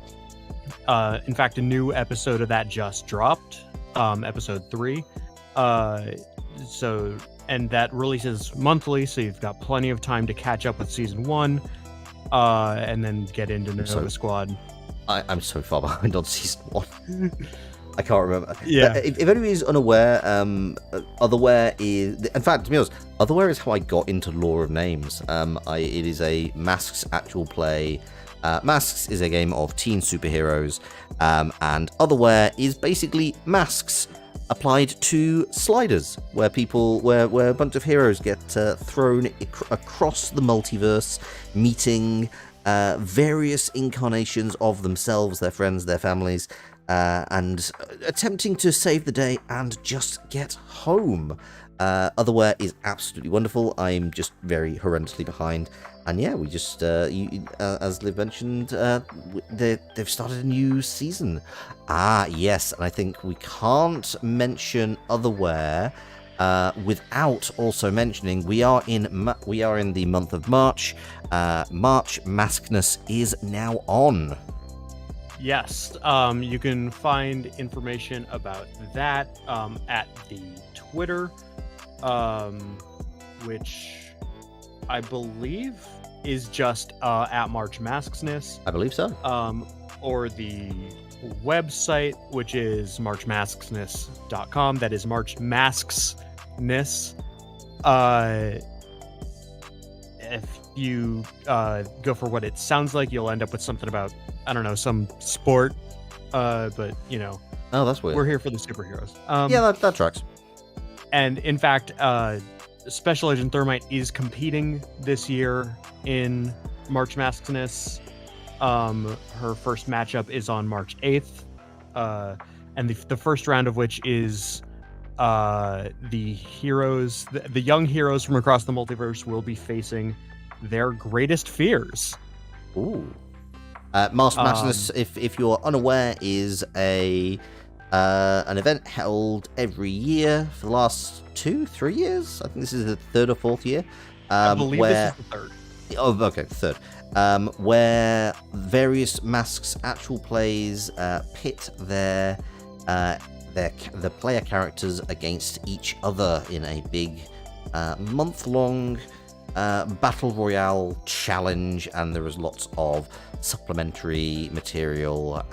fact, a new episode of that just dropped, episode 3. And that releases monthly, so you've got plenty of time to catch up with Season 1, and then get into Nova Squad. I'm so far behind on Season 1. I can't remember. Yeah. If anybody is unaware, Otherwhere is... In fact, to be honest, Otherwhere is how I got into Law of Names. It is a Masks actual play. Masks is a game of teen superheroes, and Otherwhere is basically Masks applied to sliders, where a bunch of heroes get thrown across the multiverse, meeting various incarnations of themselves, their friends, their families, and attempting to save the day and just get home. Otherwhere is absolutely wonderful. I'm just very horrendously behind. And yeah, we just, as Liv mentioned, they've started a new season. Yes, and I think we can't mention Otherwhere without also mentioning we are in the month of March. March Maskness is now on. Yes, you can find information about that at the Twitter, which I believe is just at March Masksness. I believe so. Or the website, which is marchmasksness.com. That is March Masksness. If you go for what it sounds like, you'll end up with something about, I don't know, some sport. But, you know. Oh, that's weird. We're here for the superheroes. Yeah, that tracks. And in fact, Special Agent Thermite is competing this year in March Masksness. Her first matchup is on March 8th. And the first round of which is the heroes, the young heroes from across the multiverse will be facing their greatest fears. Ooh. March Masksness, if you're unaware, is an event held every year for the last 2-3 years. I think this is the third or fourth year. I believe this is the third. Oh, okay, third. Where various Masks actual plays pit the player characters against each other in a big month-long battle royale challenge, and there is lots of supplementary material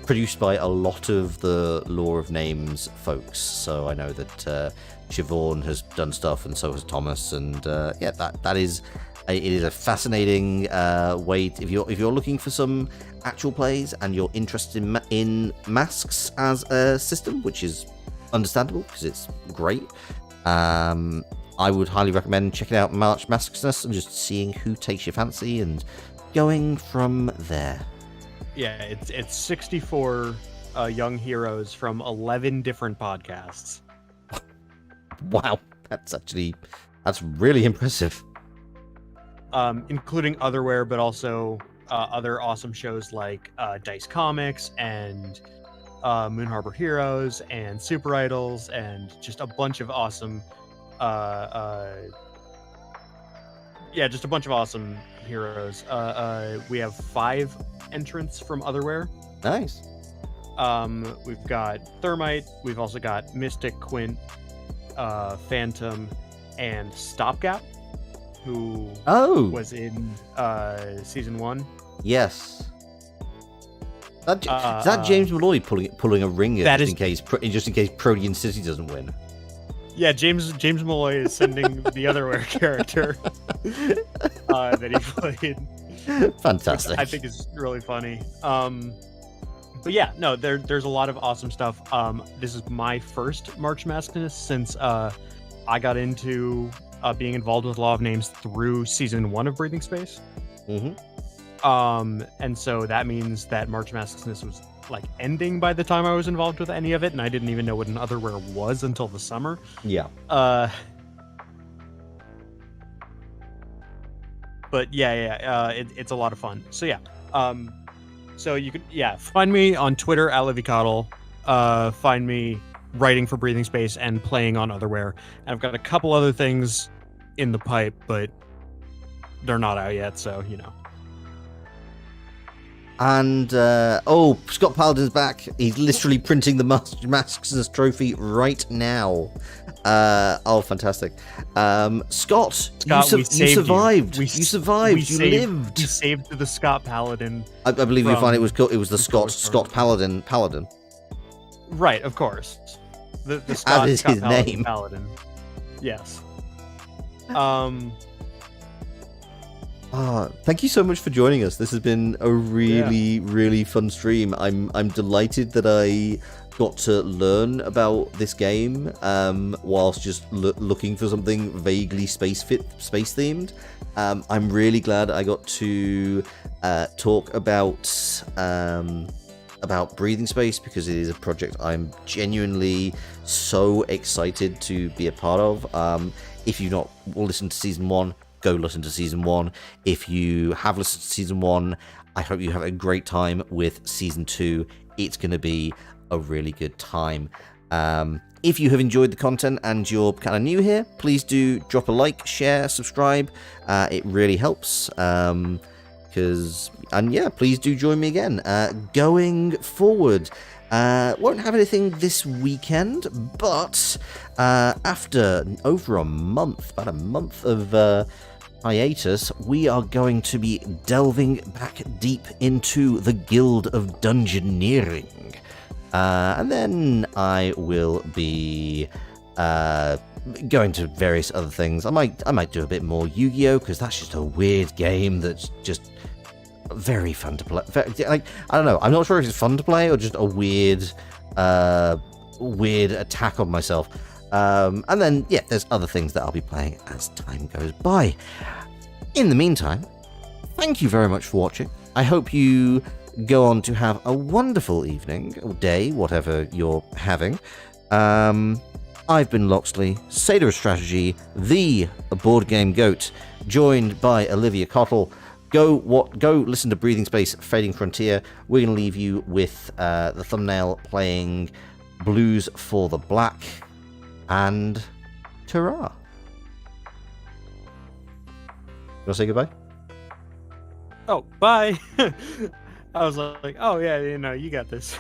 produced by a lot of the Law of Names folks. So I know that Siobhan has done stuff, and so has Thomas, and yeah, that is. It is a fascinating way. If you're looking for some actual plays and you're interested in masks as a system, which is understandable because it's great, I would highly recommend checking out March Masksness and just seeing who takes your fancy and going from there. Yeah, it's 64 young heroes from 11 different podcasts. Wow, that's really impressive. Including Otherware, but also other awesome shows like Dice Comics and Moon Harbor Heroes and Super Idols, and just a bunch of awesome, just a bunch of awesome heroes. We have 5 entrants from Otherware. Nice. We've got Thermite. We've also got Mystic, Quint, Phantom, and Stopgap, who was in season 1. Yes. Is that James Malloy pulling a ringer just in case Protean City doesn't win? Yeah, James Malloy is sending the Otherware character that he played. Fantastic. I think is really funny. But yeah, no, there's a lot of awesome stuff. This is my first March Masksness since I got into being involved with Law of Names through season 1 of Breathing Space. Mm-hmm. And so that means that March Masksness was like ending by the time I was involved with any of it, and I didn't even know what an Otherware was until the summer. Yeah. But yeah, it's a lot of fun. So yeah, so you can find me on Twitter at LivyCoddle. Find me writing for Breathing Space and playing on Otherware. And I've got a couple other things in the pipe, but they're not out yet, so you know. And Scott Paladin's back. He's literally printing the Masks trophy right now. Fantastic. Scott, you survived. You survived. You lived. We saved the Scott Paladin. I believe you'll find it was the Scott Paladin. Right, of course. The Scott, that is Scott his Paladin, name. Paladin. Yes. Thank you so much for joining us. This has been a really fun stream. I'm delighted that I got to learn about this game whilst just looking for something vaguely space themed. I'm really glad I got to talk about Breathing Space, because it is a project I'm genuinely so excited to be a part of. If you've not listened to season 1, go listen to season 1. If you have listened to season 1, I hope you have a great time with season 2. It's going to be a really good time. If you have enjoyed the content and you're kind of new here, please do drop a like, share, subscribe. It really helps, because and yeah, please do join me again. Going forward, won't have anything this weekend, but after over about a month of hiatus, we are going to be delving back deep into the Guild of Dungeoneering. And then I will be going to various other things. I might do a bit more Yu-Gi-Oh! Because that's just a weird game that's just very fun to play. I don't know. I'm not sure if it's fun to play or just a weird attack on myself. And then, yeah, there's other things that I'll be playing as time goes by. In the meantime, thank you very much for watching. I hope you go on to have a wonderful evening or day, whatever you're having. I've been Loxley, Satyr of Strategy, the board game goat, joined by Olivia Cottle. Go listen to Breathing Space, Fading Frontier. We're going to leave you with the thumbnail playing Blues for the Black, and ta-ra. You want to say goodbye? Oh, bye. I was like, oh yeah, you got this.